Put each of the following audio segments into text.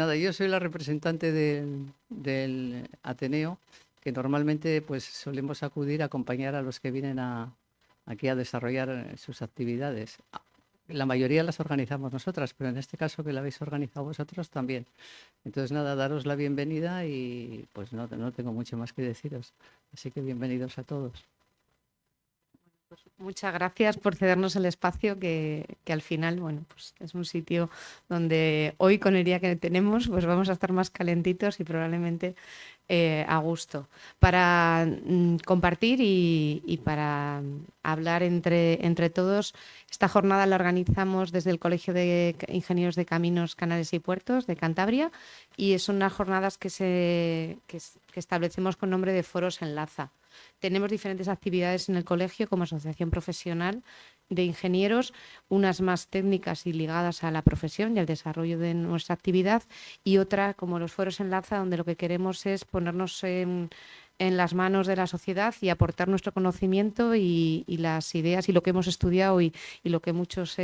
Nada, yo soy la representante del Ateneo, que normalmente pues solemos acudir a acompañar a los que vienen aquí a desarrollar sus actividades. La mayoría las organizamos nosotras, pero en este caso que la habéis organizado vosotros también. Entonces, nada, daros la bienvenida y pues no tengo mucho más que deciros. Así que bienvenidos a todos. Muchas gracias por cedernos el espacio que al final, bueno, pues es un sitio donde hoy con el día que tenemos, pues vamos a estar más calentitos y probablemente a gusto para compartir y para hablar entre todos. Esta jornada la organizamos desde el Colegio de Ingenieros de Caminos, Canales y Puertos de Cantabria y son unas jornadas que establecemos con nombre de Foros Enlaza. Tenemos diferentes actividades en el colegio como asociación profesional de ingenieros, unas más técnicas y ligadas a la profesión y al desarrollo de nuestra actividad, y otra como los foros Enlaza, donde lo que queremos es ponernos en las manos de la sociedad y aportar nuestro conocimiento y las ideas y lo que hemos estudiado y lo que muchos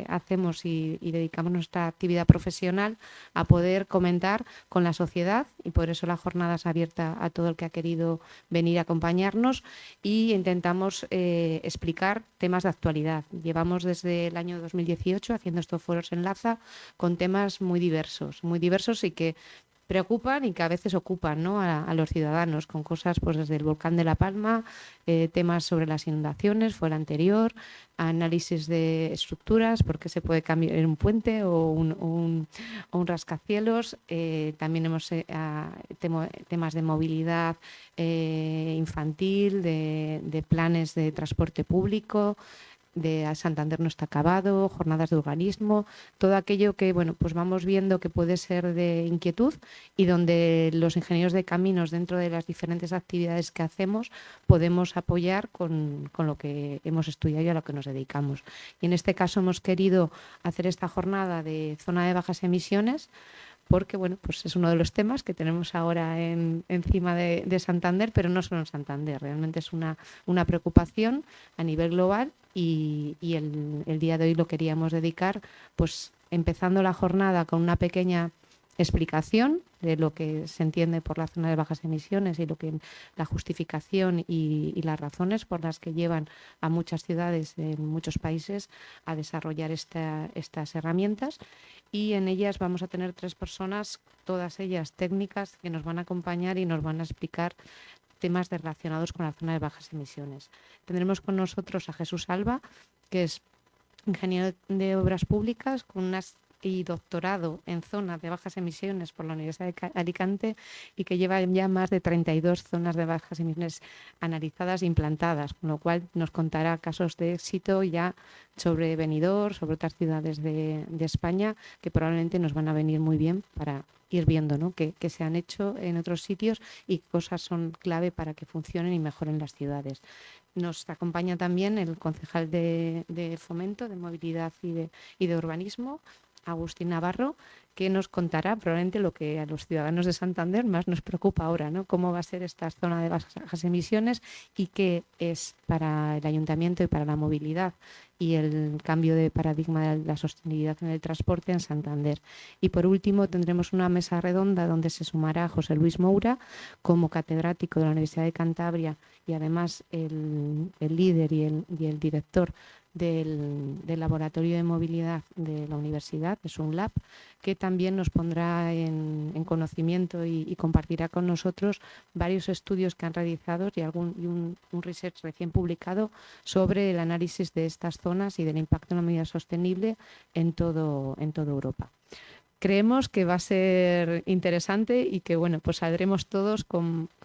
hacemos y dedicamos nuestra actividad profesional a poder comentar con la sociedad, y por eso la jornada es abierta a todo el que ha querido venir a acompañarnos y intentamos explicar temas de actualidad. Llevamos desde el año 2018 haciendo estos foros Enlaza con temas muy diversos y que preocupan y que a veces ocupan, ¿no?, a los ciudadanos, con cosas pues desde el volcán de La Palma, temas sobre las inundaciones, fue el anterior, análisis de estructuras, por qué se puede cambiar un puente o un rascacielos. También hemos temas de movilidad infantil, de planes de transporte público, de Santander no está acabado, jornadas de urbanismo, todo aquello que bueno, pues vamos viendo que puede ser de inquietud y donde los ingenieros de caminos, dentro de las diferentes actividades que hacemos, podemos apoyar con lo que hemos estudiado y a lo que nos dedicamos. Y en este caso hemos querido hacer esta jornada de zona de bajas emisiones porque bueno, pues es uno de los temas que tenemos ahora encima de Santander, pero no solo en Santander, realmente es una preocupación a nivel global y el día de hoy lo queríamos dedicar pues empezando la jornada con una pequeña explicación de lo que se entiende por la zona de bajas emisiones y lo que la justificación y las razones por las que llevan a muchas ciudades en muchos países a desarrollar estas herramientas, y en ellas vamos a tener 3 personas, todas ellas técnicas, que nos van a acompañar y nos van a explicar temas relacionados con la zona de bajas emisiones. Tendremos con nosotros a Jesús Alba, que es ingeniero de obras públicas con y doctorado en zonas de bajas emisiones por la Universidad de Alicante y que lleva ya más de 32 zonas de bajas emisiones analizadas e implantadas, con lo cual nos contará casos de éxito ya sobre Benidorm, sobre otras ciudades de España que probablemente nos van a venir muy bien para ir viendo, ¿no?, que se han hecho en otros sitios y qué cosas son clave para que funcionen y mejoren las ciudades. Nos acompaña también el concejal de Fomento, de Movilidad y de Urbanismo, Agustín Navarro, que nos contará probablemente lo que a los ciudadanos de Santander más nos preocupa ahora, ¿no?, cómo va a ser esta zona de bajas emisiones y qué es para el ayuntamiento y para la movilidad y el cambio de paradigma de la sostenibilidad en el transporte en Santander. Y por último tendremos una mesa redonda donde se sumará José Luis Moura como catedrático de la Universidad de Cantabria y además el líder y el director del Laboratorio de Movilidad de la Universidad, es un lab, que también nos pondrá en conocimiento y compartirá con nosotros varios estudios que han realizado y un research recién publicado sobre el análisis de estas zonas y del impacto en la movilidad sostenible en toda Europa. Creemos que va a ser interesante y que bueno, pues saldremos todos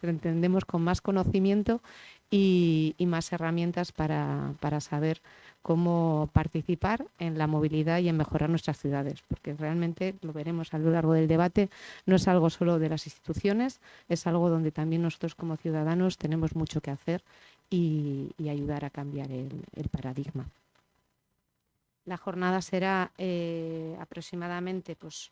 entendemos, con más conocimiento y más herramientas para saber cómo participar en la movilidad y en mejorar nuestras ciudades, porque realmente lo veremos a lo largo del debate, no es algo solo de las instituciones, es algo donde también nosotros como ciudadanos tenemos mucho que hacer y ayudar a cambiar el paradigma. La jornada será aproximadamente, pues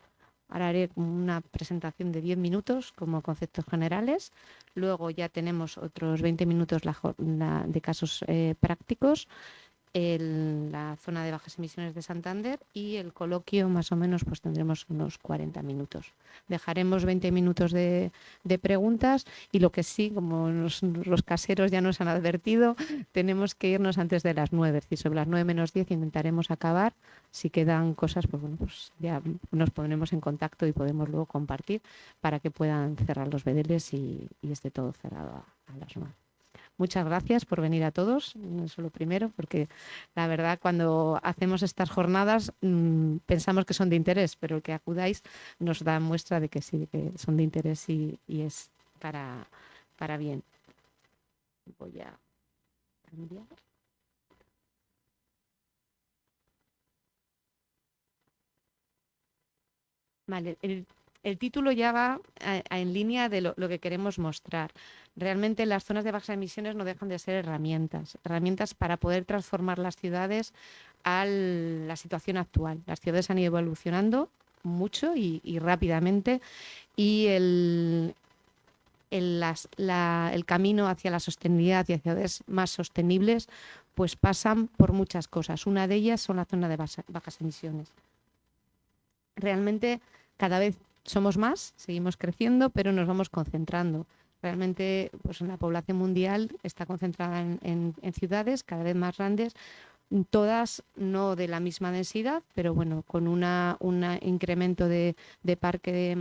ahora haré una presentación de 10 minutos como conceptos generales, luego ya tenemos otros 20 minutos de casos prácticos. la zona de bajas emisiones de Santander, y el coloquio más o menos pues tendremos unos 40 minutos. Dejaremos 20 minutos de preguntas, y lo que sí, como los caseros ya nos han advertido, tenemos que irnos antes de las 9, es decir, sobre las 9 menos 10 intentaremos acabar. Si quedan cosas, pues bueno, pues ya nos pondremos en contacto y podemos luego compartir para que puedan cerrar los bedeles y esté todo cerrado a las 9. Muchas gracias por venir a todos, eso lo primero, porque la verdad cuando hacemos estas jornadas pensamos que son de interés, pero el que acudáis nos da muestra de que sí, que son de interés y es para bien. Voy a cambiar. Vale, el título ya va en línea de lo que queremos mostrar. Realmente las zonas de bajas emisiones no dejan de ser herramientas para poder transformar las ciudades a la situación actual. Las ciudades han ido evolucionando mucho y rápidamente, y el camino hacia la sostenibilidad y hacia ciudades más sostenibles pues pasan por muchas cosas. Una de ellas son las zonas de bajas emisiones. Realmente cada vez somos más, seguimos creciendo, pero nos vamos concentrando. Realmente pues la población mundial está concentrada en ciudades cada vez más grandes, todas no de la misma densidad, pero bueno, con un incremento de parque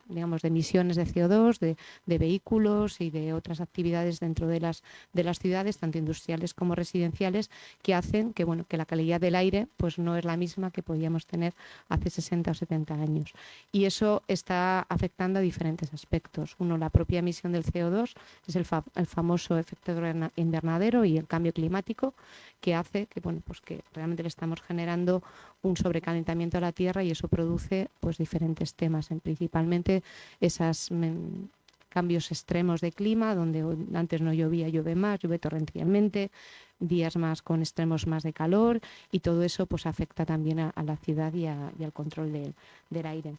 digamos, de emisiones de CO2, de vehículos y de otras actividades dentro de las ciudades, tanto industriales como residenciales, que hacen que, bueno, que la calidad del aire pues no es la misma que podíamos tener hace 60 o 70 años. Y eso está afectando a diferentes aspectos. Uno, la propia emisión del CO2, es el famoso efecto invernadero y el cambio climático, que hace que, bueno, pues que realmente le estamos generando un sobrecalentamiento a la Tierra, y eso produce pues diferentes temas, principalmente esos cambios extremos de clima, donde antes no llovía, llueve más, llueve torrencialmente, días más con extremos más de calor, y todo eso pues afecta también a la ciudad y al control del aire.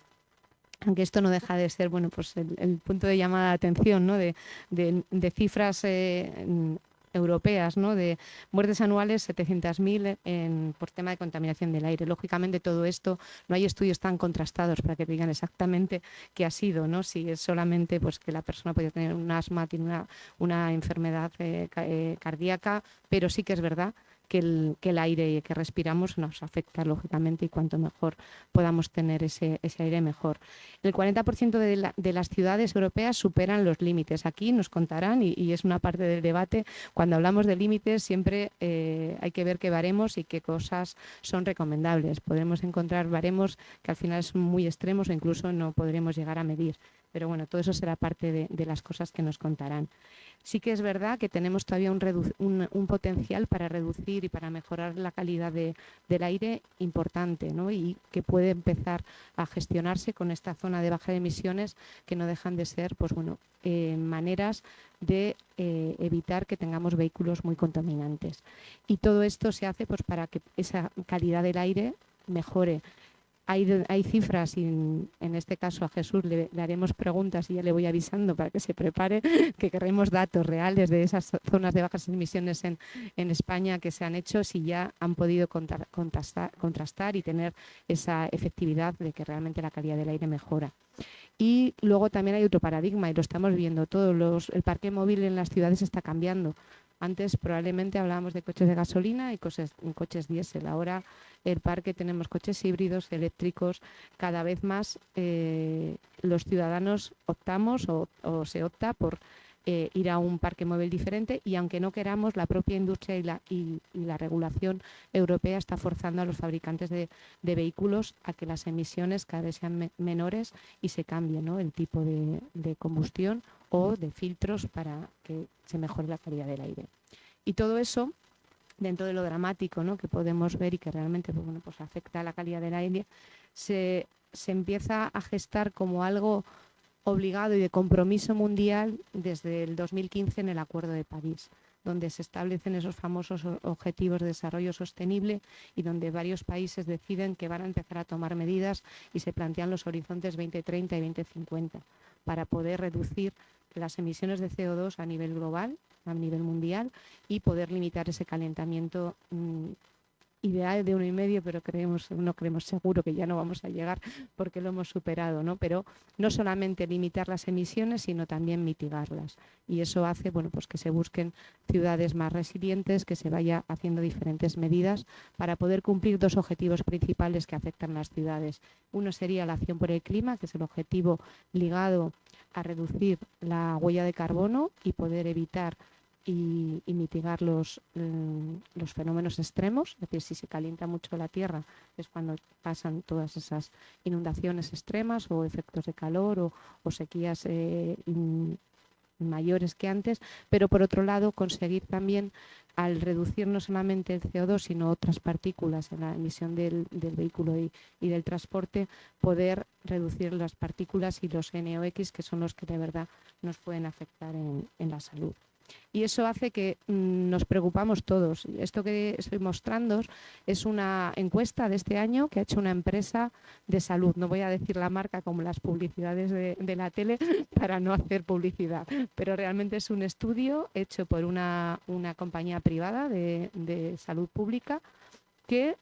Aunque esto no deja de ser, bueno, pues el punto de llamada de atención, ¿no? de cifras europeas, ¿no? De muertes anuales 700.000 por tema de contaminación del aire. Lógicamente todo esto no hay estudios tan contrastados para que digan exactamente qué ha sido, ¿no? Si es solamente pues que la persona puede tener un asma, tiene una enfermedad cardíaca, pero sí que es verdad que el aire que respiramos nos afecta lógicamente, y cuanto mejor podamos tener ese aire, mejor. El 40% de las ciudades europeas superan los límites. Aquí nos contarán, y es una parte del debate, cuando hablamos de límites siempre hay que ver qué baremos y qué cosas son recomendables. Podremos encontrar baremos que al final son muy extremos o incluso no podremos llegar a medir. Pero bueno, todo eso será parte de las cosas que nos contarán. Sí que es verdad que tenemos todavía un potencial para reducir y para mejorar la calidad del aire importante, ¿no? Y que puede empezar a gestionarse con esta zona de baja de emisiones, que no dejan de ser pues bueno, maneras de evitar que tengamos vehículos muy contaminantes. Y todo esto se hace pues para que esa calidad del aire mejore. Hay cifras, y en este caso a Jesús le haremos preguntas y ya le voy avisando para que se prepare, que queremos datos reales de esas zonas de bajas emisiones en España que se han hecho, si ya han podido contrastar y tener esa efectividad de que realmente la calidad del aire mejora. Y luego también hay otro paradigma, y lo estamos viendo todos, el parque móvil en las ciudades está cambiando. Antes probablemente hablábamos de coches de gasolina y coches diésel. Ahora el parque tenemos coches híbridos, eléctricos. Cada vez más los ciudadanos optamos o se opta por ir a un parque móvil diferente, y aunque no queramos, la propia industria y la regulación europea está forzando a los fabricantes de vehículos a que las emisiones cada vez sean menores y se cambie, ¿no? El tipo de combustión o de filtros para que se mejore la calidad del aire. Y todo eso, dentro de lo dramático, ¿no? Que podemos ver y que realmente pues, bueno, pues afecta a la calidad del aire, se empieza a gestar como algo obligado y de compromiso mundial desde el 2015 en el Acuerdo de París, donde se establecen esos famosos objetivos de desarrollo sostenible, y donde varios países deciden que van a empezar a tomar medidas y se plantean los horizontes 2030 y 2050 para poder reducir las emisiones de CO2 a nivel global a nivel mundial y poder limitar ese calentamiento ideal de 1,5, pero no creemos seguro que ya no vamos a llegar porque lo hemos superado, ¿no? Pero no solamente limitar las emisiones, sino también mitigarlas. Y eso hace, bueno, pues que se busquen ciudades más resilientes, que se vaya haciendo diferentes medidas para poder cumplir dos objetivos principales que afectan a las ciudades. Uno sería la acción por el clima, que es el objetivo ligado a reducir la huella de carbono y poder evitar y mitigar los fenómenos extremos. Es decir, si se calienta mucho la tierra es cuando pasan todas esas inundaciones extremas o efectos de calor o sequías mayores que antes, pero por otro lado conseguir también, al reducir no solamente el CO2 sino otras partículas en la emisión del vehículo y del transporte, poder reducir las partículas y los NOx, que son los que de verdad nos pueden afectar en la salud. Y eso hace que nos preocupamos todos. Esto que estoy mostrando es una encuesta de este año que ha hecho una empresa de salud. No voy a decir la marca como las publicidades de la tele para no hacer publicidad, pero realmente es un estudio hecho por una compañía privada de salud pública que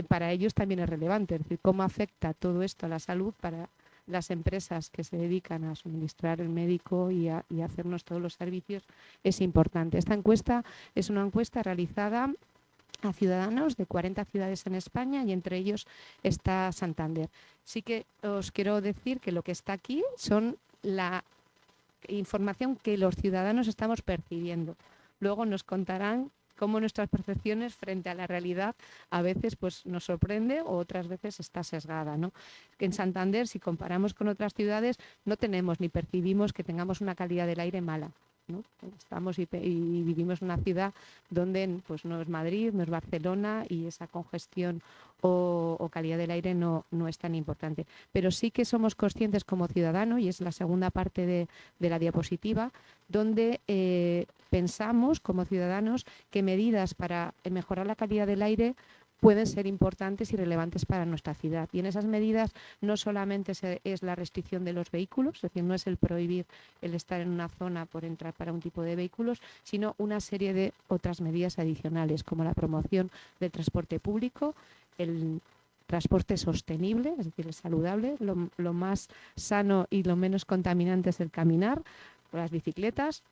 para ellos también es relevante. Es decir, cómo afecta todo esto a la salud para las empresas que se dedican a suministrar el médico y a hacernos todos los servicios es importante. Esta encuesta es una encuesta realizada a ciudadanos de 40 ciudades en España y entre ellos está Santander. Sí que os quiero decir que lo que está aquí son la información que los ciudadanos estamos percibiendo. Luego nos contarán cómo nuestras percepciones frente a la realidad a veces pues, nos sorprende o otras veces está sesgada, ¿no? En Santander, si comparamos con otras ciudades, no tenemos ni percibimos que tengamos una calidad del aire mala, ¿no? Estamos y vivimos en una ciudad donde pues, no es Madrid, no es Barcelona y esa congestión o calidad del aire no es tan importante. Pero sí que somos conscientes como ciudadanos, y es la segunda parte de la diapositiva, donde pensamos como ciudadanos que medidas para mejorar la calidad del aire pueden ser importantes y relevantes para nuestra ciudad. Y en esas medidas no solamente es la restricción de los vehículos, es decir, no es el prohibir el estar en una zona por entrar para un tipo de vehículos, sino una serie de otras medidas adicionales, como la promoción del transporte público, el transporte sostenible, es decir, el saludable, lo más sano y lo menos contaminante es el caminar, las bicicletas,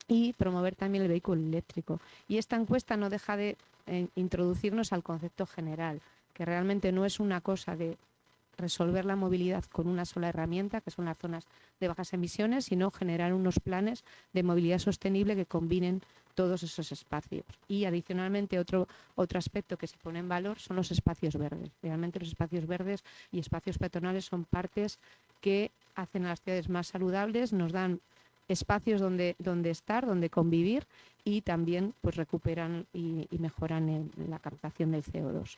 y promover también el vehículo eléctrico. Y esta encuesta no deja de introducirnos al concepto general, que realmente no es una cosa de resolver la movilidad con una sola herramienta, que son las zonas de bajas emisiones, sino generar unos planes de movilidad sostenible que combinen todos esos espacios. Y adicionalmente otro aspecto que se pone en valor son los espacios verdes. Realmente los espacios verdes y espacios peatonales son partes que hacen a las ciudades más saludables, nos dan espacios donde estar, donde convivir y también pues recuperan y mejoran la captación del CO2.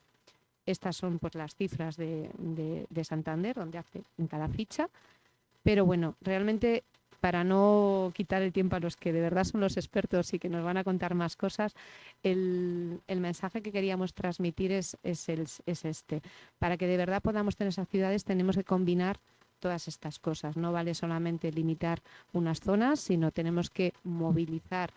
Estas son pues las cifras de Santander, donde hace en cada ficha. Pero bueno, realmente para no quitar el tiempo a los que de verdad son los expertos y que nos van a contar más cosas, el mensaje que queríamos transmitir es este. Para que de verdad podamos tener esas ciudades tenemos que combinar todas estas cosas. No vale solamente limitar unas zonas, sino tenemos que movilizar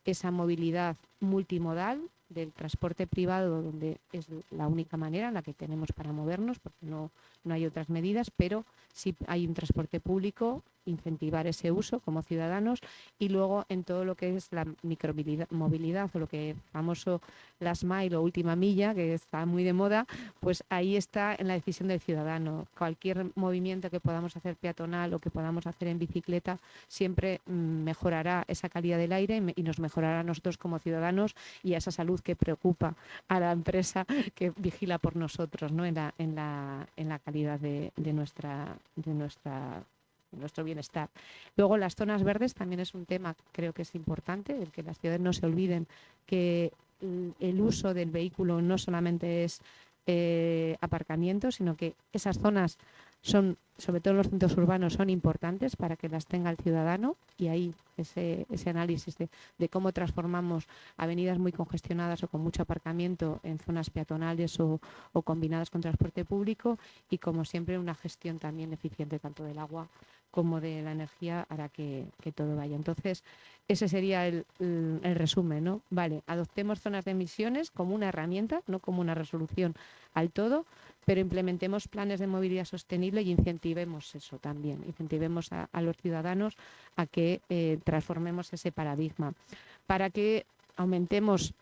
esa movilidad multimodal del transporte privado, donde es la única manera en la que tenemos para movernos, porque no hay otras medidas, pero si hay un transporte público, incentivar ese uso como ciudadanos, y luego en todo lo que es la micromovilidad o lo que famoso last mile o última milla, que está muy de moda, pues ahí está en la decisión del ciudadano. Cualquier movimiento que podamos hacer peatonal o que podamos hacer en bicicleta siempre mejorará esa calidad del aire y nos mejorará a nosotros como ciudadanos y a esa salud que preocupa a la empresa que vigila por nosotros, ¿no? en la calidad de nuestro bienestar. Luego las zonas verdes también es un tema, creo que es importante, el que las ciudades no se olviden que el uso del vehículo no solamente es aparcamiento, sino que esas zonas son, sobre todo en los centros urbanos, son importantes para que las tenga el ciudadano, y ahí ese análisis de cómo transformamos avenidas muy congestionadas o con mucho aparcamiento en zonas peatonales o combinadas con transporte público, y como siempre una gestión también eficiente tanto del agua como de la energía hará que todo vaya. Entonces, ese sería el resumen, ¿no? Vale, adoptemos zonas de emisiones como una herramienta, no como una resolución al todo, pero implementemos planes de movilidad sostenible y incentivemos eso también. Incentivemos a los ciudadanos a que transformemos ese paradigma para que aumentemos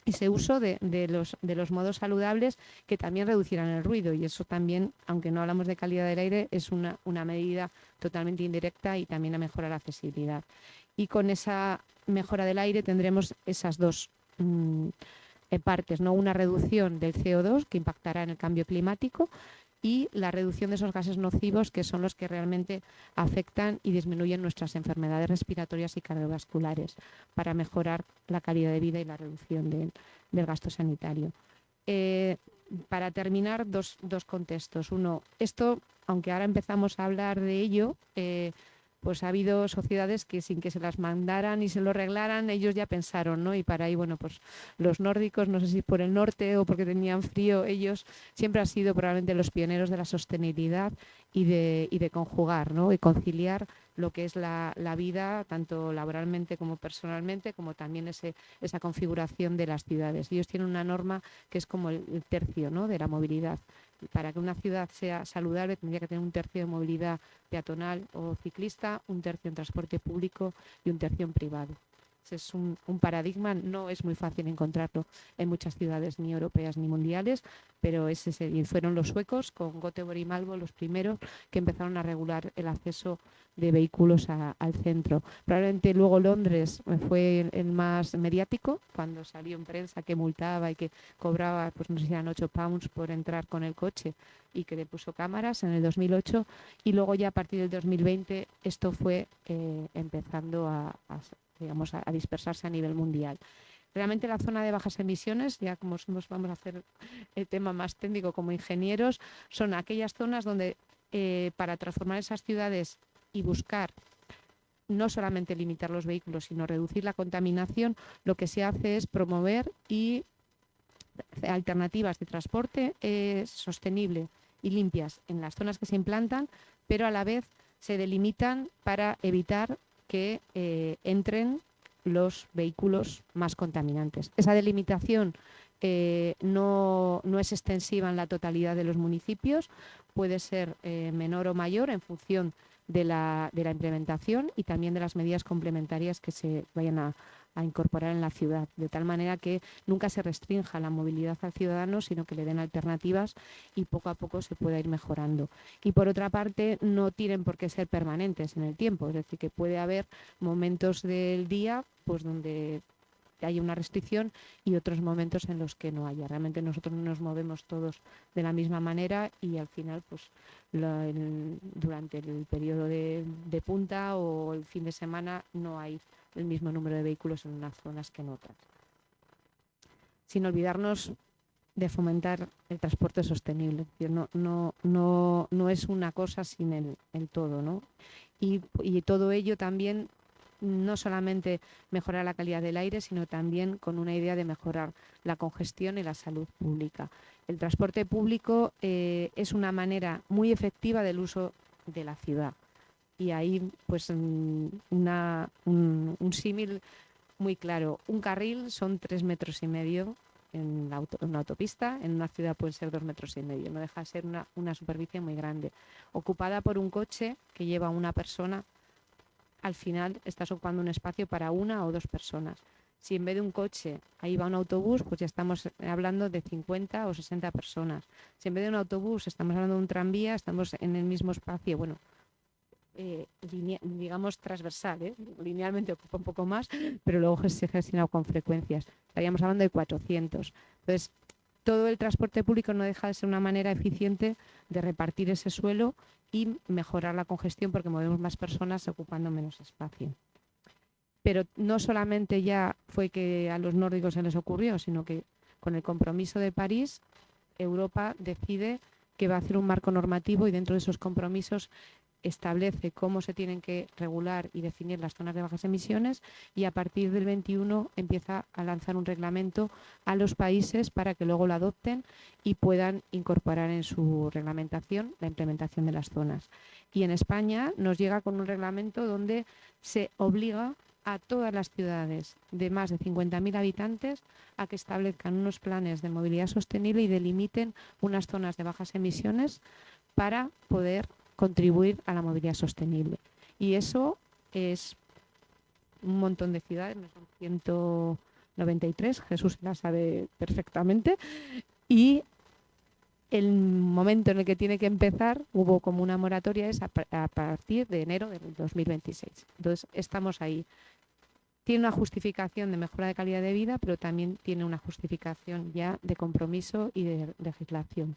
ese uso de los modos saludables que también reducirán el ruido, y eso también, aunque no hablamos de calidad del aire, es una medida totalmente indirecta y también a mejorar la accesibilidad. Y con esa mejora del aire tendremos esas dos partes, ¿no? Una reducción del CO2 que impactará en el cambio climático y la reducción de esos gases nocivos que son los que realmente afectan y disminuyen nuestras enfermedades respiratorias y cardiovasculares para mejorar la calidad de vida y la reducción del gasto sanitario. Para terminar, dos contextos. Uno, esto, aunque ahora empezamos a hablar de ello, pues ha habido sociedades que sin que se las mandaran y se lo arreglaran, ellos ya pensaron, ¿no? Y para ahí, bueno, pues los nórdicos, no sé si por el norte o porque tenían frío, ellos siempre han sido probablemente los pioneros de la sostenibilidad y de conjugar, ¿no? Y conciliar lo que es la vida, tanto laboralmente como personalmente, como también esa configuración de las ciudades. Ellos tienen una norma que es como el tercio, ¿no? De la movilidad. Para que una ciudad sea saludable tendría que tener un tercio de movilidad peatonal o ciclista, un tercio en transporte público y un tercio en privado. Ese es un paradigma, no es muy fácil encontrarlo en muchas ciudades ni europeas ni mundiales, pero y fueron los suecos con Göteborg y Malmö los primeros que empezaron a regular el acceso de vehículos al centro. Probablemente luego Londres fue el más mediático, cuando salió en prensa que multaba y que cobraba, pues no sé si eran 8 pounds por entrar con el coche y que le puso cámaras en el 2008, y luego ya a partir del 2020 esto fue empezando a dispersarse a nivel mundial. Realmente la zona de bajas emisiones, ya como vamos a hacer el tema más técnico como ingenieros, son aquellas zonas donde para transformar esas ciudades y buscar no solamente limitar los vehículos, sino reducir la contaminación, lo que se hace es promover y alternativas de transporte sostenible y limpias en las zonas que se implantan, pero a la vez se delimitan para evitar que entren los vehículos más contaminantes. Esa delimitación no es extensiva en la totalidad de los municipios, puede ser menor o mayor en función de la implementación y también de las medidas complementarias que se vayan a incorporar en la ciudad, de tal manera que nunca se restrinja la movilidad al ciudadano, sino que le den alternativas y poco a poco se pueda ir mejorando. Y por otra parte, no tienen por qué ser permanentes en el tiempo, es decir, que puede haber momentos del día pues donde hay una restricción y otros momentos en los que no haya. Realmente nosotros no nos movemos todos de la misma manera y al final pues durante el periodo de punta o el fin de semana no hay el mismo número de vehículos en unas zonas que en otras. Sin olvidarnos de fomentar el transporte sostenible. Es decir, no es una cosa sin el todo, ¿no? Y todo ello también no solamente mejorar la calidad del aire, sino también con una idea de mejorar la congestión y la salud pública. El transporte público es una manera muy efectiva del uso de la ciudad. Y ahí, pues, un símil muy claro. Un carril son 3,5 metros en una autopista, en una ciudad pueden ser 2,5 metros. No deja de ser una superficie muy grande. Ocupada por un coche que lleva una persona, al final estás ocupando un espacio para una o dos personas. Si en vez de un coche ahí va un autobús, pues ya estamos hablando de 50 o 60 personas. Si en vez de un autobús estamos hablando de un tranvía, estamos en el mismo espacio, bueno, digamos transversal, linealmente ocupa un poco más, pero luego se gestiona con frecuencias. Estaríamos hablando de 400. Entonces, todo el transporte público no deja de ser una manera eficiente de repartir ese suelo y mejorar la congestión porque movemos más personas ocupando menos espacio. Pero no solamente ya fue que a los nórdicos se les ocurrió, sino que con el compromiso de París, Europa decide que va a hacer un marco normativo y dentro de esos compromisos establece cómo se tienen que regular y definir las zonas de bajas emisiones, y a partir del 21 empieza a lanzar un reglamento a los países para que luego lo adopten y puedan incorporar en su reglamentación la implementación de las zonas. Y en España nos llega con un reglamento donde se obliga a todas las ciudades de más de 50.000 habitantes a que establezcan unos planes de movilidad sostenible y delimiten unas zonas de bajas emisiones para poder contribuir a la movilidad sostenible. Y eso es un montón de ciudades, no son 193, Jesús la sabe perfectamente, y el momento en el que tiene que empezar, hubo como una moratoria, es a partir de enero del 2026. Entonces, estamos ahí. Tiene una justificación de mejora de calidad de vida, pero también tiene una justificación ya de compromiso y de legislación.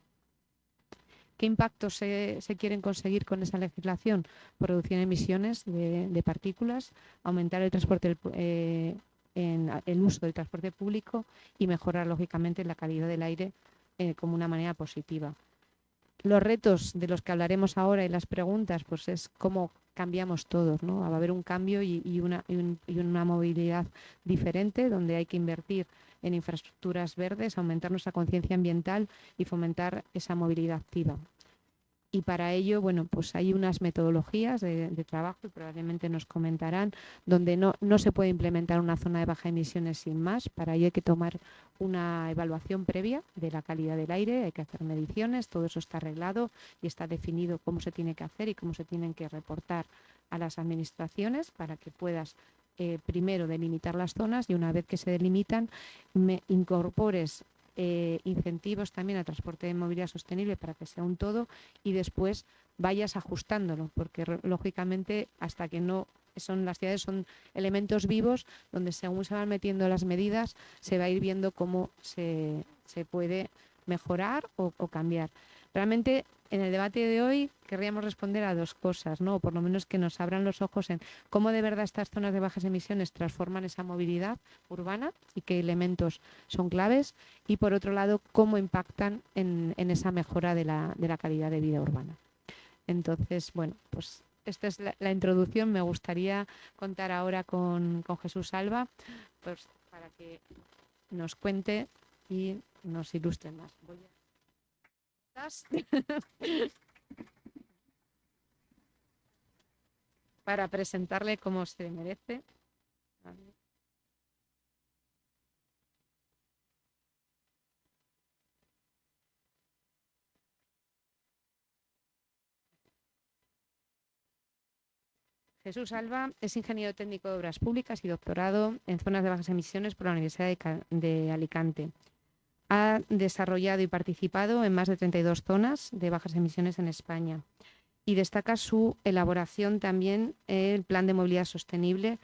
¿Qué impactos se quieren conseguir con esa legislación? Por reducir emisiones de partículas, aumentar el transporte, el uso del transporte público y mejorar, lógicamente, la calidad del aire como una manera positiva. Los retos de los que hablaremos ahora y las preguntas, pues es cómo cambiamos todos, ¿no? Va a haber un cambio y una movilidad diferente, donde hay que invertir en infraestructuras verdes, aumentar nuestra conciencia ambiental y fomentar esa movilidad activa. Y para ello, bueno, pues hay unas metodologías de trabajo, y probablemente nos comentarán, donde no se puede implementar una zona de baja emisiones sin más. Para ello hay que tomar una evaluación previa de la calidad del aire, hay que hacer mediciones, todo eso está arreglado y está definido cómo se tiene que hacer y cómo se tienen que reportar a las administraciones para que puedas primero delimitar las zonas, y una vez que se delimitan, incorpores incentivos también al transporte de movilidad sostenible para que sea un todo, y después vayas ajustándolo, porque lógicamente hasta que no las ciudades son elementos vivos donde según se van metiendo las medidas se va a ir viendo cómo se puede mejorar o cambiar. Realmente en el debate de hoy querríamos responder a dos cosas, ¿no? O por lo menos que nos abran los ojos en cómo de verdad estas zonas de bajas emisiones transforman esa movilidad urbana y qué elementos son claves, y por otro lado cómo impactan en esa mejora de la calidad de vida urbana. Entonces, bueno, pues esta es la introducción. Me gustaría contar ahora con Jesús Alba, pues para que nos cuente y nos ilustre más. Para presentarle como se merece. Jesús Alba es ingeniero técnico de obras públicas y doctorado en zonas de bajas emisiones por la Universidad de Alicante. Ha desarrollado y participado en más de 32 zonas de bajas emisiones en España, y destaca su elaboración también el Plan de Movilidad Sostenible,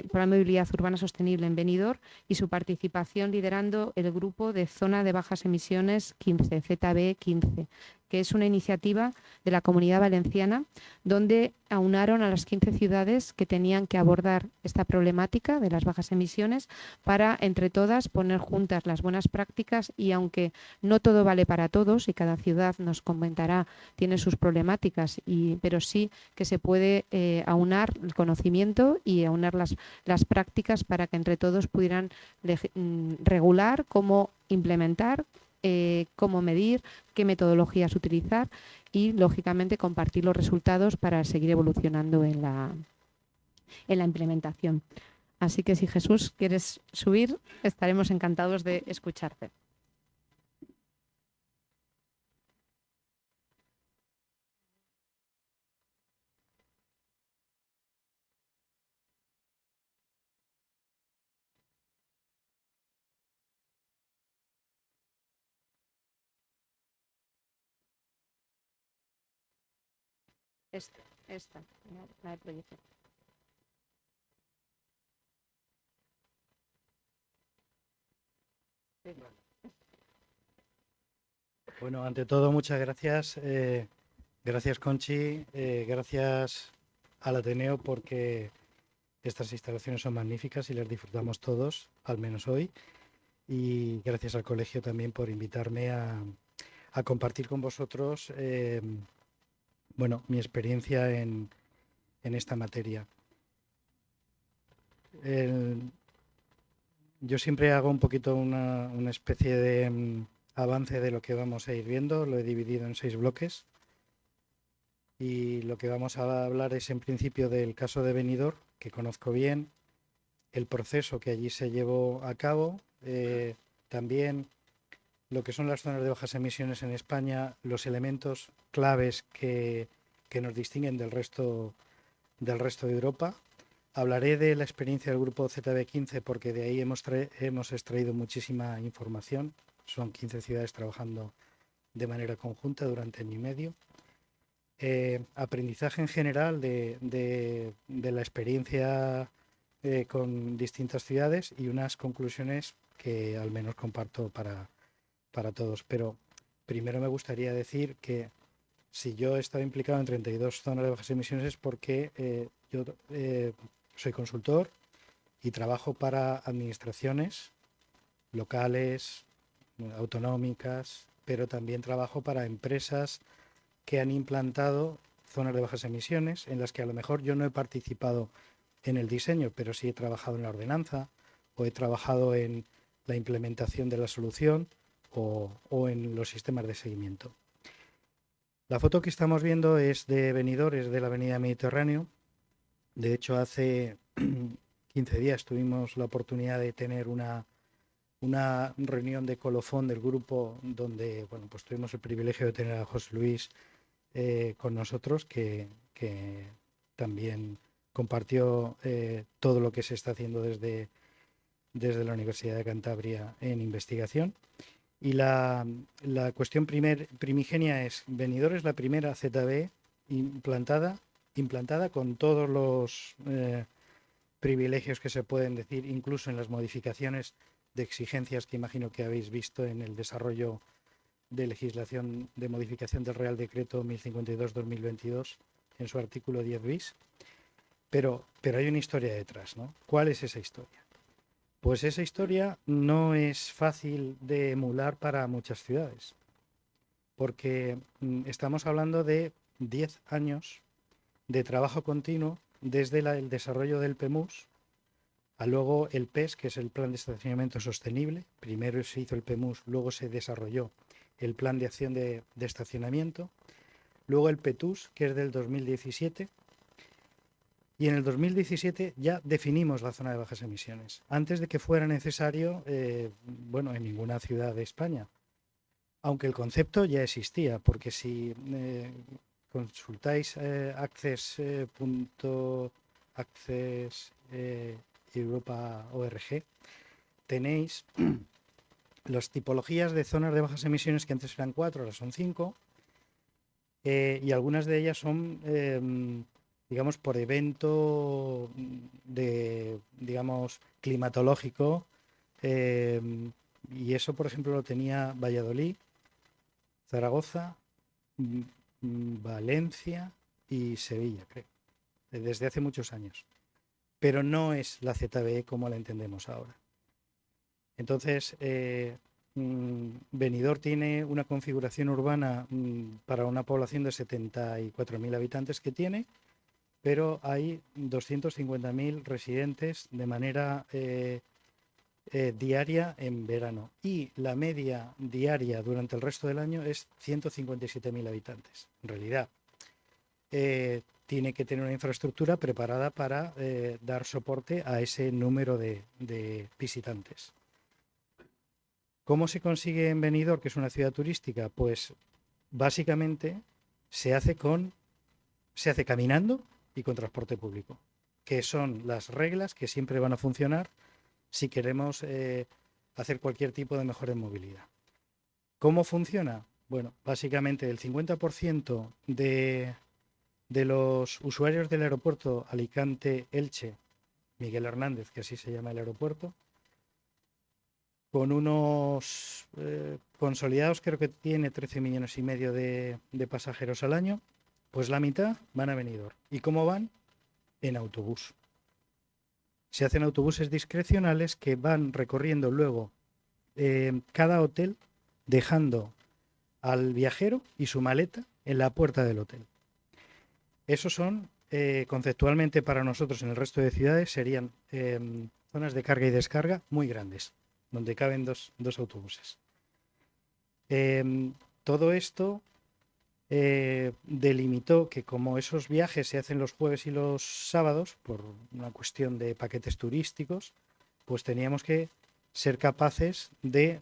Plan de Movilidad Urbana Sostenible en Benidorm, y su participación liderando el grupo de Zona de Bajas Emisiones 15, ZB 15, que es una iniciativa de la Comunidad Valenciana donde aunaron a las 15 ciudades que tenían que abordar esta problemática de las bajas emisiones para, entre todas, poner juntas las buenas prácticas. Y aunque no todo vale para todos y cada ciudad, nos comentará, tiene sus problemáticas, pero sí que se puede aunar el conocimiento y aunar las prácticas para que entre todos pudieran regular cómo implementar, cómo medir, qué metodologías utilizar y, lógicamente, compartir los resultados para seguir evolucionando en la implementación. Así que si, Jesús, quieres subir, estaremos encantados de escucharte. Esta, la de proyección. Bueno, ante todo, muchas gracias. Gracias, Conchi. Gracias al Ateneo, porque estas instalaciones son magníficas y las disfrutamos todos, al menos hoy. Y gracias al colegio también por invitarme a compartir con vosotros bueno, mi experiencia en esta materia. Yo siempre hago un poquito una especie de avance de lo que vamos a ir viendo. Lo he dividido en 6 bloques. Y lo que vamos a hablar es en principio del caso de Benidorm, que conozco bien, el proceso que allí se llevó a cabo, también lo que son las zonas de bajas emisiones en España, los elementos claves que nos distinguen del resto de Europa. Hablaré de la experiencia del grupo ZB15 porque de ahí hemos extraído muchísima información. Son 15 ciudades trabajando de manera conjunta durante año y medio. Aprendizaje en general de la experiencia con distintas ciudades y unas conclusiones que al menos comparto para todos. Pero primero me gustaría decir que si yo he estado implicado en 32 zonas de bajas emisiones es porque yo soy consultor y trabajo para administraciones locales, autonómicas, pero también trabajo para empresas que han implantado zonas de bajas emisiones en las que a lo mejor yo no he participado en el diseño, pero sí he trabajado en la ordenanza o he trabajado en la implementación de la solución o en los sistemas de seguimiento. La foto que estamos viendo es de Benidorm, es de la Avenida Mediterráneo. De hecho, hace 15 días tuvimos la oportunidad de tener una reunión de colofón del grupo donde bueno, pues tuvimos el privilegio de tener a José Luis con nosotros, que también compartió todo lo que se está haciendo desde la Universidad de Cantabria en investigación. Y la cuestión primigenia es, Benidorm es la primera ZB implantada con todos los privilegios que se pueden decir, incluso en las modificaciones de exigencias que imagino que habéis visto en el desarrollo de legislación de modificación del Real Decreto 1052-2022 en su artículo 10 bis. Pero hay una historia detrás, ¿no? ¿Cuál es esa historia? Pues esa historia no es fácil de emular para muchas ciudades, porque estamos hablando de 10 años de trabajo continuo desde el desarrollo del PEMUS a luego el PES, que es el Plan de Estacionamiento Sostenible. Primero se hizo el PEMUS, luego se desarrolló el Plan de Acción de Estacionamiento, luego el PETUS, que es del 2017, y en el 2017 ya definimos la zona de bajas emisiones, antes de que fuera necesario, bueno, en ninguna ciudad de España, aunque el concepto ya existía, porque si consultáis access.europa.org, tenéis las tipologías de zonas de bajas emisiones que antes eran 4, ahora son 5, y algunas de ellas son, digamos, por evento digamos, climatológico, y eso, por ejemplo, lo tenía Valladolid, Zaragoza, Valencia y Sevilla, creo, desde hace muchos años. Pero no es la ZBE como la entendemos ahora. Entonces, Benidorm tiene una configuración urbana para una población de 74.000 habitantes que tiene, pero hay 250.000 residentes de manera diaria en verano, y la media diaria durante el resto del año es 157.000 habitantes. En realidad, tiene que tener una infraestructura preparada para dar soporte a ese número de visitantes. ¿Cómo se consigue en Benidorm, que es una ciudad turística? Pues básicamente se hace caminando y con transporte público, que son las reglas que siempre van a funcionar si queremos hacer cualquier tipo de mejora en movilidad. ¿Cómo funciona? Bueno, básicamente el 50% de los usuarios del aeropuerto Alicante-Elche, Miguel Hernández, que así se llama el aeropuerto, con unos consolidados, creo que tiene 13,5 millones de pasajeros al año, pues la mitad van a Benidorm. ¿Y cómo van? En autobús. Se hacen autobuses discrecionales que van recorriendo luego cada hotel, dejando al viajero y su maleta en la puerta del hotel. Esos son, conceptualmente para nosotros en el resto de ciudades, serían zonas de carga y descarga muy grandes, donde caben dos autobuses. Todo esto delimitó que como esos viajes se hacen los jueves y los sábados, por una cuestión de paquetes turísticos, pues teníamos que ser capaces de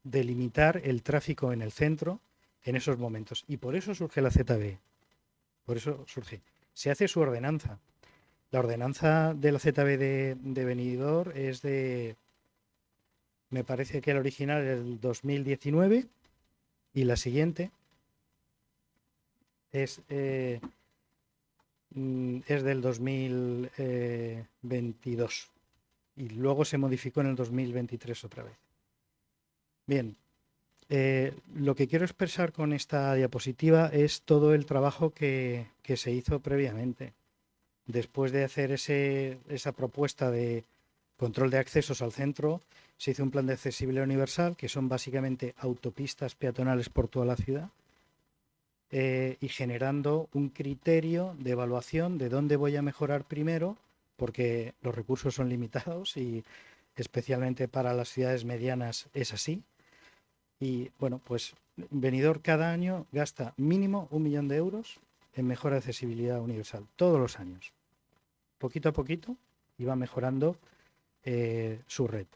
delimitar el tráfico en el centro en esos momentos. Y por eso surge la ZB. Por eso surge. Se hace su ordenanza. La ordenanza de la ZB de Benidorm es me parece que el original es del 2019 y la siguiente es del 2022 y luego se modificó en el 2023 otra vez. Bien, lo que quiero expresar con esta diapositiva es todo el trabajo que se hizo previamente. Después de hacer esa propuesta de control de accesos al centro, se hizo un plan de accesibilidad universal, que son básicamente autopistas peatonales por toda la ciudad, y generando un criterio de evaluación de dónde voy a mejorar primero, porque los recursos son limitados y especialmente para las ciudades medianas es así. Y bueno, pues Benidorm cada año gasta mínimo 1 millón de euros en mejora de accesibilidad universal, todos los años. Poquito a poquito iba mejorando su red.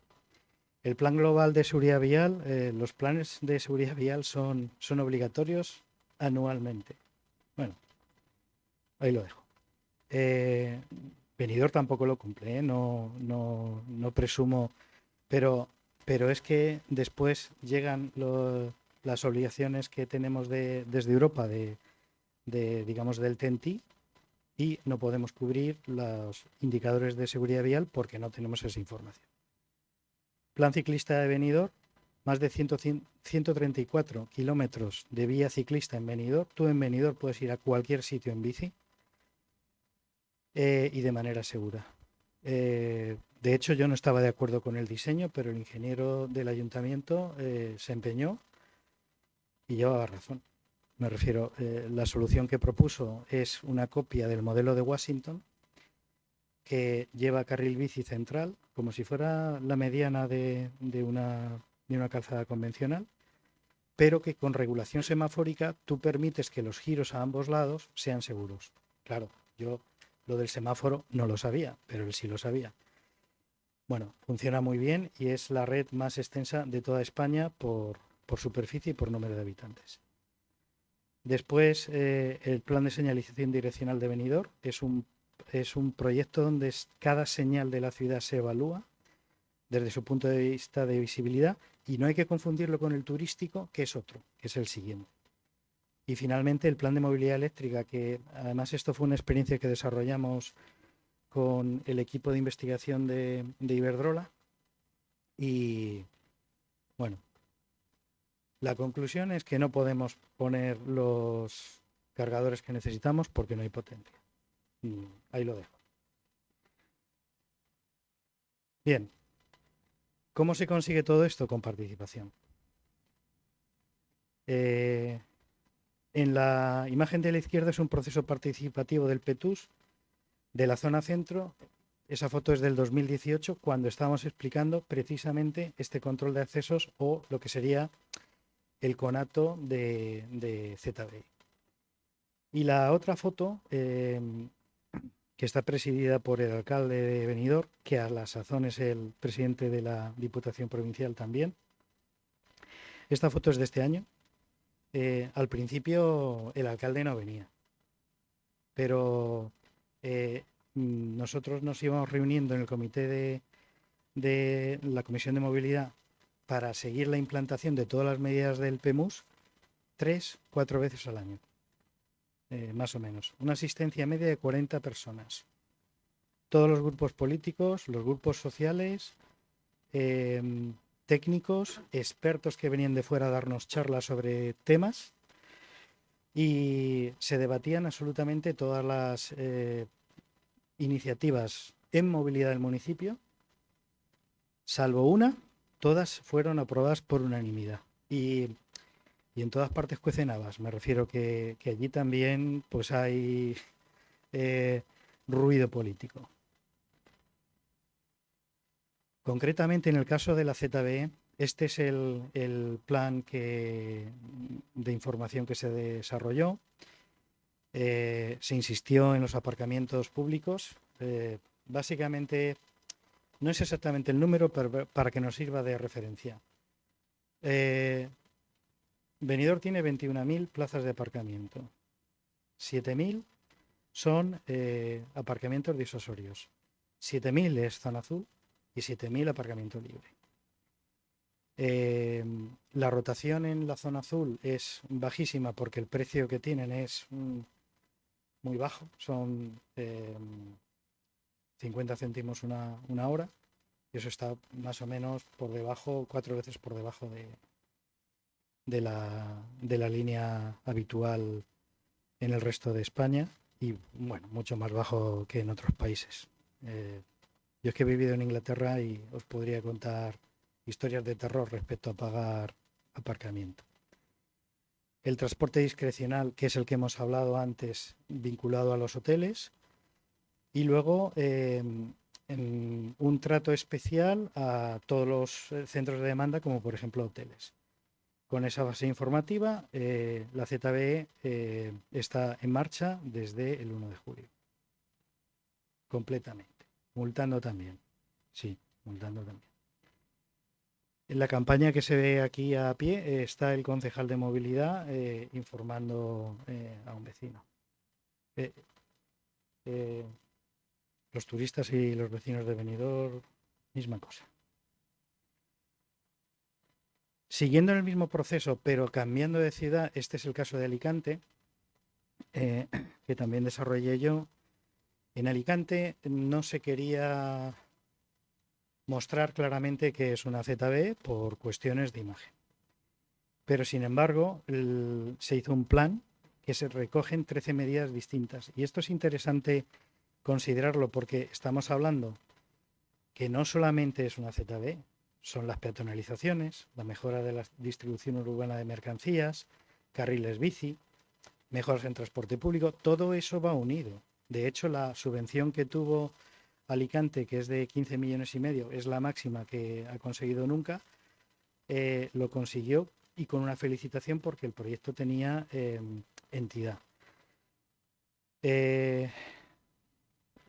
El plan global de seguridad vial, los planes de seguridad vial son obligatorios anualmente. Bueno, ahí lo dejo. Benidorm tampoco lo cumple, no presumo, pero es que después llegan las obligaciones que tenemos desde Europa digamos, del TEN-T y no podemos cubrir los indicadores de seguridad vial porque no tenemos esa información. Plan ciclista de Benidorm, más de 134 kilómetros de vía ciclista en Benidorm. Tú en Benidorm puedes ir a cualquier sitio en bici y de manera segura. De hecho, yo no estaba de acuerdo con el diseño, pero el ingeniero del ayuntamiento se empeñó y llevaba razón. Me refiero, la solución que propuso es una copia del modelo de Washington, que lleva carril bici central, como si fuera la mediana de una calzada convencional, pero que con regulación semafórica tú permites que los giros a ambos lados sean seguros. Claro, yo lo del semáforo no lo sabía, pero él sí lo sabía. Bueno, funciona muy bien y es la red más extensa de toda España por superficie y por número de habitantes. Después, el plan de señalización direccional de Benidorm es un proyecto donde cada señal de la ciudad se evalúa desde su punto de vista de visibilidad y no hay que confundirlo con el turístico, que es otro, que es el siguiente. Y finalmente el plan de movilidad eléctrica, que además esto fue una experiencia que desarrollamos con el equipo de investigación de Iberdrola y bueno, la conclusión es que no podemos poner los cargadores que necesitamos porque no hay potencia. Ahí lo dejo. Bien, ¿cómo se consigue todo esto? Con participación. En la imagen de la izquierda es un proceso participativo del PETUS de la zona centro. Esa foto es del 2018, cuando estábamos explicando precisamente este control de accesos o lo que sería el conato de ZB. Y la otra foto, que está presidida por el alcalde de Benidorm, que a la sazón es el presidente de la Diputación Provincial también. Esta foto es de este año. Al principio el alcalde no venía, pero nosotros nos íbamos reuniendo en el comité de la Comisión de Movilidad para seguir la implantación de todas las medidas del PEMUS 3-4 veces al año, más o menos. Una asistencia media de 40 personas. Todos los grupos políticos, los grupos sociales, técnicos, expertos que venían de fuera a darnos charlas sobre temas y se debatían absolutamente todas las iniciativas en movilidad del municipio, salvo una, todas fueron aprobadas por unanimidad. Y Y en todas partes cuecen habas. Me refiero que allí también pues hay ruido político. Concretamente, en el caso de la ZBE, este es el plan de información que se desarrolló. Se insistió en los aparcamientos públicos. Básicamente, no es exactamente el número, pero para que nos sirva de referencia. Benidorm tiene 21.000 plazas de aparcamiento. 7.000 son aparcamientos disuasorios. 7.000 es zona azul y 7.000 aparcamiento libre. La rotación en la zona azul es bajísima porque el precio que tienen es muy bajo, son 50 céntimos una hora, y eso está más o menos por debajo, 4 veces por debajo de la línea habitual en el resto de España, y bueno, mucho más bajo que en otros países. Yo es que he vivido en Inglaterra y os podría contar historias de terror respecto a pagar aparcamiento. El transporte discrecional, que es el que hemos hablado antes, vinculado a los hoteles. Y luego un trato especial a todos los centros de demanda, como por ejemplo hoteles. Con esa base informativa, la ZBE está en marcha desde el 1 de julio. Completamente. Multando también. Sí, multando también. En la campaña que se ve aquí a pie está el concejal de movilidad informando a un vecino. Los turistas y los vecinos de Benidorm, misma cosa. Siguiendo en el mismo proceso, pero cambiando de ciudad, este es el caso de Alicante, que también desarrollé yo. En Alicante no se quería mostrar claramente que es una ZBE por cuestiones de imagen. Pero sin embargo, se hizo un plan que se recogen 13 medidas distintas. Y esto es interesante considerarlo porque estamos hablando que no solamente es una ZBE, son las peatonalizaciones, la mejora de la distribución urbana de mercancías, carriles bici, mejoras en transporte público, todo eso va unido. De hecho, la subvención que tuvo Alicante, que es de 15,5 millones, es la máxima que ha conseguido nunca, lo consiguió, y con una felicitación porque el proyecto tenía entidad.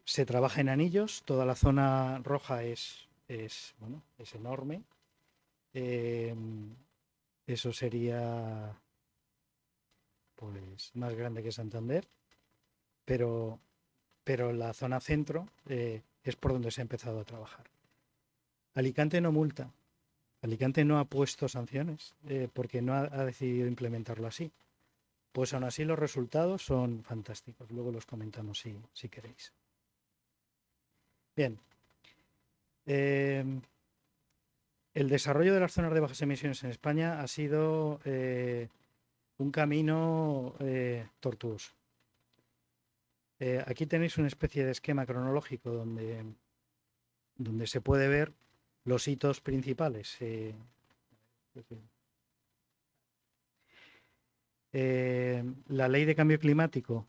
Se trabaja en anillos, toda la zona roja es enorme. Eso sería pues más grande que Santander, pero la zona centro es por donde se ha empezado a trabajar. Alicante no multa, Alicante no ha puesto sanciones porque no ha decidido implementarlo así. Pues aún así los resultados son fantásticos, luego los comentamos si queréis. Bien. El desarrollo de las zonas de bajas emisiones en España ha sido un camino tortuoso. Aquí tenéis una especie de esquema cronológico donde se puede ver los hitos principales. La ley de cambio climático,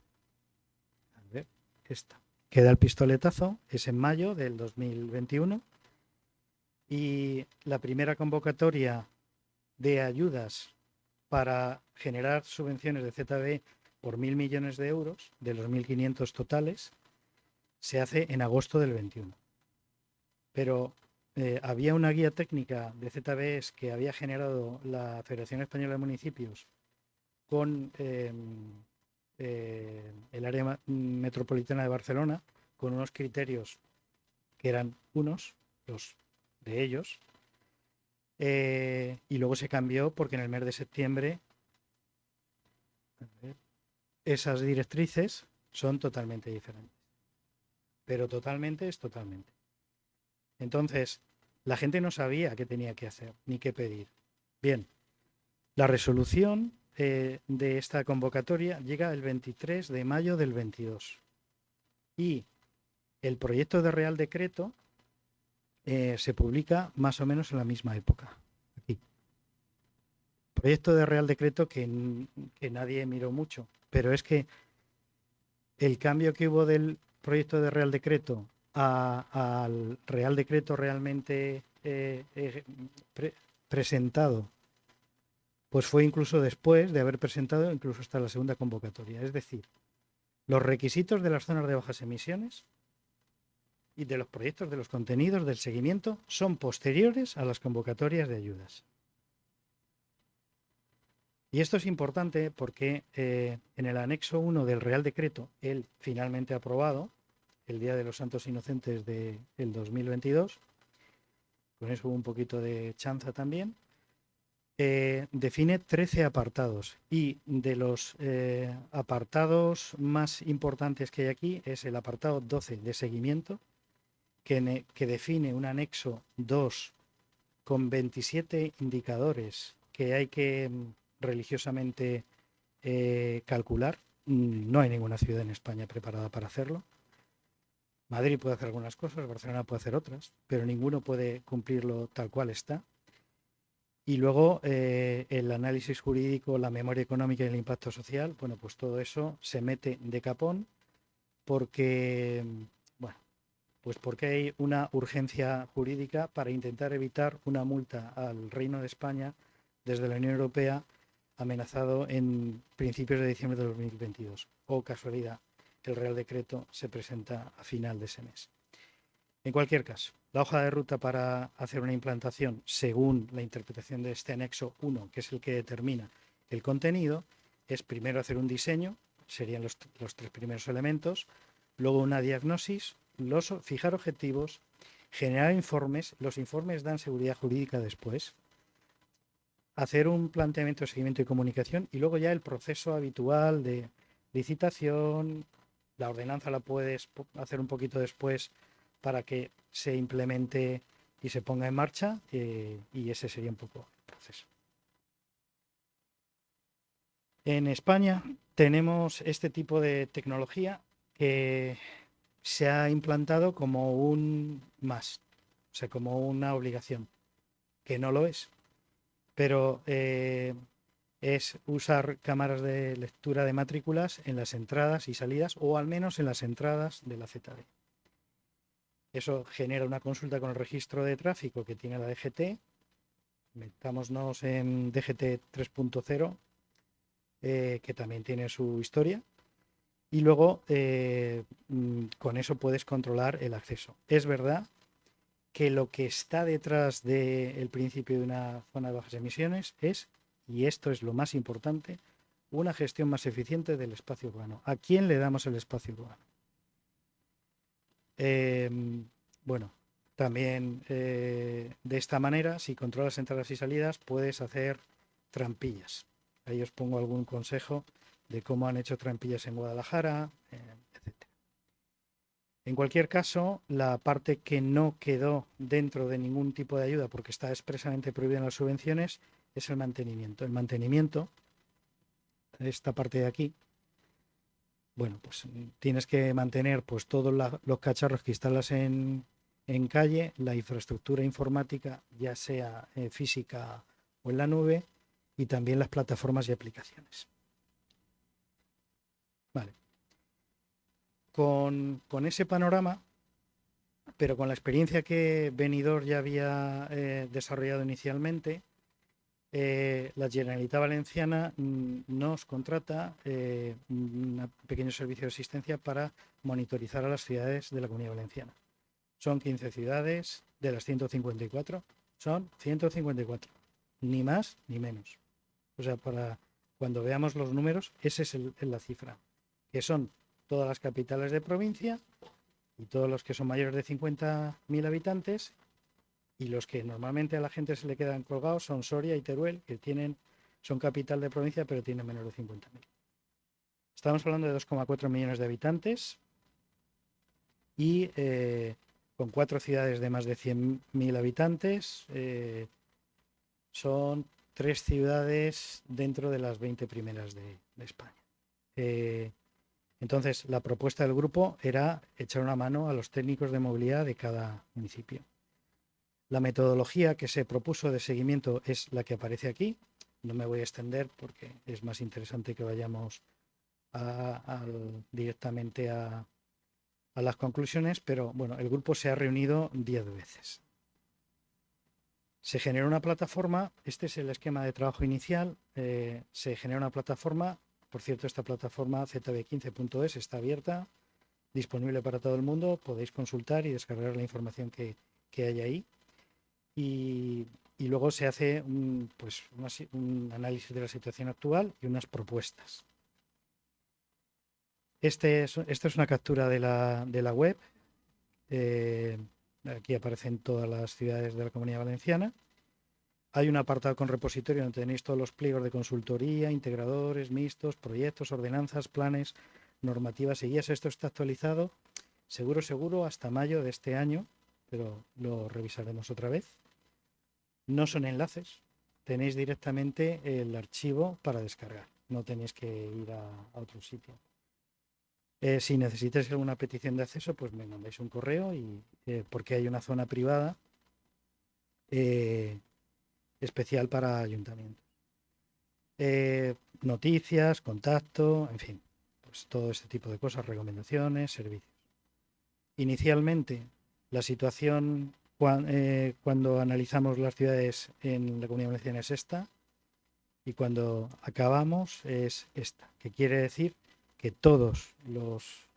a ver, esta, que da el pistoletazo, es en mayo del 2021, y la primera convocatoria de ayudas para generar subvenciones de ZBE por 1.000 millones de euros, de los 1.500 totales, se hace en agosto del 21. Pero había una guía técnica de ZBEs que había generado la Federación Española de Municipios con el área metropolitana de Barcelona, con unos criterios que eran los de ellos, y luego se cambió porque en el mes de septiembre esas directrices son totalmente diferentes. Pero totalmente es totalmente. Entonces, la gente no sabía qué tenía que hacer ni qué pedir. Bien, la resolución de esta convocatoria llega el 23 de mayo del 22. Y el proyecto de Real Decreto se publica más o menos en la misma época. Aquí. proyecto de Real Decreto que nadie miró mucho, pero es que el cambio que hubo del proyecto de Real Decreto al Real Decreto realmente presentado, pues fue incluso después de haber presentado incluso hasta la segunda convocatoria. Es decir, los requisitos de las zonas de bajas emisiones y de los proyectos, de los contenidos, del seguimiento, son posteriores a las convocatorias de ayudas. Y esto es importante porque en el anexo 1 del Real Decreto, el finalmente aprobado, el Día de los Santos Inocentes del 2022, con eso hubo un poquito de chanza también, define 13 apartados. Y de los apartados más importantes que hay aquí es el apartado 12 de seguimiento, que define un anexo 2 con 27 indicadores que hay que religiosamente calcular. No hay ninguna ciudad en España preparada para hacerlo. Madrid puede hacer algunas cosas, Barcelona puede hacer otras, pero ninguno puede cumplirlo tal cual está. Y luego el análisis jurídico, la memoria económica y el impacto social, bueno, pues todo eso se mete de capón porque, bueno, pues porque hay una urgencia jurídica para intentar evitar una multa al Reino de España desde la Unión Europea, amenazado en principios de diciembre de 2022. O casualidad, el Real Decreto se presenta a final de ese mes. En cualquier caso, la hoja de ruta para hacer una implantación, según la interpretación de este anexo 1, que es el que determina el contenido, es primero hacer un diseño, serían los 3 primeros elementos, luego una diagnosis, fijar objetivos, generar informes, los informes dan seguridad jurídica después, hacer un planteamiento de seguimiento y comunicación y luego ya el proceso habitual de licitación. La ordenanza la puedes hacer un poquito después para que se implemente y se ponga en marcha, y ese sería un poco el proceso. En España tenemos este tipo de tecnología que se ha implantado como un más, o sea, como una obligación, que no lo es, pero es usar cámaras de lectura de matrículas en las entradas y salidas, o al menos en las entradas de la ZD. Eso genera una consulta con el registro de tráfico que tiene la DGT. Metámonos en DGT 3.0, que también tiene su historia. Y luego con eso puedes controlar el acceso. Es verdad que lo que está detrás del principio de una zona de bajas emisiones es, y esto es lo más importante, una gestión más eficiente del espacio urbano. ¿A quién le damos el espacio urbano? Bueno, también de esta manera, si controlas entradas y salidas, puedes hacer trampillas. Ahí os pongo algún consejo de cómo han hecho trampillas en Guadalajara, etc. En cualquier caso, la parte que no quedó dentro de ningún tipo de ayuda, porque está expresamente prohibida en las subvenciones, es el mantenimiento. El mantenimiento, esta parte de aquí, bueno, pues tienes que mantener pues todos los cacharros que instalas en calle, la infraestructura informática, ya sea física o en la nube, y también las plataformas y aplicaciones. Vale. Con ese panorama, pero con la experiencia que Benidorm ya había desarrollado inicialmente, la Generalitat Valenciana nos contrata un pequeño servicio de asistencia para monitorizar a las ciudades de la Comunidad Valenciana. Son 15 ciudades de las 154, son 154, ni más ni menos. O sea, para cuando veamos los números, esa es la cifra, que son todas las capitales de provincia y todos los que son mayores de 50.000 habitantes. Y los que normalmente a la gente se le quedan colgados son Soria y Teruel, que son capital de provincia, pero tienen menos de 50.000. Estamos hablando de 2,4 millones de habitantes y con 4 ciudades de más de 100.000 habitantes. Son 3 ciudades dentro de las 20 primeras de España. Entonces, la propuesta del grupo era echar una mano a los técnicos de movilidad de cada municipio. La metodología que se propuso de seguimiento es la que aparece aquí. no me voy a extender porque es más interesante que vayamos directamente a las conclusiones, pero bueno, el grupo se ha reunido 10 veces. Se genera una plataforma, este es el esquema de trabajo inicial, se genera una plataforma, por cierto, esta plataforma zb15.es está abierta, disponible para todo el mundo, podéis consultar y descargar la información que hay ahí. Y luego se hace un análisis de la situación actual y unas propuestas. Esta es una captura de la web. Aquí aparecen todas las ciudades de la Comunidad Valenciana. Hay un apartado con repositorio donde tenéis todos los pliegos de consultoría, integradores, mixtos, proyectos, ordenanzas, planes, normativas y guías. Esto está actualizado, seguro, hasta mayo de este año, pero lo revisaremos otra vez. No son enlaces, tenéis directamente el archivo para descargar, no tenéis que ir a otro sitio. Si necesitáis alguna petición de acceso, pues me mandáis un correo porque hay una zona privada especial para ayuntamientos. Noticias, contacto, en fin, pues todo este tipo de cosas, recomendaciones, servicios. Inicialmente, la situación cuando analizamos las ciudades en la Comunidad Valenciana es esta, y cuando acabamos es esta, que quiere decir que todos los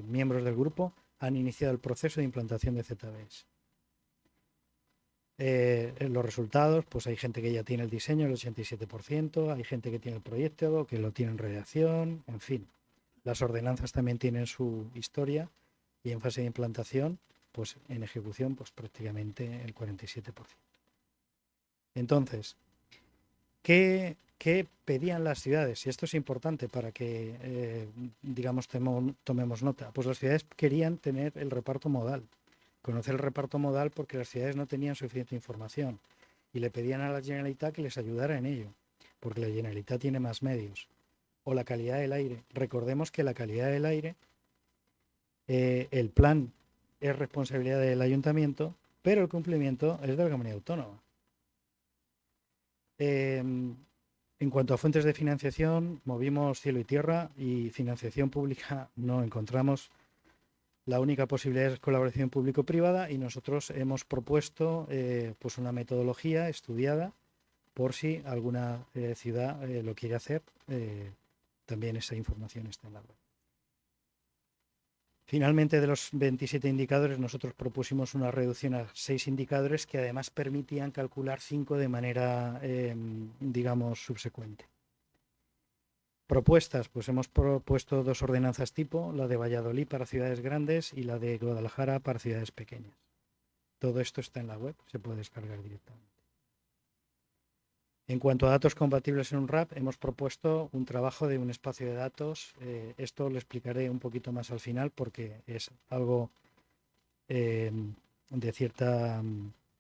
miembros del grupo han iniciado el proceso de implantación de ZBS. Los resultados, pues hay gente que ya tiene el diseño, el 87%, hay gente que tiene el proyecto, que lo tiene en redacción, en fin. Las ordenanzas también tienen su historia y en fase de implantación, pues en ejecución, pues prácticamente el 47%. Entonces, ¿qué pedían las ciudades? Y esto es importante para que, digamos, tomemos nota. Pues las ciudades querían tener el reparto modal, conocer el reparto modal porque las ciudades no tenían suficiente información y le pedían a la Generalitat que les ayudara en ello, porque la Generalitat tiene más medios. O la calidad del aire. Recordemos que la calidad del aire, el plan es responsabilidad del ayuntamiento, pero el cumplimiento es de la comunidad autónoma. En cuanto a fuentes de financiación, movimos cielo y tierra y financiación pública no encontramos. La única posibilidad es colaboración público-privada y nosotros hemos propuesto pues una metodología estudiada por si alguna ciudad lo quiere hacer. También esa información está en la web. Finalmente, de los 27 indicadores, nosotros propusimos una reducción a 6 indicadores que además permitían calcular 5 de manera, digamos, subsecuente. Propuestas, pues hemos propuesto 2 ordenanzas tipo, la de Valladolid para ciudades grandes y la de Guadalajara para ciudades pequeñas. Todo esto está en la web, se puede descargar directamente. En cuanto a datos compatibles en un RAP, hemos propuesto un trabajo de un espacio de datos. Esto lo explicaré un poquito más al final porque es algo de cierta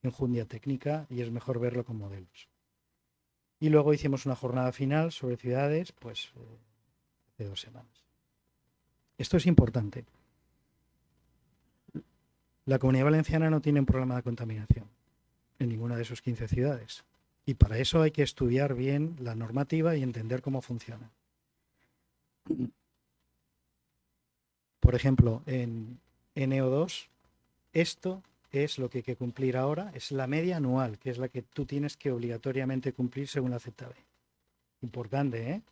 enjundia técnica y es mejor verlo con modelos. Y luego hicimos una jornada final sobre ciudades, pues hace 2 semanas. Esto es importante. La Comunidad Valenciana no tiene un problema de contaminación en ninguna de sus 15 ciudades. Y para eso hay que estudiar bien la normativa y entender cómo funciona. Por ejemplo, en NO2, esto es lo que hay que cumplir ahora, es la media anual, que es la que tú tienes que obligatoriamente cumplir según la ZB. Importante, ¿eh?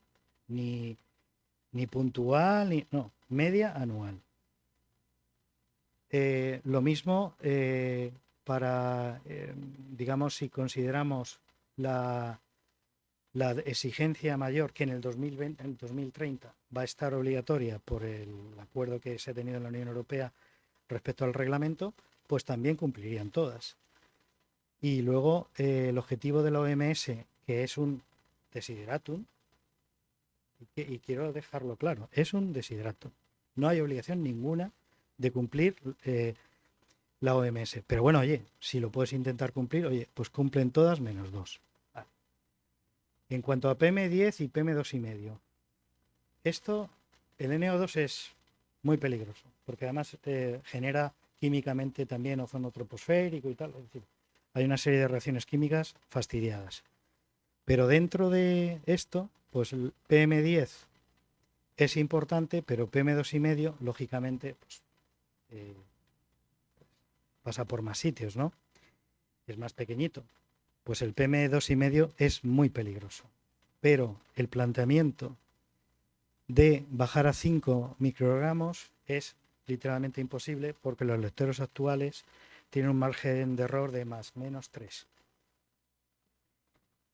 Ni puntual, no, media anual. Lo mismo para, digamos, si consideramos la exigencia mayor que en el 2030 va a estar obligatoria por el acuerdo que se ha tenido en la Unión Europea respecto al reglamento, pues también cumplirían todas. Y luego el objetivo de la OMS, que es un desideratum, y quiero dejarlo claro, es un desideratum. No hay obligación ninguna de cumplir la OMS. Pero bueno, oye, si lo puedes intentar cumplir, oye, pues cumplen todas menos 2. Vale. En cuanto a PM10 y PM2,5, esto, el NO2 es muy peligroso, porque además genera químicamente también ozono troposférico y tal. Es decir, hay una serie de reacciones químicas fastidiadas. Pero dentro de esto, pues el PM10 es importante, pero PM2,5, lógicamente, pues, pasa por más sitios, ¿no? Es más pequeñito. Pues el PM2,5 es muy peligroso. Pero el planteamiento de bajar a 5 microgramos es literalmente imposible porque los lectores actuales tienen un margen de error de más o menos 3.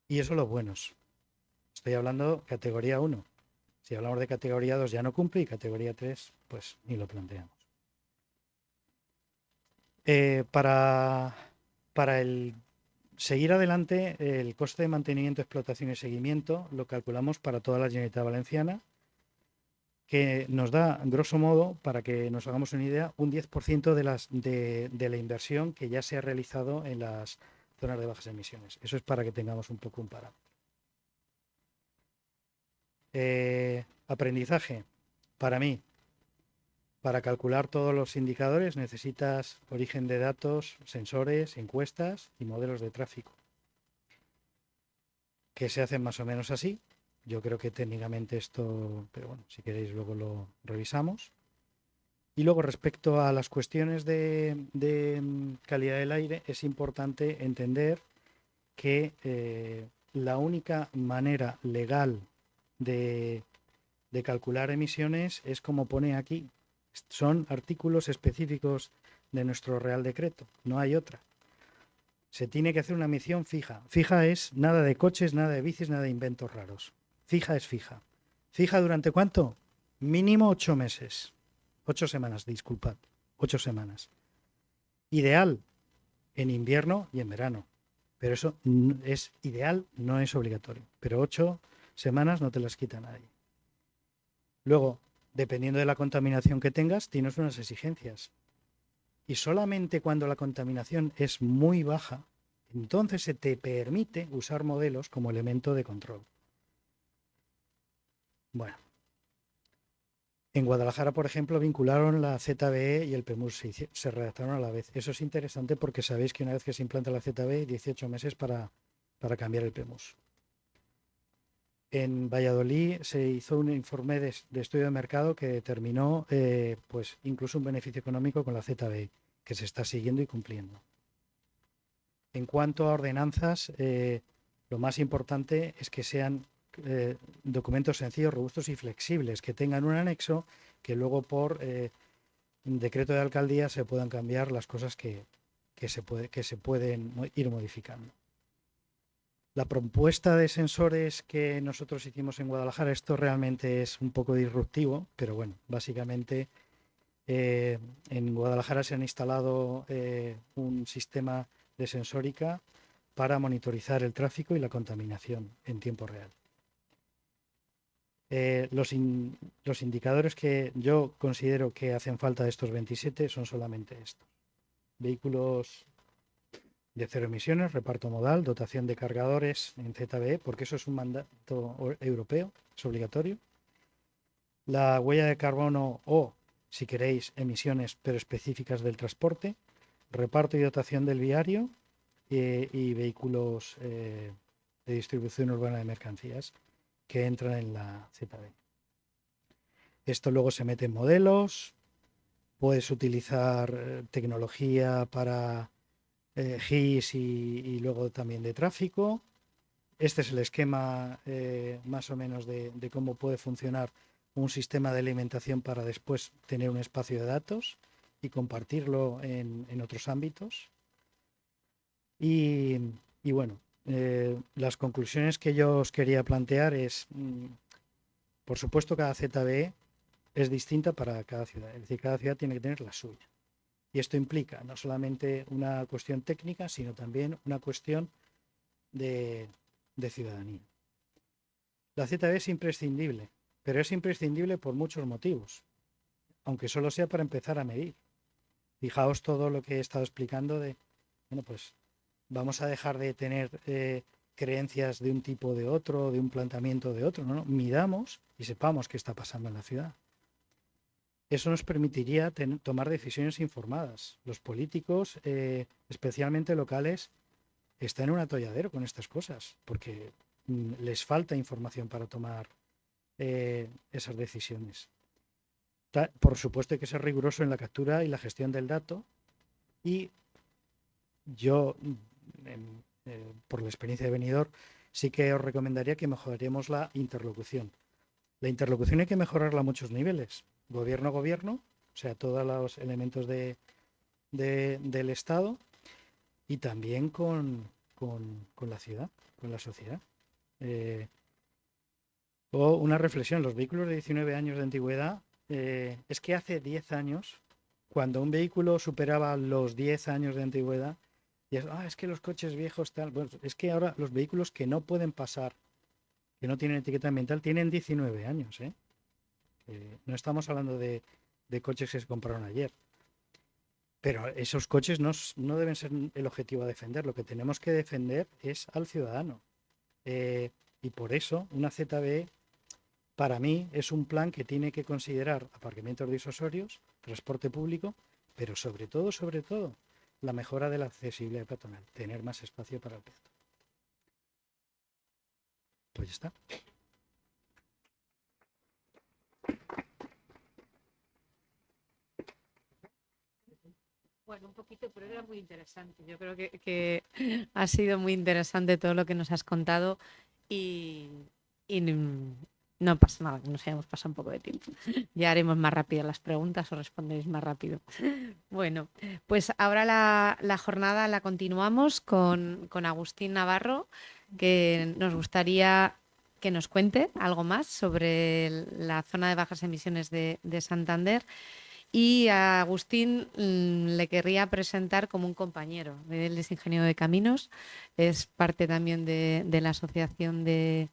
Y eso los buenos. Estoy hablando categoría 1. Si hablamos de categoría 2 ya no cumple y categoría 3 pues ni lo planteamos. Para el seguir adelante, el coste de mantenimiento, explotación y seguimiento lo calculamos para toda la Generalitat Valenciana, que nos da, grosso modo, para que nos hagamos una idea, un 10% de la inversión que ya se ha realizado en las zonas de bajas emisiones. Eso es para que tengamos un poco un parámetro. Aprendizaje. Para mí, para calcular todos los indicadores necesitas origen de datos, sensores, encuestas y modelos de tráfico, que se hacen más o menos así. Yo creo que técnicamente esto, pero bueno, si queréis luego lo revisamos. Y luego respecto a las cuestiones de calidad del aire, es importante entender que la única manera legal de calcular emisiones es como pone aquí. Son artículos específicos de nuestro Real Decreto, no hay otra. Se tiene que hacer una emisión fija. Fija es nada de coches, nada de bicis, nada de inventos raros. Fija es fija. ¿Fija durante cuánto? Mínimo 8 meses. 8 semanas, disculpad. 8 semanas. Ideal en invierno y en verano. Pero eso es ideal, no es obligatorio. Pero 8 semanas no te las quita nadie. Luego, dependiendo de la contaminación que tengas, tienes unas exigencias. Y solamente cuando la contaminación es muy baja, entonces se te permite usar modelos como elemento de control. Bueno, en Guadalajara, por ejemplo, vincularon la ZBE y el PEMUS, se redactaron a la vez. Eso es interesante porque sabéis que una vez que se implanta la ZBE, hay 18 meses para cambiar el PEMUS. En Valladolid se hizo un informe de estudio de mercado que determinó pues incluso un beneficio económico con la ZBE, que se está siguiendo y cumpliendo. En cuanto a ordenanzas, lo más importante es que sean documentos sencillos, robustos y flexibles, que tengan un anexo que luego por decreto de alcaldía se puedan cambiar las cosas que se pueden ir modificando. La propuesta de sensores que nosotros hicimos en Guadalajara, esto realmente es un poco disruptivo, pero bueno, básicamente en Guadalajara se han instalado un sistema de sensórica para monitorizar el tráfico y la contaminación en tiempo real. Los indicadores que yo considero que hacen falta de estos 27 son solamente estos. Vehículos de cero emisiones, reparto modal, dotación de cargadores en ZBE, porque eso es un mandato europeo, es obligatorio. La huella de carbono o, si queréis, emisiones pero específicas del transporte, reparto y dotación del viario y vehículos de distribución urbana de mercancías que entran en la ZBE. Esto luego se mete en modelos, puedes utilizar tecnología para GIS y luego también de tráfico. Este es el esquema más o menos de cómo puede funcionar un sistema de alimentación para después tener un espacio de datos y compartirlo en otros ámbitos. Y bueno, las conclusiones que yo os quería plantear es, por supuesto, cada ZBE es distinta para cada ciudad. Es decir, cada ciudad tiene que tener la suya. Y esto implica no solamente una cuestión técnica, sino también una cuestión de ciudadanía. La ZBE es imprescindible, pero es imprescindible por muchos motivos, aunque solo sea para empezar a medir. Fijaos todo lo que he estado explicando de, bueno, pues vamos a dejar de tener creencias de un tipo o de otro, de un planteamiento de otro, no, midamos y sepamos qué está pasando en la ciudad. Eso nos permitiría tomar decisiones informadas. Los políticos, especialmente locales, están en un atolladero con estas cosas, porque les falta información para tomar esas decisiones. Por supuesto hay que ser riguroso en la captura y la gestión del dato, y yo, por la experiencia de Benidorm, sí que os recomendaría que mejoremos la interlocución. La interlocución hay que mejorarla a muchos niveles. Gobierno a gobierno, o sea, todos los elementos del Estado, y también con la ciudad, con la sociedad. O una reflexión, los vehículos de 19 años de antigüedad, es que hace 10 años, cuando un vehículo superaba los 10 años de antigüedad, y es que los coches viejos tal, bueno, es que ahora los vehículos que no pueden pasar, que no tienen etiqueta ambiental, tienen 19 años, ¿eh? No estamos hablando de coches que se compraron ayer. Pero esos coches no deben ser el objetivo a defender. Lo que tenemos que defender es al ciudadano. Y por eso una ZBE, para mí, es un plan que tiene que considerar aparcamientos disuasorios, transporte público, pero sobre todo, la mejora de la accesibilidad peatonal, tener más espacio para el peatón. Pues ya está. Bueno, un poquito, pero era muy interesante. Yo creo que ha sido muy interesante todo lo que nos has contado y no pasa nada, que nos hayamos pasado un poco de tiempo. Ya haremos más rápido las preguntas o respondéis más rápido. Bueno, pues ahora la jornada la continuamos con Agustín Navarro, que nos gustaría que nos cuente algo más sobre la zona de bajas emisiones de Santander. Y a Agustín le querría presentar como un compañero. Él es ingeniero de caminos, es parte también de la Asociación de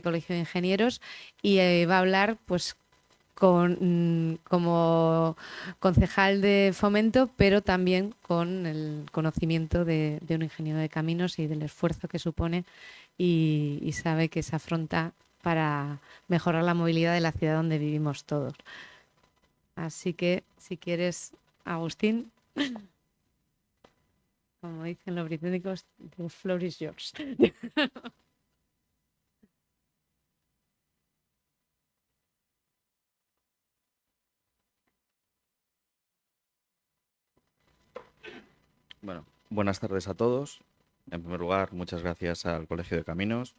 Colegio de Ingenieros, y va a hablar pues como concejal de Fomento, pero también con el conocimiento de un ingeniero de caminos y del esfuerzo que supone y sabe que se afronta para mejorar la movilidad de la ciudad donde vivimos todos. Así que, si quieres, Agustín, como dicen los británicos, the floor is yours. Bueno, buenas tardes a todos. En primer lugar, muchas gracias al Colegio de Caminos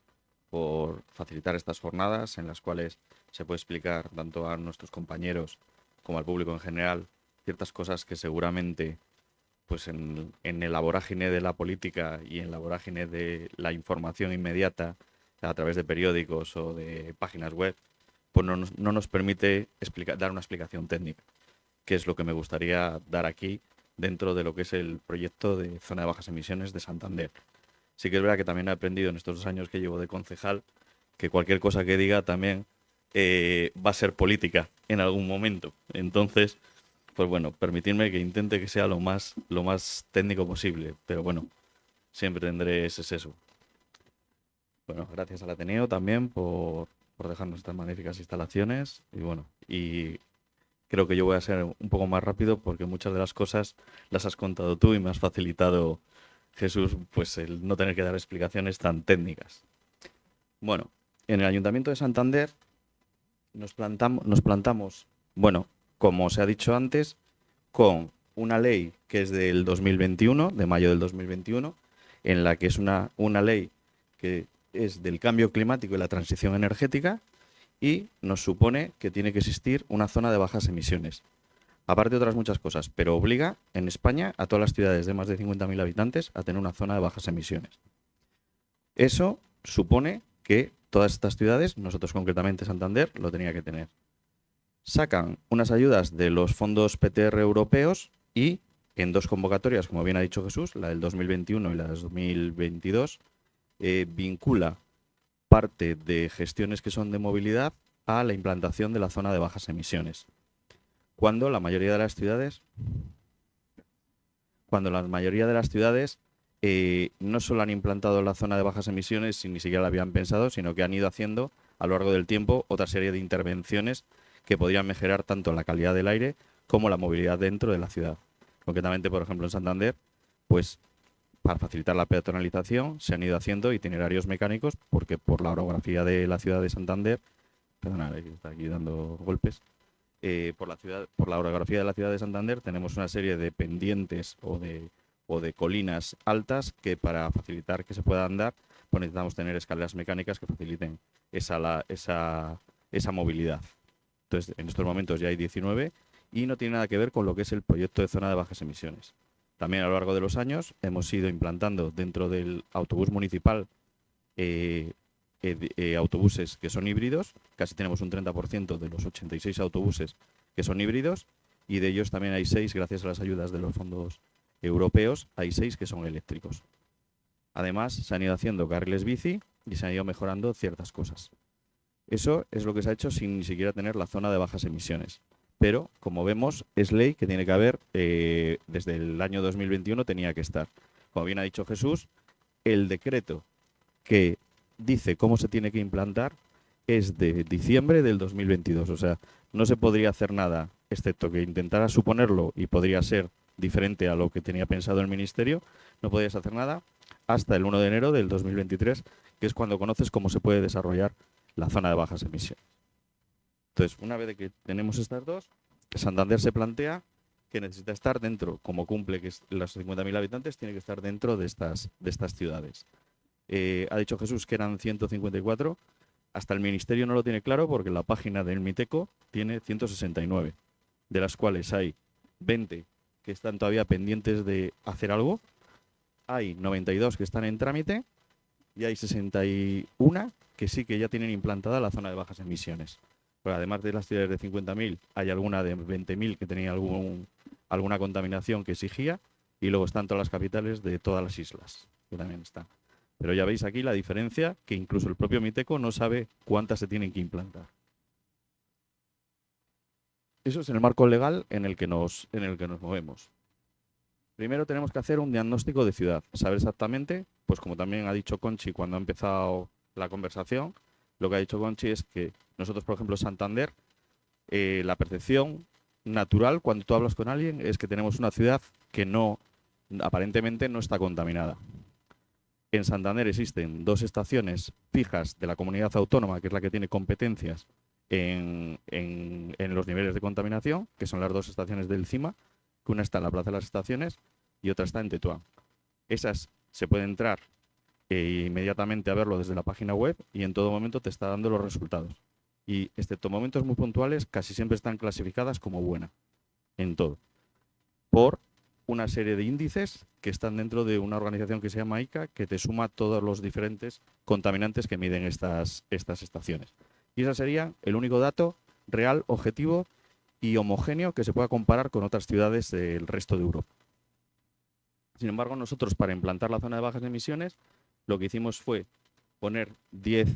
por facilitar estas jornadas en las cuales se puede explicar tanto a nuestros compañeros como al público en general ciertas cosas que seguramente pues en la vorágine de la política y en la vorágine de la información inmediata a través de periódicos o de páginas web, pues no nos permite dar una explicación técnica, que es lo que me gustaría dar aquí dentro de lo que es el proyecto de zona de bajas emisiones de Santander. Sí que es verdad que también he aprendido en estos 2 años que llevo de concejal que cualquier cosa que diga también va a ser política en algún momento. Entonces, pues bueno, permitidme que intente que sea lo más técnico posible, pero bueno, siempre tendré ese sesgo. Bueno, gracias al Ateneo también por dejarnos estas magníficas instalaciones y bueno, y creo que yo voy a ser un poco más rápido porque muchas de las cosas las has contado tú y me has facilitado, Jesús, pues el no tener que dar explicaciones tan técnicas. Bueno, en el Ayuntamiento de Santander nos plantamos, bueno, como se ha dicho antes, con una ley que es del 2021, de mayo del 2021, en la que es una ley que es del cambio climático y la transición energética y nos supone que tiene que existir una zona de bajas emisiones. Aparte de otras muchas cosas, pero obliga en España a todas las ciudades de más de 50.000 habitantes a tener una zona de bajas emisiones. Eso supone que todas estas ciudades, nosotros concretamente Santander, lo tenía que tener. Sacan unas ayudas de los fondos PTR europeos y en 2 convocatorias, como bien ha dicho Jesús, la del 2021 y la del 2022, vincula parte de gestiones que son de movilidad a la implantación de la zona de bajas emisiones. Cuando la mayoría de las ciudades no solo han implantado la zona de bajas emisiones y ni siquiera la habían pensado, sino que han ido haciendo a lo largo del tiempo otra serie de intervenciones que podrían mejorar tanto la calidad del aire como la movilidad dentro de la ciudad. Concretamente, por ejemplo, en Santander, pues para facilitar la peatonalización, se han ido haciendo itinerarios mecánicos porque por la orografía de la ciudad de Santander, perdonad, que está aquí dando golpes, por la orografía de la ciudad de Santander tenemos una serie de pendientes o de colinas altas que para facilitar que se pueda andar, pues necesitamos tener escaleras mecánicas que faciliten esa movilidad. Entonces, en estos momentos ya hay 19 y no tiene nada que ver con lo que es el proyecto de zona de bajas emisiones. También a lo largo de los años hemos ido implantando dentro del autobús municipal autobuses que son híbridos. Casi tenemos un 30% de los 86 autobuses que son híbridos y de ellos también hay 6, gracias a las ayudas de los fondos europeos, hay 6 que son eléctricos. Además, se han ido haciendo carriles bici y se han ido mejorando ciertas cosas. Eso es lo que se ha hecho sin ni siquiera tener la zona de bajas emisiones. Pero, como vemos, es ley que tiene que haber, desde el año 2021 tenía que estar. Como bien ha dicho Jesús, el decreto que dice cómo se tiene que implantar es de diciembre del 2022. O sea, no se podría hacer nada, excepto que intentara suponerlo y podría ser diferente a lo que tenía pensado el Ministerio, no podrías hacer nada hasta el 1 de enero del 2023, que es cuando conoces cómo se puede desarrollar la zona de bajas emisiones. Entonces, una vez que tenemos estas dos, Santander se plantea que necesita estar dentro, como cumple que es los 50.000 habitantes, tiene que estar dentro de estas ciudades. Ha dicho Jesús que eran 154, hasta el Ministerio no lo tiene claro porque la página del Miteco tiene 169, de las cuales hay 20 que están todavía pendientes de hacer algo, hay 92 que están en trámite y hay 61 que sí que ya tienen implantada la zona de bajas emisiones. Pero además de las ciudades de 50.000, hay alguna de 20.000 que tenía alguna contaminación que exigía y luego están todas las capitales de todas las islas, que también están. Pero ya veis aquí la diferencia, que incluso el propio Miteco no sabe cuántas se tienen que implantar. Eso es el marco legal en el que nos movemos. Primero tenemos que hacer un diagnóstico de ciudad, saber exactamente, pues como también ha dicho Conchi cuando ha empezado la conversación, lo que ha dicho Conchi es que nosotros, por ejemplo, Santander, la percepción natural cuando tú hablas con alguien es que tenemos una ciudad que aparentemente no está contaminada. En Santander existen 2 estaciones fijas de la comunidad autónoma, que es la que tiene competencias en los niveles de contaminación, que son las 2 estaciones del CIMA, que una está en la Plaza de las Estaciones y otra está en Tetuán. Esas se puede entrar inmediatamente a verlo desde la página web y en todo momento te está dando los resultados. Y excepto momentos muy puntuales, casi siempre están clasificadas como buena, en todo, por una serie de índices que están dentro de una organización que se llama ICA, que te suma todos los diferentes contaminantes que miden estas estaciones. Y ese sería el único dato real, objetivo y homogéneo que se pueda comparar con otras ciudades del resto de Europa. Sin embargo, nosotros para implantar la zona de bajas emisiones, lo que hicimos fue poner 10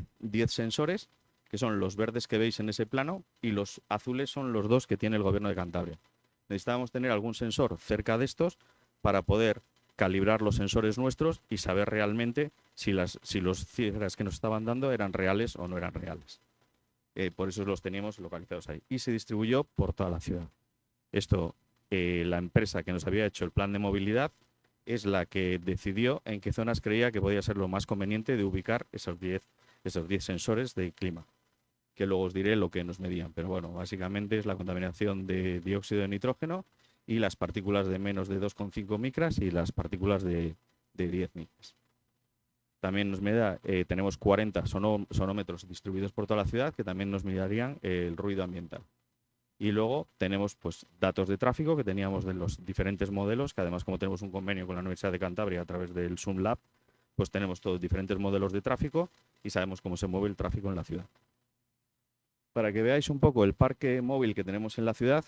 sensores, que son los verdes que veis en ese plano, y los azules son los 2 que tiene el Gobierno de Cantabria. Necesitábamos tener algún sensor cerca de estos para poder calibrar los sensores nuestros y saber realmente si las cifras que nos estaban dando eran reales o no eran reales. Por eso los teníamos localizados ahí. Y se distribuyó por toda la ciudad. Esto, la empresa que nos había hecho el plan de movilidad es la que decidió en qué zonas creía que podía ser lo más conveniente de ubicar esos 10 sensores de clima, que luego os diré lo que nos medían. Pero bueno, básicamente es la contaminación de dióxido de nitrógeno y las partículas de menos de 2,5 micras y las partículas de 10 micras. También tenemos 40 sonómetros distribuidos por toda la ciudad que también nos mirarían el ruido ambiental. Y luego tenemos pues datos de tráfico que teníamos de los diferentes modelos, que además como tenemos un convenio con la Universidad de Cantabria a través del Zoom Lab, pues tenemos todos diferentes modelos de tráfico y sabemos cómo se mueve el tráfico en la ciudad. Para que veáis un poco el parque móvil que tenemos en la ciudad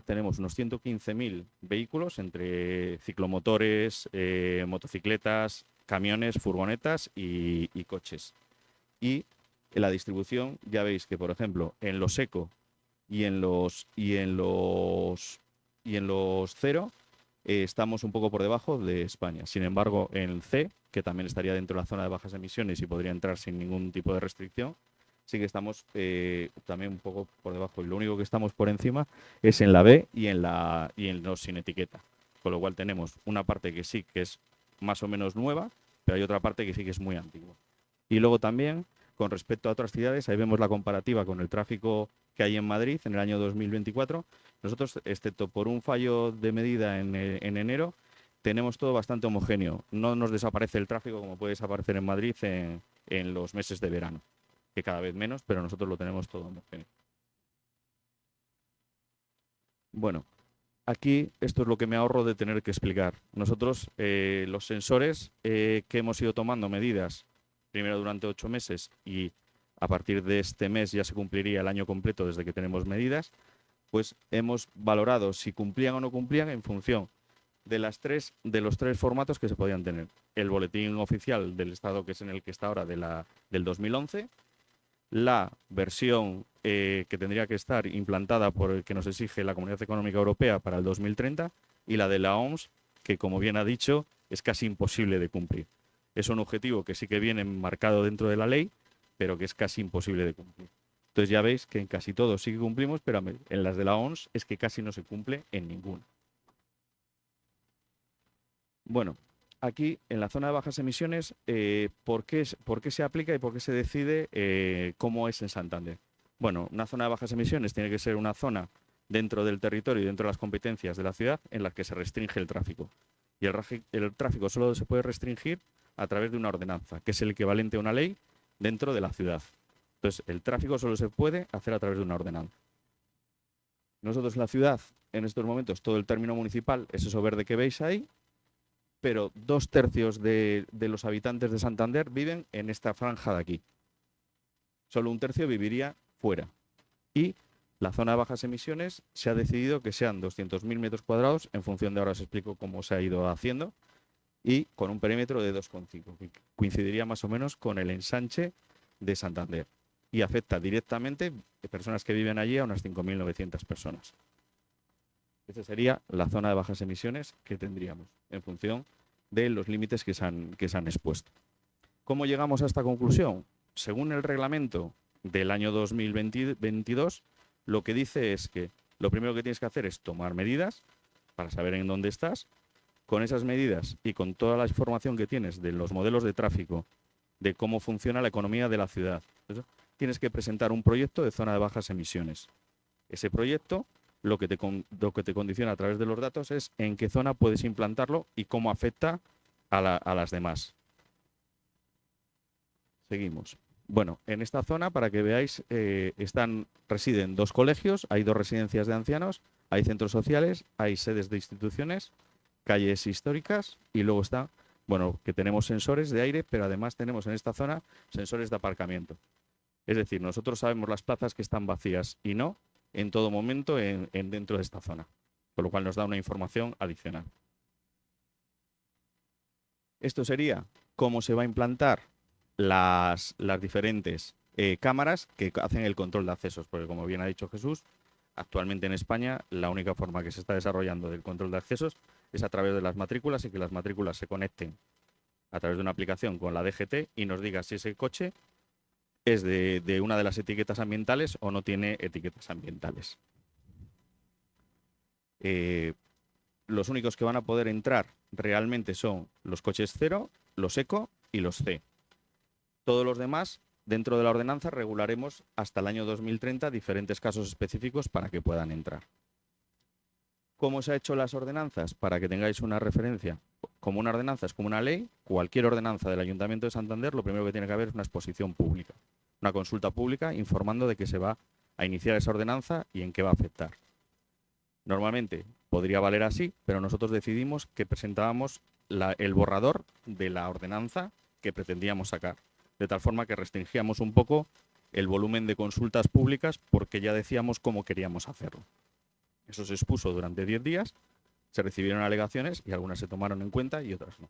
tenemos unos 115.000 vehículos entre ciclomotores, motocicletas, camiones, furgonetas y coches. Y en la distribución ya veis que, por ejemplo, en los eco y en los cero estamos un poco por debajo de España. Sin embargo, en el C, que también estaría dentro de la zona de bajas emisiones y podría entrar sin ningún tipo de restricción, sí que estamos también un poco por debajo. Y lo único que estamos por encima es en la B y en los sin etiqueta. Con lo cual tenemos una parte que sí que es más o menos nueva, pero hay otra parte que sí que es muy antigua. Y luego también, con respecto a otras ciudades, ahí vemos la comparativa con el tráfico que hay en Madrid en el año 2024. Nosotros, excepto por un fallo de medida en enero, tenemos todo bastante homogéneo. No nos desaparece el tráfico como puede desaparecer en Madrid en los meses de verano, que cada vez menos, pero nosotros lo tenemos todo homogéneo. Bueno, aquí esto es lo que me ahorro de tener que explicar. Nosotros, los sensores que hemos ido tomando medidas, primero durante 8 meses y a partir de este mes ya se cumpliría el año completo desde que tenemos medidas, pues hemos valorado si cumplían o no cumplían en función de los tres formatos que se podían tener. El boletín oficial del Estado, que es en el que está ahora, del 2011, la versión que tendría que estar implantada por el que nos exige la Comunidad Económica Europea para el 2030 y la de la OMS, que como bien ha dicho, es casi imposible de cumplir. Es un objetivo que sí que viene marcado dentro de la ley, pero que es casi imposible de cumplir. Entonces ya veis que en casi todos sí que cumplimos, pero en las de la OMS es que casi no se cumple en ninguna. Bueno, aquí en la zona de bajas emisiones, ¿por qué se aplica y por qué se decide cómo es en Santander? Bueno, una zona de bajas emisiones tiene que ser una zona dentro del territorio y dentro de las competencias de la ciudad en la que se restringe el tráfico. Y el tráfico solo se puede restringir a través de una ordenanza, que es el equivalente a una ley dentro de la ciudad. Entonces, el tráfico solo se puede hacer a través de una ordenanza. Nosotros en la ciudad, en estos momentos, todo el término municipal es eso verde que veis ahí, pero 2/3 de los habitantes de Santander viven en esta franja de aquí. Solo 1/3 viviría fuera. Y la zona de bajas emisiones se ha decidido que sean 200.000 metros cuadrados, en función de ahora os explico cómo se ha ido haciendo, y con un perímetro de 2,5, que coincidiría más o menos con el ensanche de Santander. Y afecta directamente a personas que viven allí a unas 5.900 personas. Esa sería la zona de bajas emisiones que tendríamos en función de los límites que se han expuesto. ¿Cómo llegamos a esta conclusión? Según el reglamento del año 2022, lo que dice es que lo primero que tienes que hacer es tomar medidas para saber en dónde estás. Con esas medidas y con toda la información que tienes de los modelos de tráfico, de cómo funciona la economía de la ciudad, tienes que presentar un proyecto de zona de bajas emisiones. Ese proyecto lo que te condiciona a través de los datos es en qué zona puedes implantarlo y cómo afecta a las demás. Seguimos. Bueno, en esta zona, para que veáis, residen 2 colegios, hay 2 residencias de ancianos, hay centros sociales, hay sedes de instituciones, calles históricas y luego está, bueno, que tenemos sensores de aire, pero además tenemos en esta zona sensores de aparcamiento. Es decir, nosotros sabemos las plazas que están vacías y no en todo momento dentro de esta zona, con lo cual nos da una información adicional. Esto sería cómo se va a implantar las diferentes cámaras que hacen el control de accesos, porque como bien ha dicho Jesús, actualmente en España la única forma que se está desarrollando del control de accesos es a través de las matrículas y que las matrículas se conecten a través de una aplicación con la DGT y nos diga si ese coche es de una de las etiquetas ambientales o no tiene etiquetas ambientales. Los únicos que van a poder entrar realmente son los coches cero, los eco y los C. Todos los demás, dentro de la ordenanza, regularemos hasta el año 2030 diferentes casos específicos para que puedan entrar. ¿Cómo se han hecho las ordenanzas? Para que tengáis una referencia. Como una ordenanza es como una ley, cualquier ordenanza del Ayuntamiento de Santander, lo primero que tiene que haber es una exposición pública, una consulta pública informando de que se va a iniciar esa ordenanza y en qué va a afectar. Normalmente podría valer así, pero nosotros decidimos que presentábamos el borrador de la ordenanza que pretendíamos sacar, de tal forma que restringíamos un poco el volumen de consultas públicas porque ya decíamos cómo queríamos hacerlo. Eso se expuso durante 10 días, se recibieron alegaciones y algunas se tomaron en cuenta y otras no.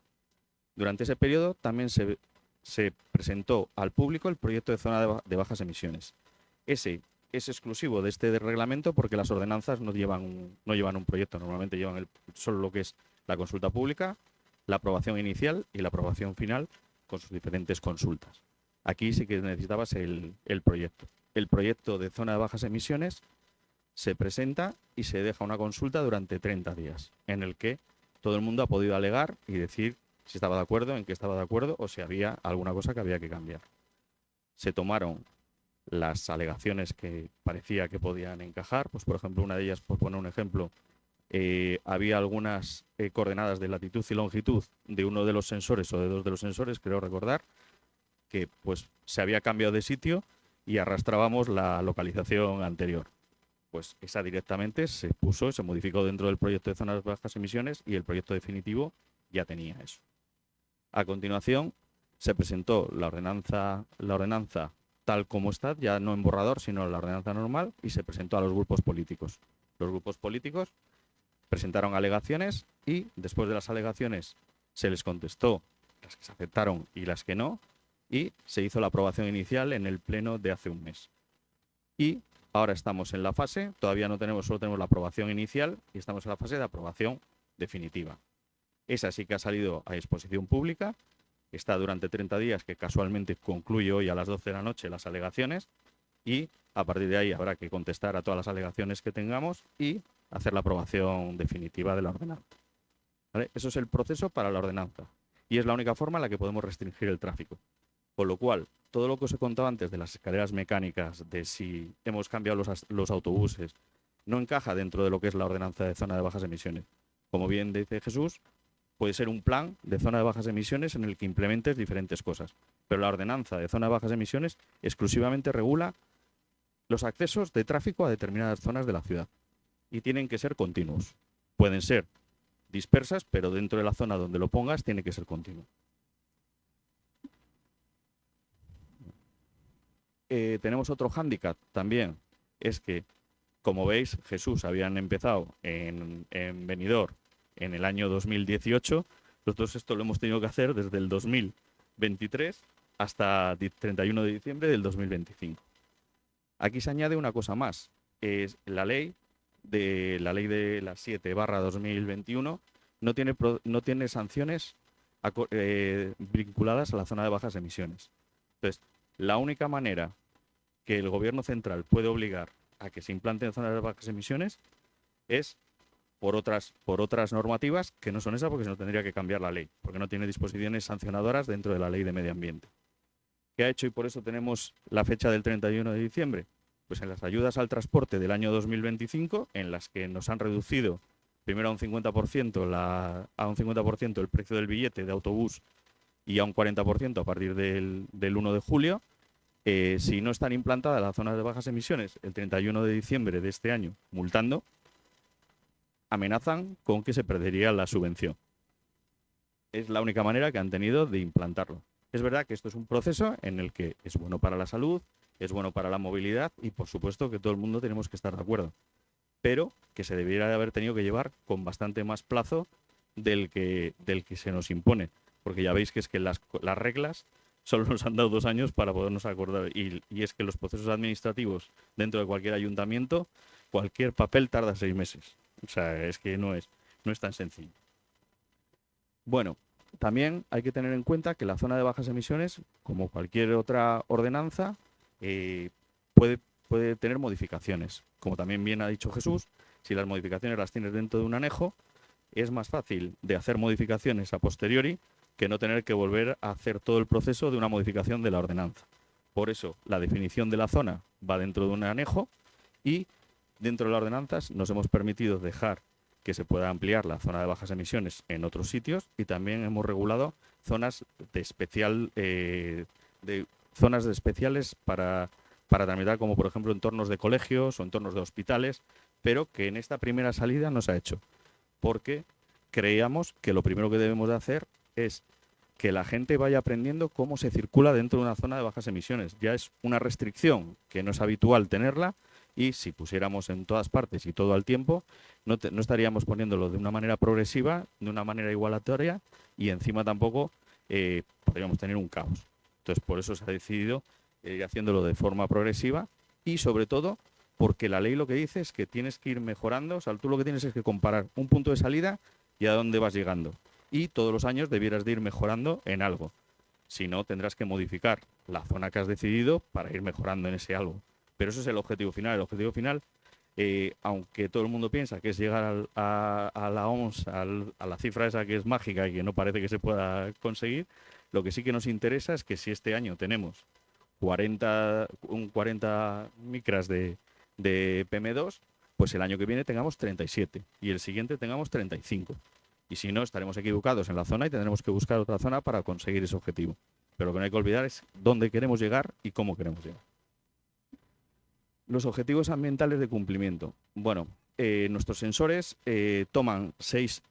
Durante ese periodo también se presentó al público el proyecto de zona de bajas emisiones. Ese es exclusivo de este reglamento porque las ordenanzas no llevan un proyecto, normalmente llevan solo lo que es la consulta pública, la aprobación inicial y la aprobación final con sus diferentes consultas. Aquí sí que necesitabas el proyecto. El proyecto de zona de bajas emisiones se presenta y se deja una consulta durante 30 días, en el que todo el mundo ha podido alegar y decir si estaba de acuerdo, en qué estaba de acuerdo o si había alguna cosa que había que cambiar. Se tomaron las alegaciones que parecía que podían encajar, pues por ejemplo, una de ellas, por poner un ejemplo, había algunas coordenadas de latitud y longitud de uno de los sensores o de dos de los sensores, creo recordar, que pues se había cambiado de sitio y arrastrábamos la localización anterior. Pues esa directamente se puso, se modificó dentro del proyecto de zonas de bajas emisiones y el proyecto definitivo ya tenía eso. A continuación se presentó la ordenanza tal como está, ya no en borrador, sino la ordenanza normal, y se presentó a los grupos políticos. Los grupos políticos presentaron alegaciones y después de las alegaciones se les contestó las que se aceptaron y las que no, y se hizo la aprobación inicial en el pleno de hace un mes. Y ahora estamos en la fase, todavía no tenemos, solo tenemos la aprobación inicial y estamos en la fase de aprobación definitiva. Esa sí que ha salido a exposición pública, está durante 30 días, que casualmente concluye hoy a las 12 de la noche las alegaciones, y a partir de ahí habrá que contestar a todas las alegaciones que tengamos y hacer la aprobación definitiva de la ordenanza. ¿Vale? Eso es el proceso para la ordenanza y es la única forma en la que podemos restringir el tráfico. Con lo cual, todo lo que os he contado antes de las escaleras mecánicas, de si hemos cambiado los autobuses, no encaja dentro de lo que es la ordenanza de zona de bajas emisiones. Como bien dice Jesús, puede ser un plan de zona de bajas emisiones en el que implementes diferentes cosas. Pero la ordenanza de zona de bajas emisiones exclusivamente regula los accesos de tráfico a determinadas zonas de la ciudad. Y tienen que ser continuos. Pueden ser dispersas, pero dentro de la zona donde lo pongas tiene que ser continuo. Tenemos otro hándicap también, es que, como veis, Jesús habían empezado en Benidorm en el año 2018, nosotros esto lo hemos tenido que hacer desde el 2023 hasta 31 de diciembre del 2025. Aquí se añade una cosa más, es la ley de la 7/2021 no tiene sanciones vinculadas a la zona de bajas emisiones. Entonces, la única manera que el gobierno central puede obligar a que se implanten zonas de bajas emisiones es por otras normativas que no son esas, porque si no tendría que cambiar la ley, porque no tiene disposiciones sancionadoras dentro de la ley de medio ambiente. ¿Qué ha hecho y por eso tenemos la fecha del 31 de diciembre? Pues en las ayudas al transporte del año 2025, en las que nos han reducido primero a un 50% el precio del billete de autobús y a un 40% a partir del 1 de julio, si no están implantadas las zonas de bajas emisiones el 31 de diciembre de este año, multando, amenazan con que se perdería la subvención. Es la única manera que han tenido de implantarlo. Es verdad que esto es un proceso en el que es bueno para la salud, es bueno para la movilidad y, por supuesto, que todo el mundo tenemos que estar de acuerdo. Pero que se debiera de haber tenido que llevar con bastante más plazo del que se nos impone. Porque ya veis que es que las reglas solo nos han dado 2 años para podernos acordar. Y es que los procesos administrativos dentro de cualquier ayuntamiento, cualquier papel tarda 6 meses. O sea, es que no es tan sencillo. Bueno, también hay que tener en cuenta que la zona de bajas emisiones, como cualquier otra ordenanza, puede tener modificaciones. Como también bien ha dicho Jesús, si las modificaciones las tienes dentro de un anejo, es más fácil de hacer modificaciones a posteriori que no tener que volver a hacer todo el proceso de una modificación de la ordenanza. Por eso, la definición de la zona va dentro de un anejo y dentro de las ordenanzas nos hemos permitido dejar que se pueda ampliar la zona de bajas emisiones en otros sitios y también hemos regulado zonas zonas especiales para tramitar, como por ejemplo entornos de colegios o entornos de hospitales, pero que en esta primera salida no se ha hecho, porque creíamos que lo primero que debemos de hacer es que la gente vaya aprendiendo cómo se circula dentro de una zona de bajas emisiones. Ya es una restricción que no es habitual tenerla y si pusiéramos en todas partes y todo al tiempo, no estaríamos poniéndolo de una manera progresiva, de una manera igualatoria y encima tampoco podríamos tener un caos. Entonces, por eso se ha decidido ir haciéndolo de forma progresiva y, sobre todo, porque la ley lo que dice es que tienes que ir mejorando. O sea, tú lo que tienes es que comparar un punto de salida y a dónde vas llegando. Y todos los años debieras de ir mejorando en algo. Si no, tendrás que modificar la zona que has decidido para ir mejorando en ese algo. Pero eso es el objetivo final. El objetivo final aunque todo el mundo piensa que es llegar a la OMS, a la cifra esa que es mágica y que no parece que se pueda conseguir, lo que sí que nos interesa es que si este año tenemos 40 micras de PM2, pues el año que viene tengamos 37 y el siguiente tengamos 35. Y si no, estaremos equivocados en la zona y tendremos que buscar otra zona para conseguir ese objetivo. Pero lo que no hay que olvidar es dónde queremos llegar y cómo queremos llegar. Los objetivos ambientales de cumplimiento. Bueno, nuestros sensores toman seis,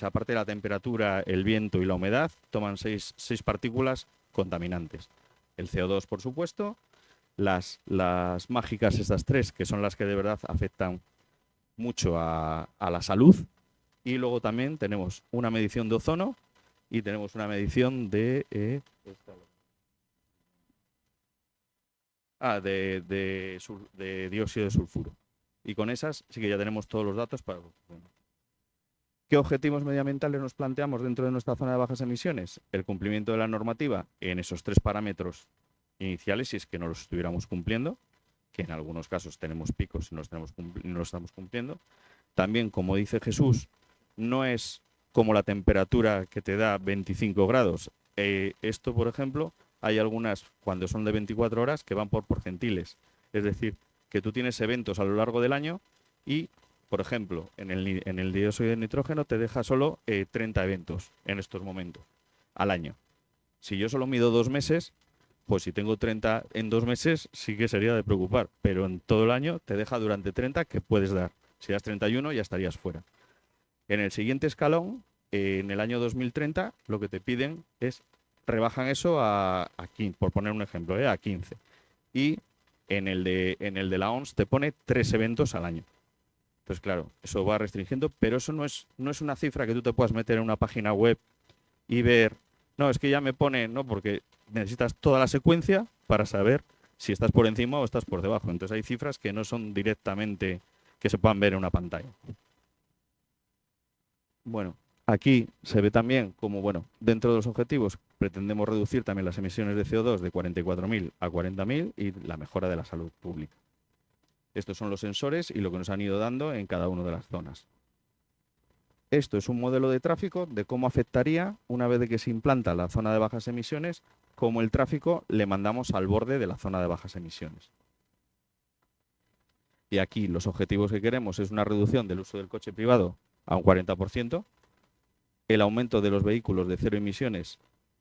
aparte de la temperatura, el viento y la humedad, toman seis partículas contaminantes. El CO2, por supuesto, las mágicas, estas tres, que son las que de verdad afectan mucho a la salud. Y luego también tenemos una medición de ozono y tenemos una medición de dióxido de sulfuro. Y con esas sí que ya tenemos todos los datos para... ¿Qué objetivos medioambientales nos planteamos dentro de nuestra zona de bajas emisiones? El cumplimiento de la normativa en esos tres parámetros iniciales, si es que no los estuviéramos cumpliendo, que en algunos casos tenemos picos y no los estamos cumpliendo. También, como dice Jesús, no es como la temperatura que te da 25 grados. Esto, por ejemplo, hay algunas, cuando son de 24 horas, que van por porcentiles. Es decir, que tú tienes eventos a lo largo del año y, por ejemplo, en el dióxido de nitrógeno te deja solo 30 eventos en estos momentos al año. Si yo solo mido 2 meses, pues si tengo 30 en 2 meses sí que sería de preocupar, pero en todo el año te deja durante 30 que puedes dar. Si das 31 ya estarías fuera. En el siguiente escalón, en el año 2030, lo que te piden es, rebajan eso a 15, por poner un ejemplo, a 15. Y en el de la OMS te pone 3 eventos al año. Entonces, claro, eso va restringiendo, pero eso no es una cifra que tú te puedas meter en una página web y ver, no, es que ya me pone, no, porque necesitas toda la secuencia para saber si estás por encima o estás por debajo. Entonces hay cifras que no son directamente que se puedan ver en una pantalla. Bueno, aquí se ve también como, bueno, dentro de los objetivos pretendemos reducir también las emisiones de CO2 de 44.000 a 40.000 y la mejora de la salud pública. Estos son los sensores y lo que nos han ido dando en cada una de las zonas. Esto es un modelo de tráfico de cómo afectaría, una vez de que se implanta la zona de bajas emisiones, cómo el tráfico le mandamos al borde de la zona de bajas emisiones. Y aquí los objetivos que queremos es una reducción del uso del coche privado a un 40%, el aumento de los vehículos de cero emisiones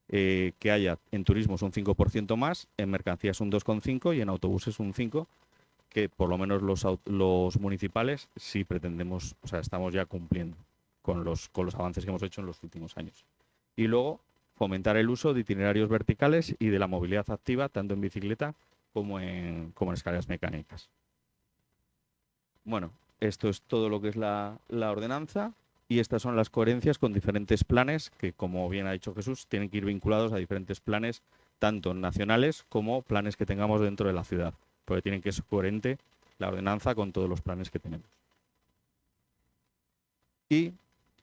que haya en turismo es un 5% más, en mercancías un 2,5% y en autobuses un 5%, que por lo menos los municipales sí pretendemos, o sea, estamos ya cumpliendo con los avances que hemos hecho en los últimos años. Y luego fomentar el uso de itinerarios verticales y de la movilidad activa, tanto en bicicleta como en escaleras mecánicas. Bueno, esto es todo lo que es la ordenanza y estas son las coherencias con diferentes planes que, como bien ha dicho Jesús, tienen que ir vinculados a diferentes planes, tanto nacionales como planes que tengamos dentro de la ciudad, porque tienen que ser coherente la ordenanza con todos los planes que tenemos. Y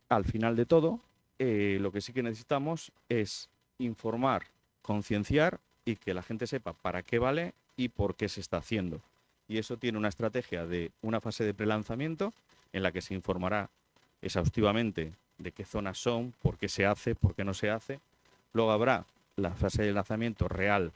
al final de todo, lo que sí que necesitamos es informar, concienciar y que la gente sepa para qué vale y por qué se está haciendo. Y eso tiene una estrategia de una fase de prelanzamiento en la que se informará exhaustivamente de qué zonas son, por qué se hace, por qué no se hace. Luego habrá la fase de lanzamiento real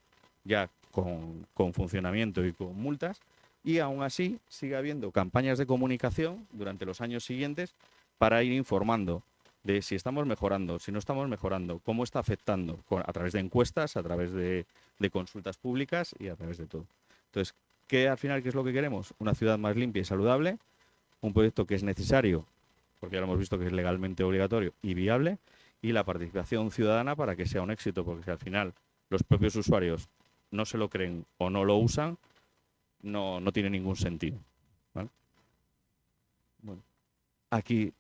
ya con funcionamiento y con multas. Y aún así sigue habiendo campañas de comunicación durante los años siguientes para ir informando de si estamos mejorando, si no estamos mejorando, cómo está afectando, a través de encuestas, a través de consultas públicas y a través de todo. Entonces, al final, ¿qué es lo que queremos? Una ciudad más limpia y saludable, un proyecto que es necesario, porque ya lo hemos visto que es legalmente obligatorio y viable, y la participación ciudadana para que sea un éxito, porque si al final los propios usuarios no se lo creen o no lo usan, no tiene ningún sentido. ¿Vale? Bueno. Aquí,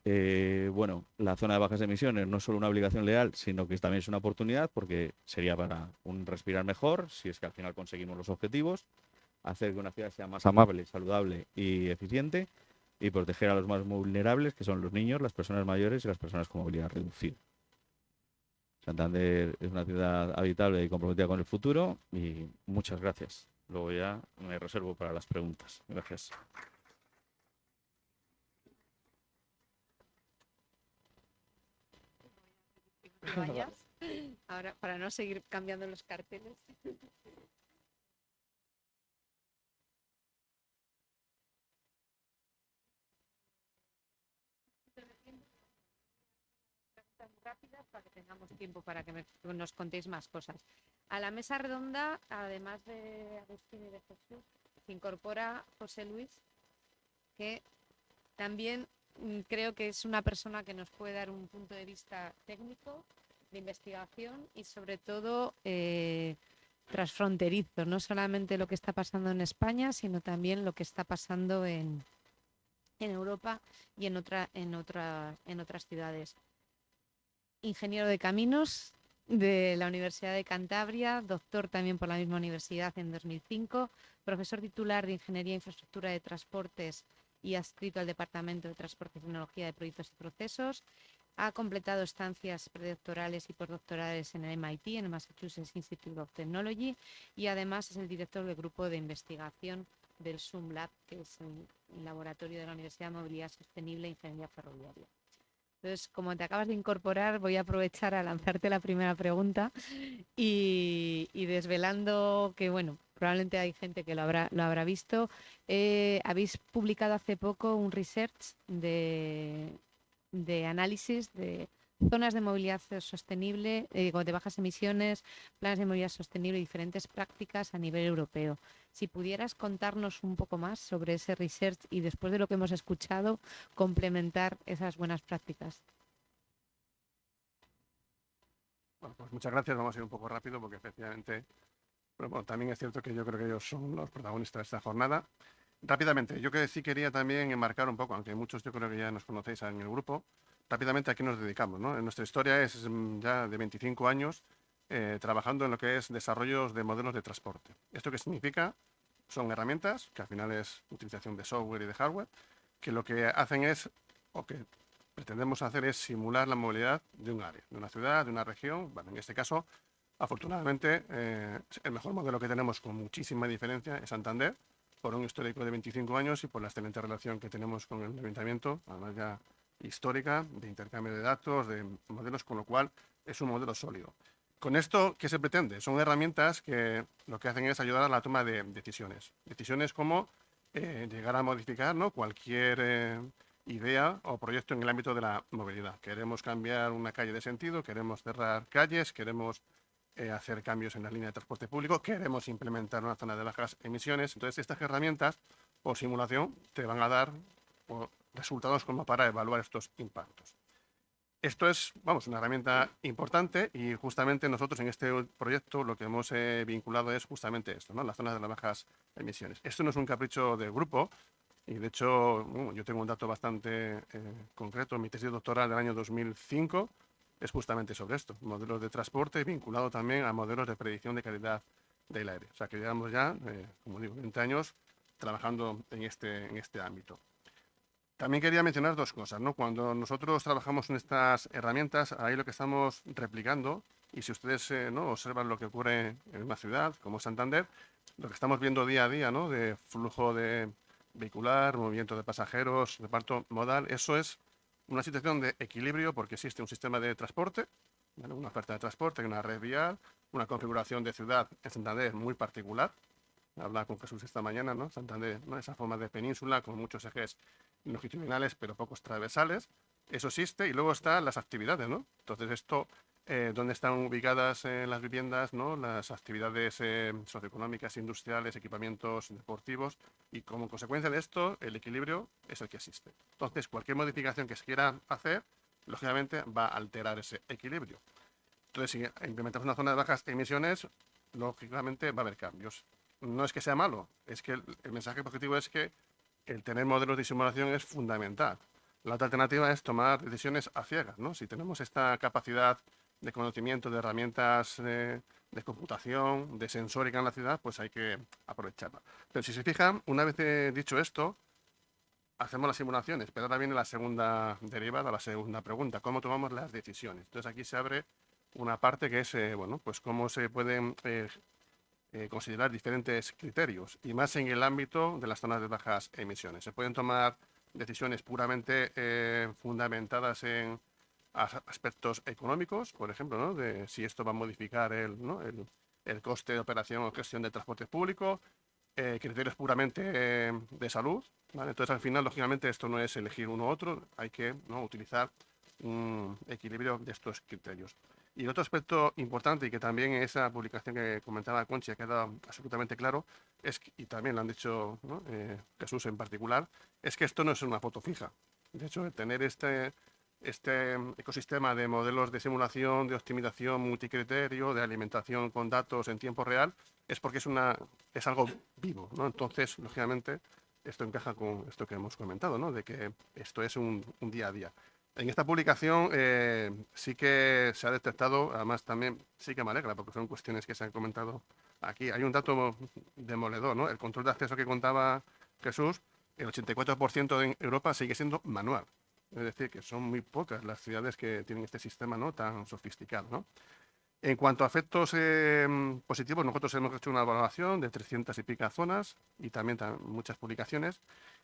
bueno, la zona de bajas emisiones no es solo una obligación legal, sino que también es una oportunidad porque sería para un respirar mejor, si es que al final conseguimos los objetivos, hacer que una ciudad sea más amable, saludable y eficiente y proteger a los más vulnerables, que son los niños, las personas mayores y las personas con movilidad reducida. Santander es una ciudad habitable y comprometida con el futuro y muchas gracias. Luego ya me reservo para las preguntas. Gracias. te vayas. Ahora, para no seguir cambiando los carteles. Rápidas para que tengamos tiempo para que nos contéis más cosas. A la mesa redonda, además de Agustín y de Jesús, se incorpora José Luis, que también creo que es una persona que nos puede dar un punto de vista técnico, de investigación y sobre todo transfronterizo, no solamente lo que está pasando en España, sino también lo que está pasando en Europa y en otras ciudades. Ingeniero de caminos de la Universidad de Cantabria, doctor también por la misma universidad en 2005, profesor titular de Ingeniería e Infraestructura de Transportes y adscrito al Departamento de Transporte y Tecnología de Proyectos y Procesos. Ha completado estancias predoctorales y postdoctorales en el MIT, en el Massachusetts Institute of Technology, y además es el director del grupo de investigación del SUM Lab, que es el laboratorio de la Universidad de Movilidad Sostenible e Ingeniería Ferroviaria. Entonces, como te acabas de incorporar, voy a aprovechar a lanzarte la primera pregunta y desvelando que, bueno, probablemente hay gente que lo habrá visto. Habéis publicado hace poco un research de análisis de zonas de movilidad sostenible, de bajas emisiones, planes de movilidad sostenible y diferentes prácticas a nivel europeo. Si pudieras contarnos un poco más sobre ese research y después de lo que hemos escuchado, complementar esas buenas prácticas. Bueno, pues muchas gracias. Vamos a ir un poco rápido porque efectivamente, pero bueno, también es cierto que yo creo que ellos son los protagonistas de esta jornada. Rápidamente, yo que sí quería también enmarcar un poco, aunque muchos yo creo que ya nos conocéis en el grupo, rápidamente a qué nos dedicamos, ¿no? Nuestra historia es ya de 25 años trabajando en lo que es desarrollos de modelos de transporte. ¿Esto qué significa? Son herramientas, que al final es utilización de software y de hardware, que lo que hacen es, o que pretendemos hacer es simular la movilidad de un área, de una ciudad, de una región. Bueno, en este caso, afortunadamente, el mejor modelo que tenemos con muchísima diferencia es Santander, por un histórico de 25 años y por la excelente relación que tenemos con el ayuntamiento, además ya histórica, de intercambio de datos, de modelos, con lo cual es un modelo sólido. Con esto, ¿qué se pretende? Son herramientas que lo que hacen es ayudar a la toma de decisiones. Decisiones como llegar a modificar, ¿no?, cualquier idea o proyecto en el ámbito de la movilidad. Queremos cambiar una calle de sentido, queremos cerrar calles, queremos hacer cambios en la línea de transporte público, queremos implementar una zona de bajas emisiones. Entonces, estas herramientas por simulación te van a dar resultados como para evaluar estos impactos. Esto es, vamos, una herramienta importante y justamente nosotros en este proyecto lo que hemos vinculado es justamente esto, ¿no?, las zonas de las bajas emisiones. Esto no es un capricho del grupo y de hecho yo tengo un dato bastante concreto. Mi tesis doctoral del año 2005 es justamente sobre esto, modelos de transporte vinculado también a modelos de predicción de calidad del aire. O sea que llevamos ya, como digo, 20 años trabajando en este ámbito. También quería mencionar dos cosas, ¿no? Cuando nosotros trabajamos en estas herramientas, ahí lo que estamos replicando, y si ustedes ¿no?, observan lo que ocurre en una ciudad como Santander, lo que estamos viendo día a día, ¿no?, de flujo de vehicular, movimiento de pasajeros, reparto modal, eso es una situación de equilibrio porque existe un sistema de transporte, ¿vale?, una oferta de transporte, una red vial, una configuración de ciudad en Santander muy particular. Hablaba con Jesús esta mañana, ¿no? Santander, ¿no?, esa forma de península con muchos ejes longitudinales pero pocos transversales. Eso existe y luego están las actividades, ¿no? Entonces esto, ¿dónde están ubicadas las viviendas, ¿no?, las actividades socioeconómicas, industriales, equipamientos deportivos, y como consecuencia de esto el equilibrio es el que existe. Entonces cualquier modificación que se quiera hacer, lógicamente va a alterar ese equilibrio. Entonces si implementamos una zona de bajas emisiones, lógicamente va a haber cambios. No es que sea malo, es que el mensaje positivo es que el tener modelos de simulación es fundamental. La otra alternativa es tomar decisiones a ciegas, ¿no? Si tenemos esta capacidad de conocimiento, de herramientas de computación, de sensórica en la ciudad, pues hay que aprovecharla. Pero si se fijan, una vez dicho esto, hacemos las simulaciones, pero ahora viene la segunda derivada, la segunda pregunta: ¿cómo tomamos las decisiones? Entonces aquí se abre una parte que es, bueno, pues cómo se pueden considerar diferentes criterios, y más en el ámbito de las zonas de bajas emisiones. Se pueden tomar decisiones puramente fundamentadas en aspectos económicos, por ejemplo, ¿no? De si esto va a modificar el coste de operación o gestión del transporte público, criterios puramente de salud, ¿vale? Entonces, al final, lógicamente, esto no es elegir uno u otro, hay que, ¿no?, utilizar un equilibrio de estos criterios. Y otro aspecto importante, y que también en esa publicación que comentaba Conchi ha quedado absolutamente claro, y también lo han dicho, ¿no?, Jesús en particular, es que esto no es una foto fija. De hecho, tener este ecosistema de modelos de simulación, de optimización multicriterio, de alimentación con datos en tiempo real, es porque es algo vivo, ¿no? Entonces, lógicamente, esto encaja con esto que hemos comentado, ¿no?, de que esto es un día a día. En esta publicación sí que se ha detectado, además también sí que me alegra, porque son cuestiones que se han comentado aquí. Hay un dato demoledor, ¿no? El control de acceso que contaba Jesús, el 84% en Europa sigue siendo manual. Es decir, que son muy pocas las ciudades que tienen este sistema, ¿no?, tan sofisticado, ¿no? En cuanto a efectos positivos, nosotros hemos hecho una evaluación de 300 y pico zonas y también muchas publicaciones.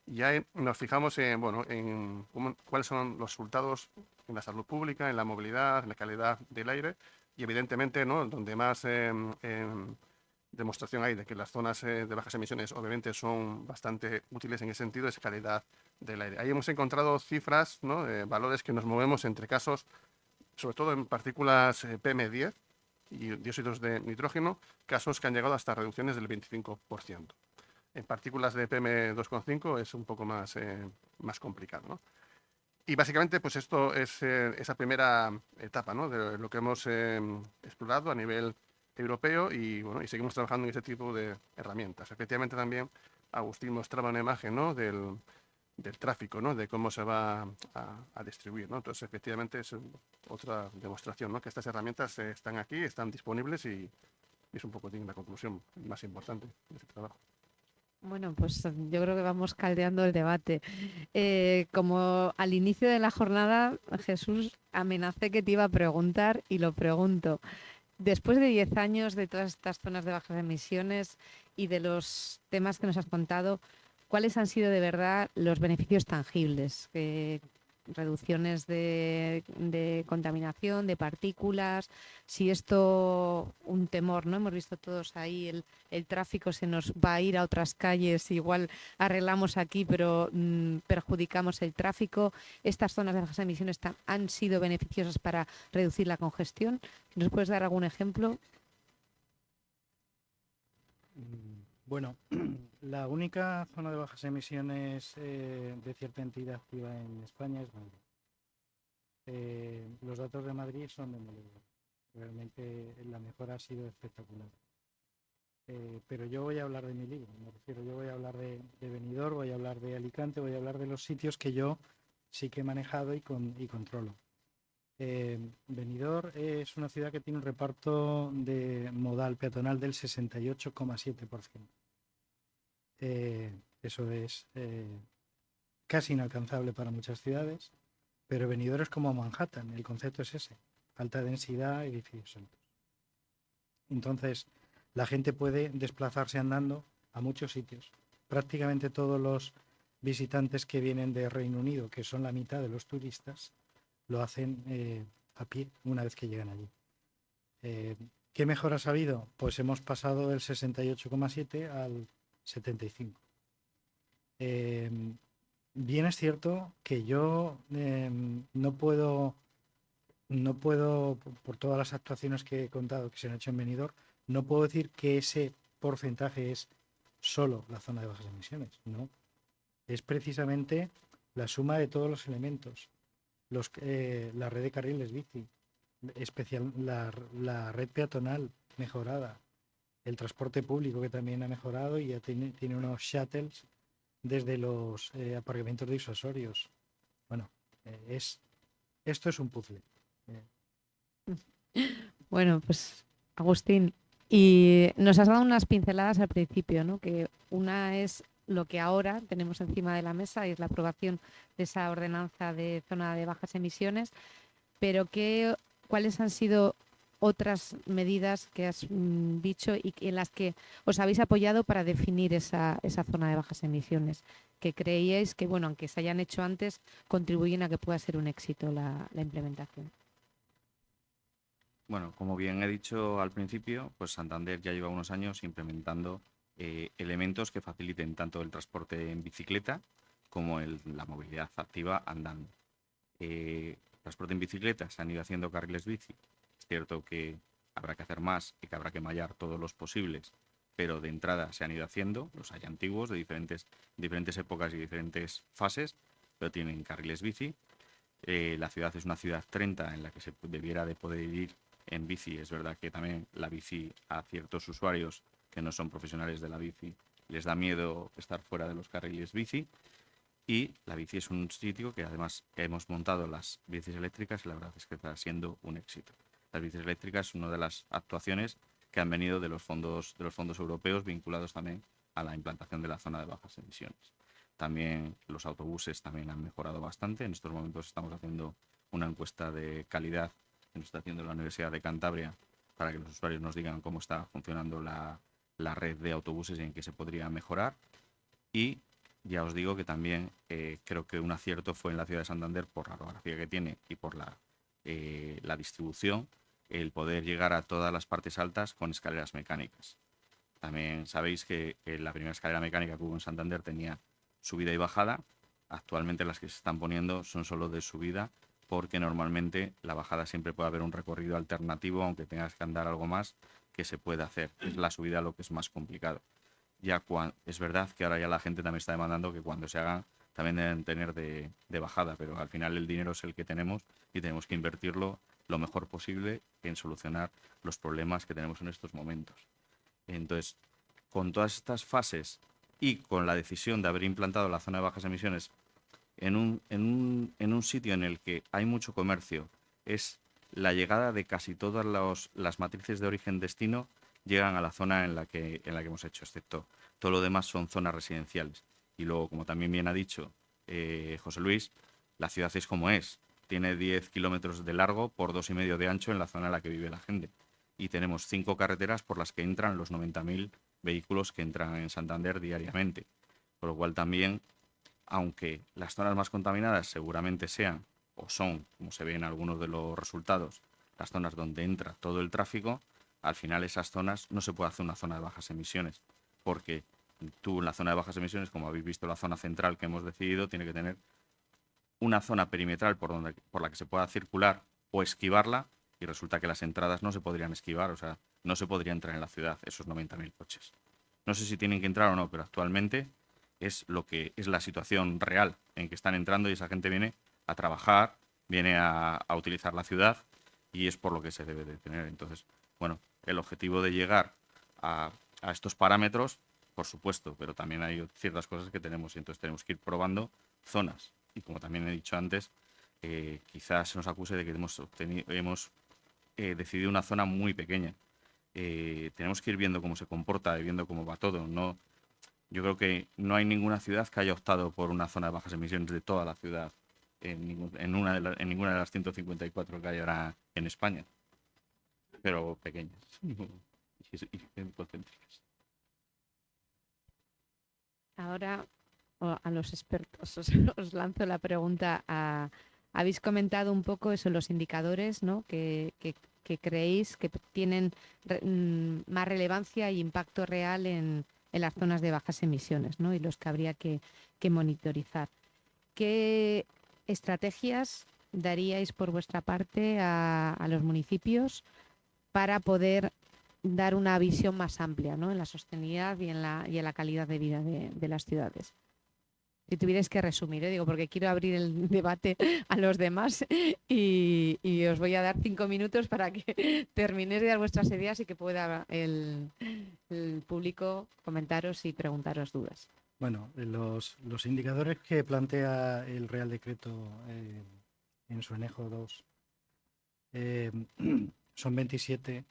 Y ahí nos fijamos en, bueno, cuáles son los resultados en la salud pública, en la movilidad, en la calidad del aire y evidentemente, ¿no?, donde más demostración hay de que las zonas de bajas emisiones obviamente son bastante útiles en ese sentido, es calidad del aire. Ahí hemos encontrado cifras, ¿no?, valores que nos movemos entre casos, sobre todo en partículas PM10 y dióxidos de nitrógeno, casos que han llegado hasta reducciones del 25%. En partículas de PM2,5 es un poco más complicado, ¿no? Y básicamente, pues esto es esa primera etapa, ¿no?, de lo que hemos explorado a nivel europeo y, bueno, y seguimos trabajando en ese tipo de herramientas. Efectivamente, también Agustín mostraba una imagen, ¿no?, del tráfico, ¿no?, de cómo se va a distribuir, ¿no? Entonces, efectivamente, es otra demostración, ¿no?, que estas herramientas están aquí, están disponibles y es un poco la conclusión más importante de este trabajo. Bueno, pues yo creo que vamos caldeando el debate. Como al inicio de la jornada, Jesús, amenacé que te iba a preguntar y lo pregunto. Después de 10 años de todas estas zonas de bajas emisiones y de los temas que nos has contado, ¿cuáles han sido de verdad los beneficios tangibles? Reducciones de contaminación, de partículas, si esto, un temor, ¿no? Hemos visto todos ahí, el tráfico se nos va a ir a otras calles, igual arreglamos aquí, pero perjudicamos el tráfico. Estas zonas de bajas emisiones han sido beneficiosas para reducir la congestión. ¿Nos puedes dar algún ejemplo? Bueno, la única zona de bajas emisiones de cierta entidad activa en España es Madrid. Los datos de Madrid son demoledores. Realmente la mejora ha sido espectacular. Pero yo voy a hablar de mi libro, me refiero, yo voy a hablar de Benidorm, voy a hablar de Alicante, voy a hablar de los sitios que yo sí que he manejado y controlo. Benidorm es una ciudad que tiene un reparto de modal peatonal del 68,7%. Eso es casi inalcanzable para muchas ciudades, pero Benidorm es como Manhattan, el concepto es ese, alta densidad, edificios altos. Entonces, la gente puede desplazarse andando a muchos sitios. Prácticamente todos los visitantes que vienen de Reino Unido, que son la mitad de los turistas, lo hacen a pie una vez que llegan allí. ¿Qué mejoras ha habido? Pues hemos pasado del 68,7 al 75. Bien es cierto que yo no puedo, por todas las actuaciones que he contado que se han hecho en Benidorm, no puedo decir que ese porcentaje es solo la zona de bajas emisiones, no. Es precisamente la suma de todos los elementos. La red de carriles bici, la red peatonal mejorada, el transporte público que también ha mejorado y ya tiene unos shuttles desde los aparcamientos disuasorios. Bueno, esto es un puzzle. Bueno, pues Agustín, y nos has dado unas pinceladas al principio, ¿no? Que una es lo que ahora tenemos encima de la mesa y es la aprobación de esa ordenanza de zona de bajas emisiones, pero ¿cuáles han sido otras medidas que has dicho y en las que os habéis apoyado para definir esa zona de bajas emisiones, que creíais que, bueno, aunque se hayan hecho antes, contribuyen a que pueda ser un éxito la implementación. Bueno, como bien he dicho al principio, pues Santander ya lleva unos años implementando elementos que faciliten tanto el transporte en bicicleta como la movilidad activa andando. Transporte en bicicleta, se han ido haciendo carriles bici. Es cierto que habrá que hacer más y que habrá que mallar todos los posibles, pero de entrada se han ido haciendo, los hay antiguos de diferentes épocas y diferentes fases, pero tienen carriles bici. La ciudad es una ciudad 30 en la que se debiera de poder ir en bici. Es verdad que también la bici a ciertos usuarios que no son profesionales de la bici les da miedo estar fuera de los carriles bici. Y la bici es un sitio que además hemos montado las bicis eléctricas y la verdad es que está siendo un éxito. Las bicis eléctricas es una de las actuaciones que han venido de los fondos europeos vinculados también a la implantación de la zona de bajas emisiones. También los autobuses también han mejorado bastante. En estos momentos estamos haciendo una encuesta de calidad que nos está haciendo la Universidad de Cantabria para que los usuarios nos digan cómo está funcionando la red de autobuses y en qué se podría mejorar. Y ya os digo que también creo que un acierto fue en la ciudad de Santander por la orografía que tiene y por la distribución, el poder llegar a todas las partes altas con escaleras mecánicas. También sabéis que la primera escalera mecánica que hubo en Santander tenía subida y bajada. Actualmente las que se están poniendo son solo de subida, porque normalmente la bajada siempre puede haber un recorrido alternativo, aunque tengas que andar algo más, que se puede hacer. Es la subida lo que es más complicado. Es verdad que ahora ya la gente también está demandando que cuando se hagan también deben tener de bajada, pero al final el dinero es el que tenemos y tenemos que invertirlo lo mejor posible en solucionar los problemas que tenemos en estos momentos. Entonces, con todas estas fases y con la decisión de haber implantado la zona de bajas emisiones en un sitio en el que hay mucho comercio, es la llegada de casi todas las matrices de origen-destino llegan a la zona en la que hemos hecho, excepto todo lo demás son zonas residenciales. Y luego, como también bien ha dicho José Luis, la ciudad es como es. Tiene 10 kilómetros de largo por 2,5 de ancho en la zona en la que vive la gente. Y tenemos 5 carreteras por las que entran los 90.000 vehículos que entran en Santander diariamente. Por lo cual también, aunque las zonas más contaminadas seguramente sean, o son, como se ve en algunos de los resultados, las zonas donde entra todo el tráfico, al final esas zonas no se puede hacer una zona de bajas emisiones, porque tú en la zona de bajas emisiones, como habéis visto la zona central que hemos decidido, tiene que tener una zona perimetral por la que se pueda circular o esquivarla, y resulta que las entradas no se podrían esquivar, o sea, no se podría entrar en la ciudad esos 90.000 coches. No sé si tienen que entrar o no, pero actualmente es lo que es la situación real en que están entrando y esa gente viene a trabajar, viene a utilizar la ciudad y es por lo que se debe de tener. Entonces, bueno, el objetivo de llegar a estos parámetros, por supuesto, pero también hay ciertas cosas que tenemos y entonces tenemos que ir probando zonas. Y como también he dicho antes, quizás se nos acuse de que hemos decidido una zona muy pequeña. Tenemos que ir viendo cómo se comporta y viendo cómo va todo. No, yo creo que no hay ninguna ciudad que haya optado por una zona de bajas emisiones de toda la ciudad en ninguna de las 154 que hay ahora en España, pero pequeñas y concéntricas. Ahora a los expertos os lanzo la pregunta. Habéis comentado un poco eso, los indicadores, ¿no? que creéis que tienen más relevancia e impacto real en las zonas de bajas emisiones, ¿no? Y los que habría que monitorizar. ¿Qué estrategias daríais por vuestra parte a los municipios para poder dar una visión más amplia, ¿no? En la sostenibilidad y en la calidad de vida de las ciudades? Si tuvierais que resumir, digo, porque quiero abrir el debate a los demás y os voy a dar 5 minutos para que terminéis de dar vuestras ideas y que pueda el público comentaros y preguntaros dudas. Bueno, los indicadores que plantea el Real Decreto en su anejo 2 son 27,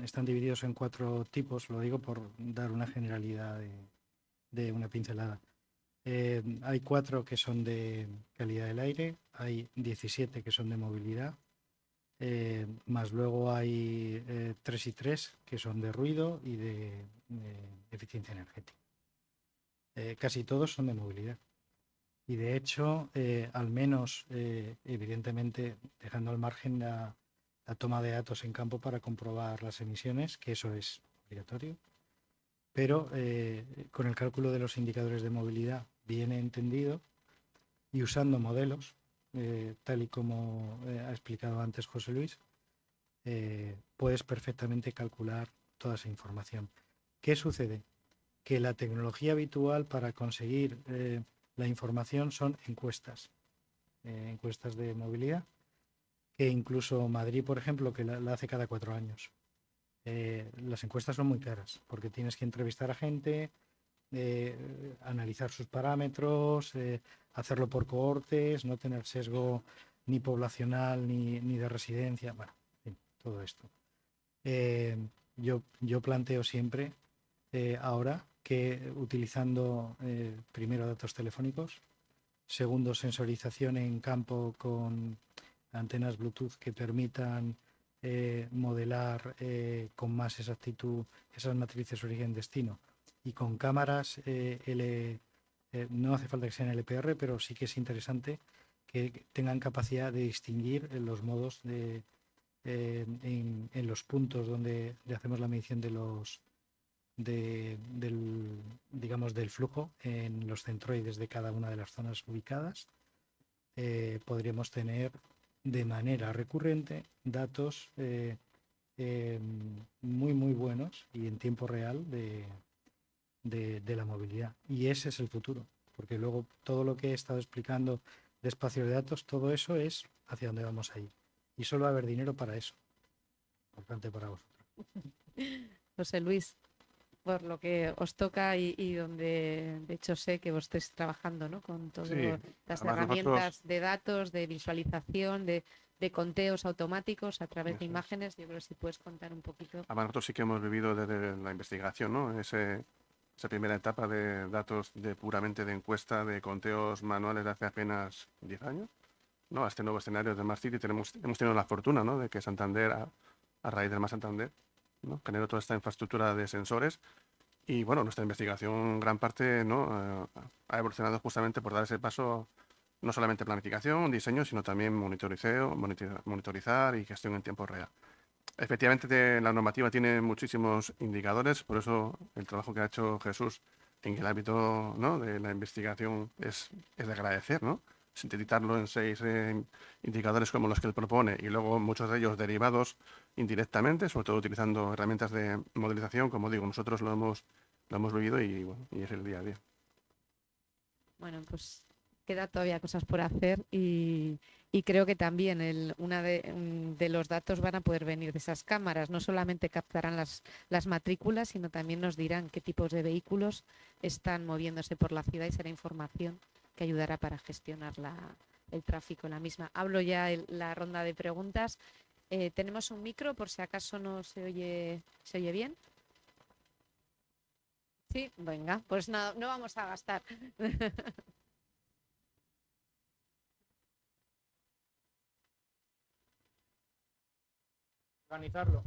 están divididos en 4 tipos, lo digo por dar una generalidad de una pincelada. Hay 4 que son de calidad del aire, hay 17 que son de movilidad, más luego hay 3 y 3 que son de ruido y de eficiencia energética. Casi todos son de movilidad. Y de hecho, al menos, evidentemente, dejando al margen la toma de datos en campo para comprobar las emisiones, que eso es obligatorio, pero con el cálculo de los indicadores de movilidad bien entendido y usando modelos, tal y como ha explicado antes José Luis, puedes perfectamente calcular toda esa información. ¿Qué sucede? Que la tecnología habitual para conseguir la información son encuestas de movilidad, que incluso Madrid, por ejemplo, que la hace cada 4 años. Las encuestas son muy caras, porque tienes que entrevistar a gente, analizar sus parámetros, hacerlo por cohortes, no tener sesgo ni poblacional ni de residencia, bueno, en fin, todo esto. Yo planteo siempre ahora que utilizando primero datos telefónicos, segundo sensorización en campo con antenas Bluetooth que permitan modelar con más exactitud esas matrices origen-destino, y con cámaras no hace falta que sean LPR, pero sí que es interesante que tengan capacidad de distinguir los modos en los puntos donde hacemos la medición del flujo en los centroides de cada una de las zonas ubicadas. Podríamos tener de manera recurrente datos muy buenos y en tiempo real de la movilidad. Y ese es el futuro, porque luego todo lo que he estado explicando de espacios de datos, todo eso es hacia dónde vamos a ir. Y solo va a haber dinero para eso. Importante para vosotros. José Luis, por lo que os toca y donde de hecho sé que vos estáis trabajando, ¿no? Con todas las herramientas de datos, de visualización, de conteos automáticos a través de imágenes. Yo creo que si puedes contar un poquito. Además, nosotros sí que hemos vivido desde la investigación, ¿no? Esa primera etapa de datos puramente de encuesta, de conteos manuales de hace apenas 10 años, ¿no? A este nuevo escenario de Smart City hemos tenido la fortuna, ¿no? De que Santander, a raíz del Más Santander, ¿no? Generó toda esta infraestructura de sensores. Y bueno, nuestra investigación, gran parte, ¿no? Ha evolucionado justamente por dar ese paso, no solamente planificación, diseño, sino también monitorizar y gestión en tiempo real. Efectivamente, la normativa tiene muchísimos indicadores, por eso el trabajo que ha hecho Jesús en el ámbito, ¿no? de la investigación es de agradecer, ¿no? Sintetizarlo en 6 indicadores como los que él propone, y luego muchos de ellos derivados indirectamente, sobre todo utilizando herramientas de modelización. Como digo, nosotros lo hemos vivido y es el día a día. Bueno, pues queda todavía cosas por hacer y creo que también una de los datos van a poder venir de esas cámaras. No solamente captarán las matrículas, sino también nos dirán qué tipos de vehículos están moviéndose por la ciudad, y será información que ayudará para gestionar el tráfico en la misma. Hablo ya la ronda de preguntas. Tenemos un micro por si acaso no se oye bien. Sí, venga, pues nada, no vamos a gastar. Organizarlo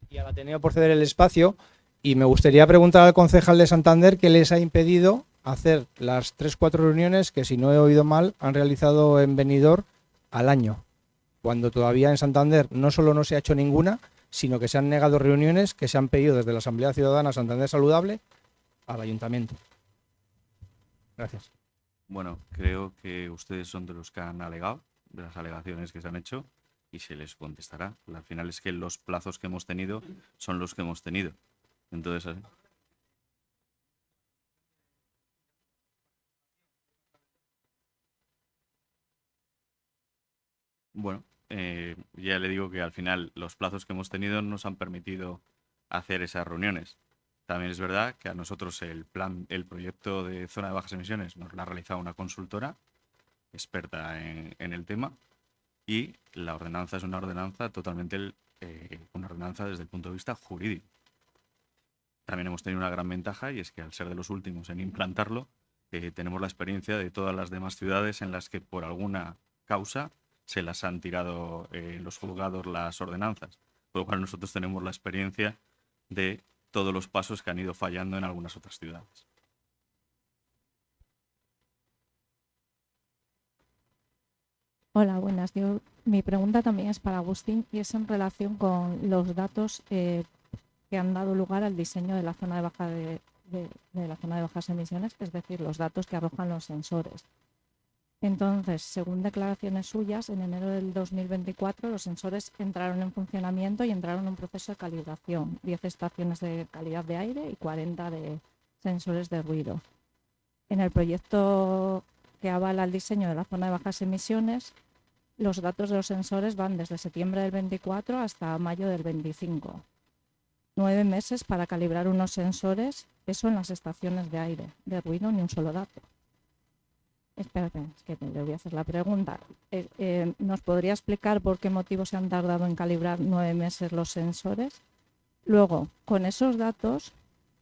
y al Ateneo por ceder el espacio, y me gustaría preguntar al concejal de Santander qué les ha impedido hacer las 3-4 reuniones que, si no he oído mal, han realizado en Benidorm al año, cuando todavía en Santander no solo no se ha hecho ninguna, sino que se han negado reuniones que se han pedido desde la Asamblea Ciudadana Santander Saludable al Ayuntamiento. Gracias. Bueno, creo que ustedes son de los que han alegado, de las alegaciones que se han hecho, y se les contestará. Al final es que los plazos que hemos tenido son los que hemos tenido. Entonces, bueno, ya le digo que al final los plazos que hemos tenido nos han permitido hacer esas reuniones. También es verdad que a nosotros el proyecto de zona de bajas emisiones nos lo ha realizado una consultora experta en el tema, y la ordenanza es una ordenanza totalmente una ordenanza desde el punto de vista jurídico. También hemos tenido una gran ventaja, y es que al ser de los últimos en implantarlo, tenemos la experiencia de todas las demás ciudades en las que por alguna causa se las han tirado los juzgados las ordenanzas, por lo cual nosotros tenemos la experiencia de todos los pasos que han ido fallando en algunas otras ciudades. Hola, buenas. Mi pregunta también es para Agustín y es en relación con los datos que han dado lugar al diseño de la zona de la zona de bajas emisiones, es decir, los datos que arrojan los sensores. Entonces, según declaraciones suyas, en enero del 2024 los sensores entraron en funcionamiento y entraron en un proceso de calibración. 10 estaciones de calidad de aire y 40 de sensores de ruido. En el proyecto que avala el diseño de la zona de bajas emisiones, los datos de los sensores van desde septiembre del 24 hasta mayo del 25. 9 meses para calibrar unos sensores, eso en las estaciones de aire, de ruido ni un solo dato. Espérate, es que le voy a hacer la pregunta. ¿Nos podría explicar por qué motivo se han tardado en calibrar 9 meses los sensores? Luego, con esos datos,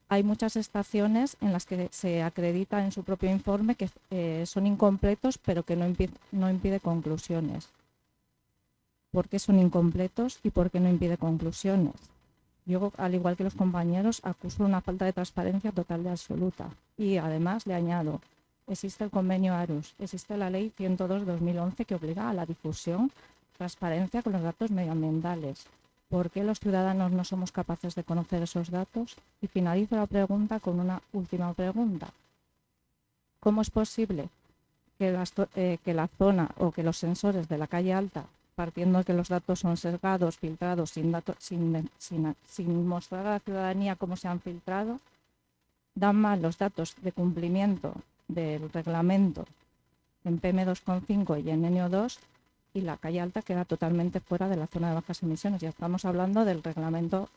hay muchas estaciones en las que se acredita en su propio informe que son incompletos, pero que no impide conclusiones. ¿Por qué son incompletos y por qué no impide conclusiones? Yo, al igual que los compañeros, acuso una falta de transparencia total y absoluta. Y además le añado, existe el convenio ARUS, existe la ley 102/2011 que obliga a la difusión, transparencia con los datos medioambientales. ¿Por qué los ciudadanos no somos capaces de conocer esos datos? Y finalizo la pregunta con una última pregunta. ¿Cómo es posible que la zona o que los sensores de la calle Alta, partiendo de que los datos son sesgados, filtrados, sin mostrar a la ciudadanía cómo se han filtrado, dan mal los datos de cumplimiento del reglamento en PM2,5 y en NO2, y la calle Alta queda totalmente fuera de la zona de bajas emisiones? Ya estamos hablando del reglamento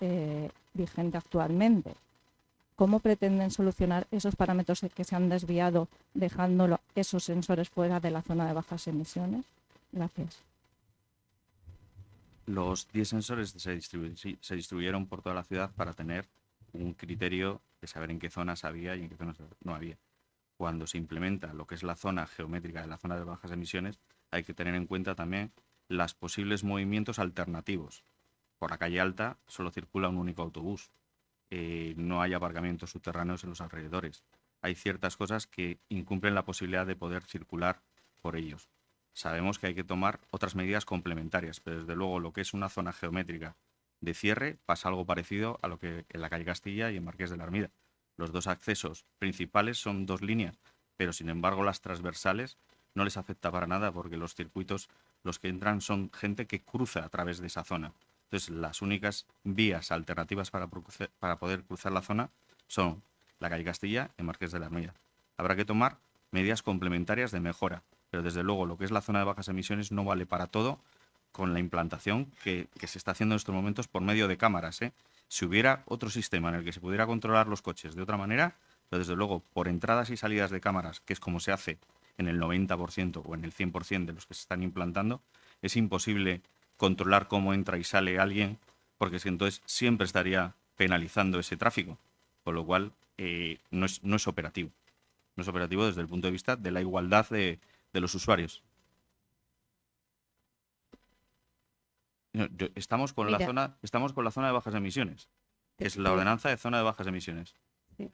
vigente actualmente. ¿Cómo pretenden solucionar esos parámetros que se han desviado dejando esos sensores fuera de la zona de bajas emisiones? Gracias. Los 10 sensores se distribuyeron por toda la ciudad para tener un criterio de saber en qué zonas había y en qué zonas no había. Cuando se implementa lo que es la zona geométrica de la zona de bajas emisiones, hay que tener en cuenta también los posibles movimientos alternativos. Por la calle Alta solo circula un único autobús. No hay aparcamientos subterráneos en los alrededores. Hay ciertas cosas que incumplen la posibilidad de poder circular por ellos. Sabemos que hay que tomar otras medidas complementarias, pero desde luego lo que es una zona geométrica de cierre pasa algo parecido a lo que en la calle Castilla y en Marqués de la Hermida. Los dos accesos principales son 2 líneas, pero sin embargo las transversales no les afecta para nada porque los circuitos, los que entran son gente que cruza a través de esa zona. Entonces las únicas vías alternativas para poder cruzar la zona son la calle Castilla y Marqués de la Hermida. Habrá que tomar medidas complementarias de mejora, pero desde luego lo que es la zona de bajas emisiones no vale para todo con la implantación que se está haciendo en estos momentos por medio de cámaras. Si hubiera otro sistema en el que se pudiera controlar los coches de otra manera, pero desde luego por entradas y salidas de cámaras, que es como se hace en el 90% o en el 100% de los que se están implantando, es imposible controlar cómo entra y sale alguien, porque si entonces siempre estaría penalizando ese tráfico, con lo cual no es operativo. No es operativo desde el punto de vista de la igualdad de los usuarios. Estamos con la zona de bajas emisiones, que es la ordenanza de zona de bajas emisiones. Sí.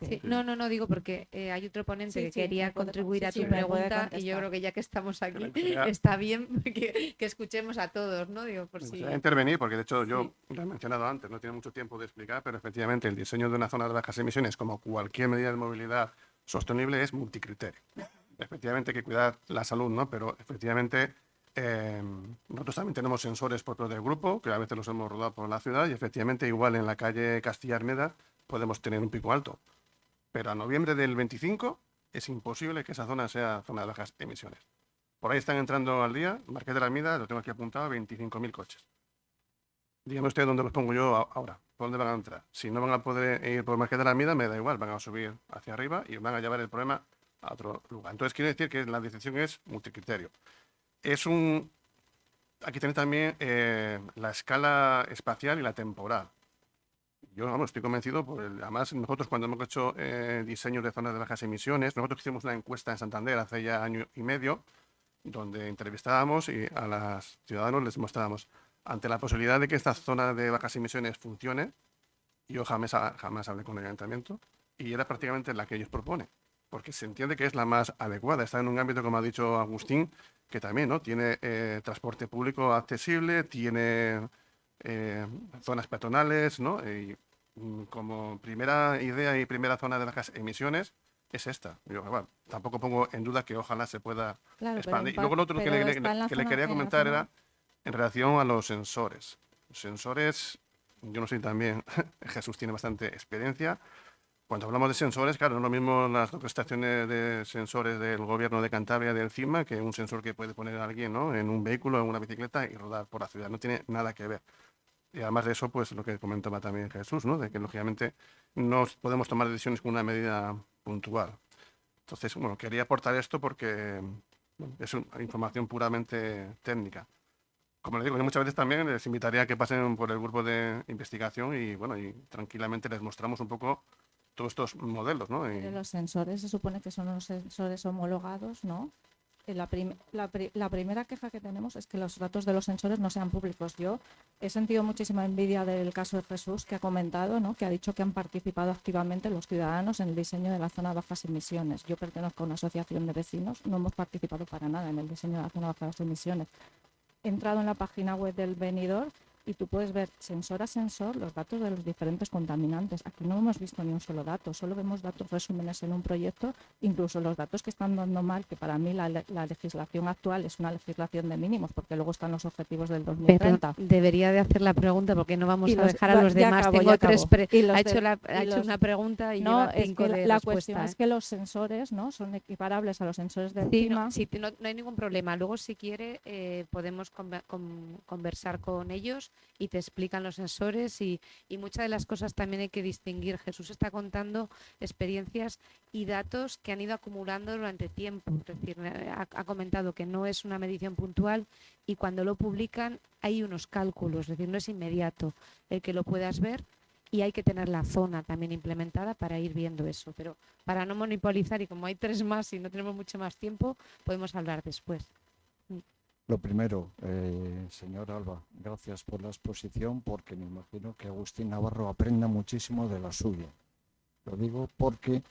Sí, no, digo porque hay otro ponente que quería contribuir a tu pregunta y yo creo que ya que estamos aquí está bien que escuchemos a todos, ¿no? Digo, por si... intervenir, porque de hecho yo lo he mencionado antes, no tiene mucho tiempo de explicar, pero efectivamente el diseño de una zona de bajas emisiones, como cualquier medida de movilidad sostenible, es multicriterio. Efectivamente hay que cuidar la salud, ¿no? Pero efectivamente nosotros también tenemos sensores propios del grupo, que a veces los hemos rodado por la ciudad, y efectivamente igual en la calle Castilla-Armeda podemos tener un pico alto. Pero a noviembre del 25 es imposible que esa zona sea zona de bajas emisiones. Por ahí están entrando al día, Marqués de la Hermida, lo tengo aquí apuntado, 25.000 coches. Dígame usted dónde los pongo yo ahora, por dónde van a entrar. Si no van a poder ir por Marqués de la Hermida, me da igual, van a subir hacia arriba y van a llevar el problema a otro lugar. Entonces quiere decir que la decisión es multicriterio. Aquí tenéis también la escala espacial y la temporal. yo vamos, estoy convencido, además nosotros cuando hemos hecho diseños de zonas de bajas emisiones, nosotros hicimos una encuesta en Santander hace ya año y medio, donde entrevistábamos y a los ciudadanos les mostrábamos, ante la posibilidad de que esta zona de bajas emisiones funcione, yo jamás hablé con el ayuntamiento y era prácticamente la que ellos proponen, porque se entiende que es la más adecuada. Está en un ámbito, como ha dicho Agustín, que también, ¿no?, tiene transporte público accesible, tiene zonas peatonales, ¿no? Y como primera idea y primera zona de bajas emisiones es esta. Yo, bueno, tampoco pongo en duda que ojalá se pueda Claro, expandir. Y luego lo otro que le quería comentar era en relación a los sensores. Los sensores, yo no sé, también Jesús tiene bastante experiencia. Cuando hablamos de sensores, claro, no es lo mismo las dos estaciones de sensores del gobierno de Cantabria, del CIMA, que un sensor que puede poner alguien, ¿no?, en un vehículo, en una bicicleta y rodar por la ciudad. No tiene nada que ver. Y además de eso, pues lo que comentaba también Jesús, ¿no?, de que lógicamente no podemos tomar decisiones con una medida puntual. Entonces, bueno, quería aportar esto porque bueno, es una información puramente técnica. Como les digo, yo muchas veces también les invitaría a que pasen por el grupo de investigación y, bueno, y tranquilamente les mostramos un poco todos estos modelos, ¿no? Pero los sensores se supone que son unos sensores homologados, ¿no? La primera queja que tenemos es que los datos de los sensores no sean públicos. Yo he sentido muchísima envidia del caso de Jesús, que ha comentado, ¿no?, que ha dicho que han participado activamente los ciudadanos en el diseño de la zona de bajas emisiones. Yo pertenezco a una asociación de vecinos, no hemos participado para nada en el diseño de la zona de bajas emisiones. He entrado en la página web del venidor y tú puedes ver sensor a sensor los datos de los diferentes contaminantes. Aquí no hemos visto ni un solo dato, solo vemos datos resúmenes en un proyecto, incluso los datos que están dando mal, que para mí la legislación actual es una legislación de mínimos, porque luego están los objetivos del 2030. Pero debería de hacer la pregunta porque no vamos a dejar a los ya demás. acabo, Tengo ya tres acabo. ha hecho una pregunta y No, lleva es 5 que de la respuesta. cuestión es que los sensores, ¿no?, son equiparables a los sensores del Sí, CIMA. no hay ningún problema. Luego, si quiere, podemos conversar con ellos y te explican los sensores y muchas de las cosas también hay que distinguir. Jesús está contando experiencias y datos que han ido acumulando durante tiempo. Es decir, ha comentado que no es una medición puntual y cuando lo publican hay unos cálculos, es decir, no es inmediato el que lo puedas ver. Y hay que tener la zona también implementada para ir viendo eso. Pero para no monopolizar, y como hay 3 más y no tenemos mucho más tiempo, podemos hablar después. Lo primero, señor Alba, gracias por la exposición, porque me imagino que Agustín Navarro aprenda muchísimo de la suya. Lo digo porque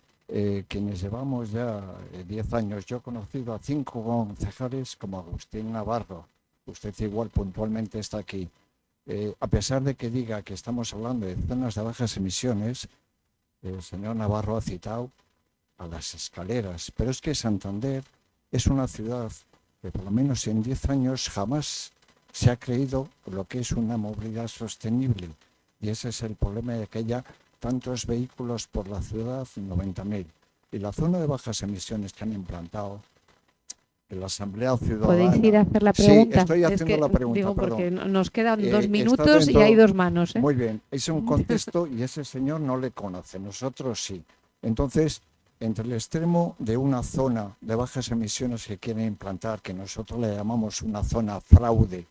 quienes llevamos ya 10 años, yo he conocido a 5 concejales como Agustín Navarro. Usted igual puntualmente está aquí. A pesar de que diga que estamos hablando de zonas de bajas emisiones, el señor Navarro ha citado a las escaleras, pero es que Santander es una ciudad que por lo menos en 10 años jamás se ha creído lo que es una movilidad sostenible, y ese es el problema de que haya tantos vehículos por la ciudad, 90.000. Y la zona de bajas emisiones que han implantado en la Asamblea Ciudadana... ¿Podéis ir a hacer la pregunta? Sí, estoy haciendo la pregunta, digo, perdón. porque nos quedan 2 Está minutos dentro... y hay 2 manos. Muy bien, es un contexto y ese señor no le conoce, nosotros sí. Entonces, entre el extremo de una zona de bajas emisiones que quieren implantar, que nosotros le llamamos una zona fraude,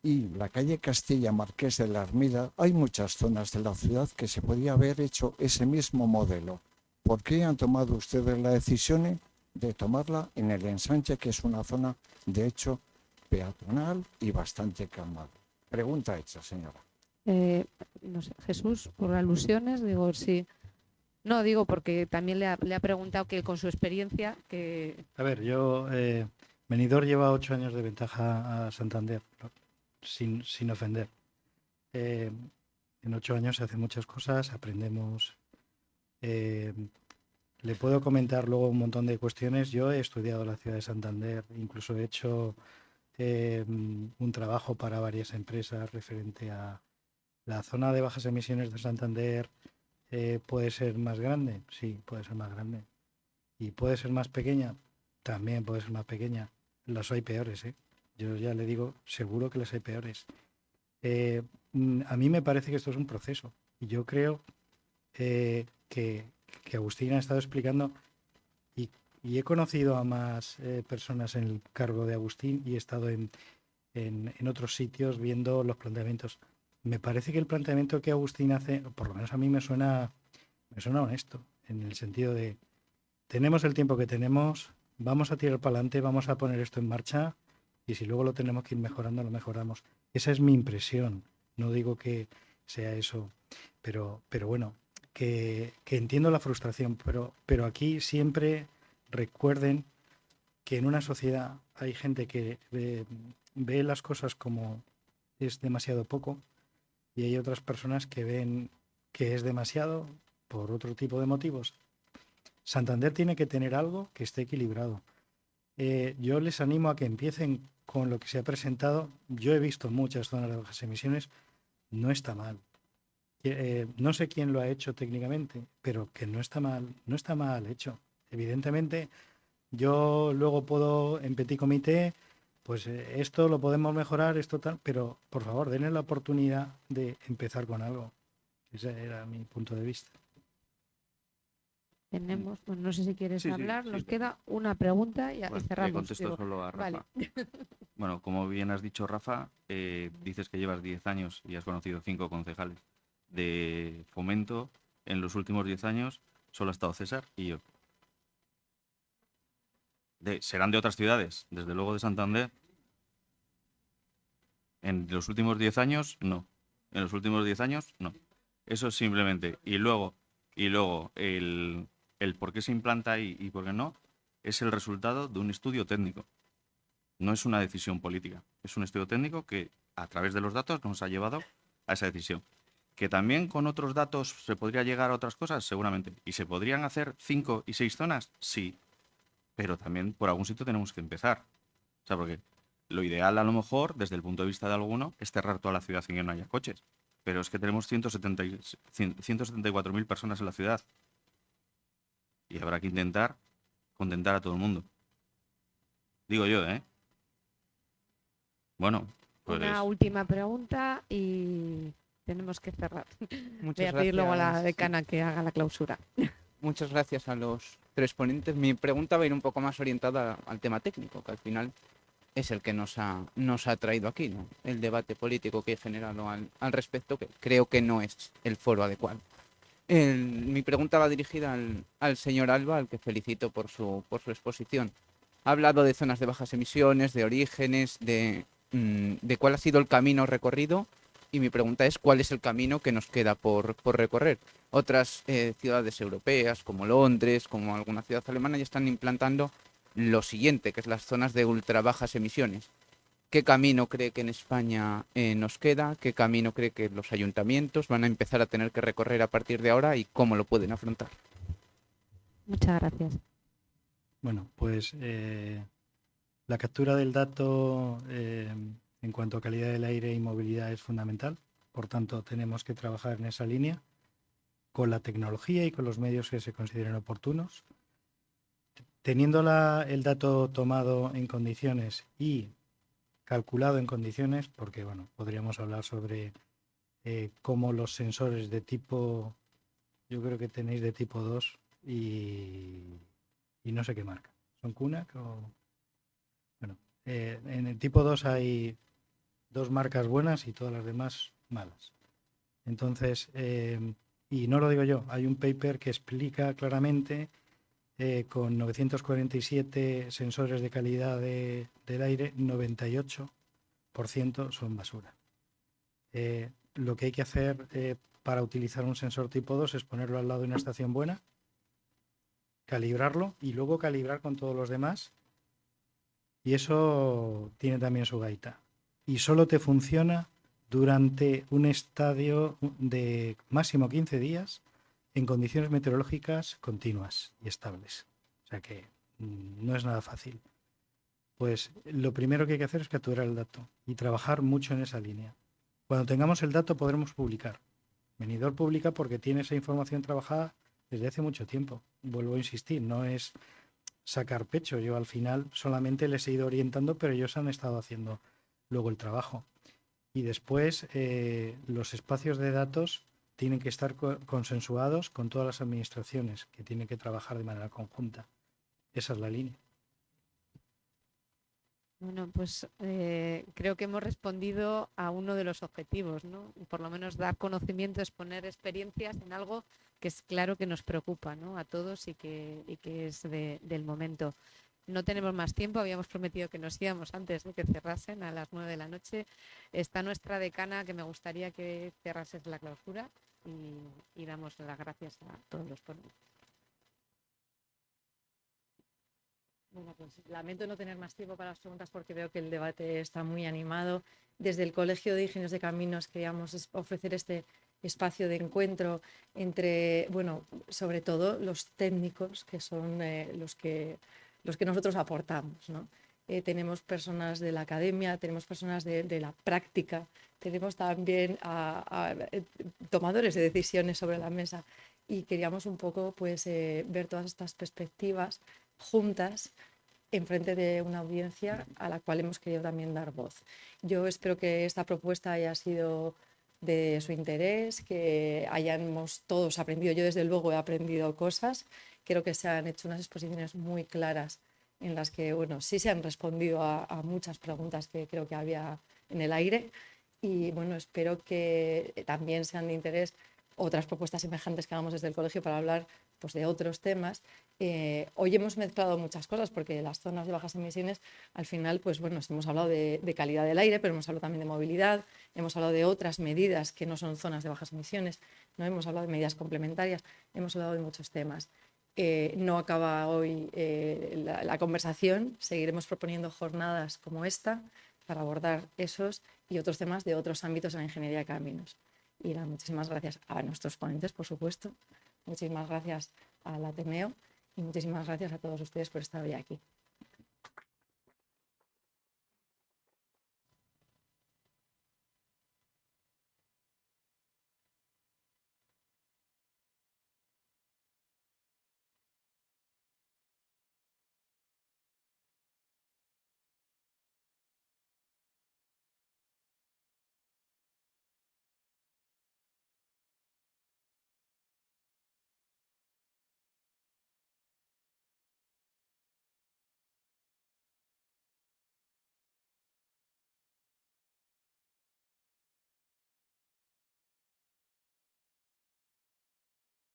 y la calle Castilla, Marqués de la Armida, hay muchas zonas de la ciudad que se podía haber hecho ese mismo modelo. ¿Por qué han tomado ustedes la decisión de tomarla en el ensanche, que es una zona, de hecho, peatonal y bastante calmada? Pregunta hecha, señora. No sé, Jesús, por alusiones, digo, sí. No, digo porque también le ha preguntado que con su experiencia que... A ver, yo... Benidorm lleva 8 años de ventaja a Santander, ¿no?, sin ofender. En 8 años se hacen muchas cosas, aprendemos... le puedo comentar luego un montón de cuestiones. Yo he estudiado la ciudad de Santander, incluso he hecho un trabajo para varias empresas referente a la zona de bajas emisiones de Santander. ¿Puede ser más grande? Sí, puede ser más grande. ¿Y puede ser más pequeña? También puede ser más pequeña. Las hay peores, ¿eh? Yo ya le digo, seguro que las hay peores. A mí me parece que esto es un proceso. Y yo creo que Agustín ha estado explicando, y he conocido a más personas en el cargo de Agustín y he estado en otros sitios viendo los planteamientos. me parece que el planteamiento que Agustín hace, por lo menos a mí me suena honesto, en el sentido de, tenemos el tiempo que tenemos, vamos a tirar para adelante, vamos a poner esto en marcha y si luego lo tenemos que ir mejorando, lo mejoramos. Esa es mi impresión. No digo que sea eso, pero bueno, que entiendo la frustración, pero aquí siempre recuerden que en una sociedad hay gente que ve las cosas como es demasiado poco y hay otras personas que ven que es demasiado por otro tipo de motivos. Santander tiene que tener algo que esté equilibrado. Yo les animo a que empiecen con lo que se ha presentado. Yo he visto muchas zonas de bajas emisiones, no está mal. No sé quién lo ha hecho técnicamente, pero que no está mal hecho. Evidentemente, yo luego puedo, en petit comité, pues esto lo podemos mejorar, esto tal, pero por favor, denle la oportunidad de empezar con algo. Ese era mi punto de vista. Tenemos, pues no sé si quieres Sí, sí, hablar, sí. nos queda una pregunta y Bueno, le cerramos. contesto digo. solo a Rafa. Vale. Bueno, como bien has dicho, Rafa, dices que llevas 10 años y has conocido 5 concejales de Fomento. En los últimos 10 años solo ha estado César y yo. Serán de otras ciudades, desde luego de Santander. En los últimos 10 años, no. En los últimos 10 años, no. Eso es simplemente. Y luego el por qué se implanta ahí y por qué no, es el resultado de un estudio técnico. No es una decisión política. Es un estudio técnico que, a través de los datos, nos ha llevado a esa decisión. ¿Que también con otros datos se podría llegar a otras cosas? Seguramente. ¿Y se podrían hacer 5 y 6 zonas? Sí. Pero también por algún sitio tenemos que empezar. O sea, porque lo ideal, a lo mejor, desde el punto de vista de alguno, es cerrar toda la ciudad sin que no haya coches. Pero es que tenemos 174.000 personas en la ciudad. Y habrá que intentar contentar a todo el mundo. Digo yo, ¿eh? Bueno, pues... Una última pregunta y tenemos que cerrar. Muchas Voy a pedir luego a la gracias. decana que haga la clausura. Muchas gracias a los 3 ponentes. Mi pregunta va a ir un poco más orientada al tema técnico, que al final es el que nos ha traído aquí, ¿no? El debate político que he generado al respecto, que creo que no es el foro adecuado. Mi pregunta va dirigida al señor Alba, al que felicito por su exposición. Ha hablado de zonas de bajas emisiones, de orígenes, de cuál ha sido el camino recorrido, y mi pregunta es cuál es el camino que nos queda por recorrer. Otras ciudades europeas, como Londres, como alguna ciudad alemana, ya están implantando lo siguiente, que es las zonas de ultra bajas emisiones. ¿Qué camino cree que en España nos queda? ¿Qué camino cree que los ayuntamientos van a empezar a tener que recorrer a partir de ahora y cómo lo pueden afrontar? Muchas gracias. Bueno, pues la captura del dato en cuanto a calidad del aire y movilidad es fundamental. Por tanto, tenemos que trabajar en esa línea con la tecnología y con los medios que se consideren oportunos. Teniendo el dato tomado en condiciones y calculado en condiciones, porque bueno, podríamos hablar sobre cómo los sensores de tipo, yo creo que tenéis de tipo 2 y no sé qué marca. ¿Son Kunak o...? Bueno, en el tipo 2 hay 2 marcas buenas y todas las demás malas. Entonces, y no lo digo yo, hay un paper que explica claramente con 947 sensores de calidad del aire, 98% son basura. Lo que hay que hacer para utilizar un sensor tipo 2 es ponerlo al lado de una estación buena, calibrarlo y luego calibrar con todos los demás. Y eso tiene también su gaita. Y solo te funciona durante un estadio de máximo 15 días en condiciones meteorológicas continuas y estables. O sea que no es nada fácil. Pues lo primero que hay que hacer es capturar el dato y trabajar mucho en esa línea. Cuando tengamos el dato podremos publicar. Benidorm publica porque tiene esa información trabajada desde hace mucho tiempo. Vuelvo a insistir, no es sacar pecho. Yo al final solamente les he ido orientando, pero ellos han estado haciendo luego el trabajo. Y después los espacios de datos tienen que estar consensuados con todas las administraciones, que tienen que trabajar de manera conjunta. Esa es la línea. Bueno, pues creo que hemos respondido a uno de los objetivos, ¿no? Por lo menos dar conocimiento, exponer experiencias en algo que es claro que nos preocupa, ¿no? A todos y que es del momento. No tenemos más tiempo, habíamos prometido que nos íbamos antes de que cerrasen a las 9 de la noche. Está nuestra decana, que me gustaría que cerrases la clausura, y damos las gracias a todos los ponentes. Bueno, pues lamento no tener más tiempo para las preguntas porque veo que el debate está muy animado. Desde el Colegio de Ingenieros de Caminos queríamos ofrecer este espacio de encuentro entre, bueno, sobre todo los técnicos, que son los que nosotros aportamos, ¿no? Tenemos personas de la academia, tenemos personas de la práctica, tenemos también a tomadores de decisiones sobre la mesa, y queríamos un poco pues, ver todas estas perspectivas juntas enfrente de una audiencia a la cual hemos querido también dar voz. Yo espero que esta propuesta haya sido de su interés, que hayamos todos aprendido. Yo desde luego he aprendido cosas. Creo que se han hecho unas exposiciones muy claras en las que, bueno, sí se han respondido a muchas preguntas que creo que había en el aire, y bueno, espero que también sean de interés otras propuestas semejantes que hagamos desde el colegio para hablar pues, de otros temas. Hoy hemos mezclado muchas cosas porque las zonas de bajas emisiones, al final, pues bueno, hemos hablado de calidad del aire, pero hemos hablado también de movilidad, hemos hablado de otras medidas que no son zonas de bajas emisiones, no hemos hablado de medidas complementarias, hemos hablado de muchos temas. No acaba hoy la conversación, seguiremos proponiendo jornadas como esta para abordar esos y otros temas de otros ámbitos en la ingeniería de caminos. Y nada, muchísimas gracias a nuestros ponentes, por supuesto, muchísimas gracias al Ateneo y muchísimas gracias a todos ustedes por estar hoy aquí.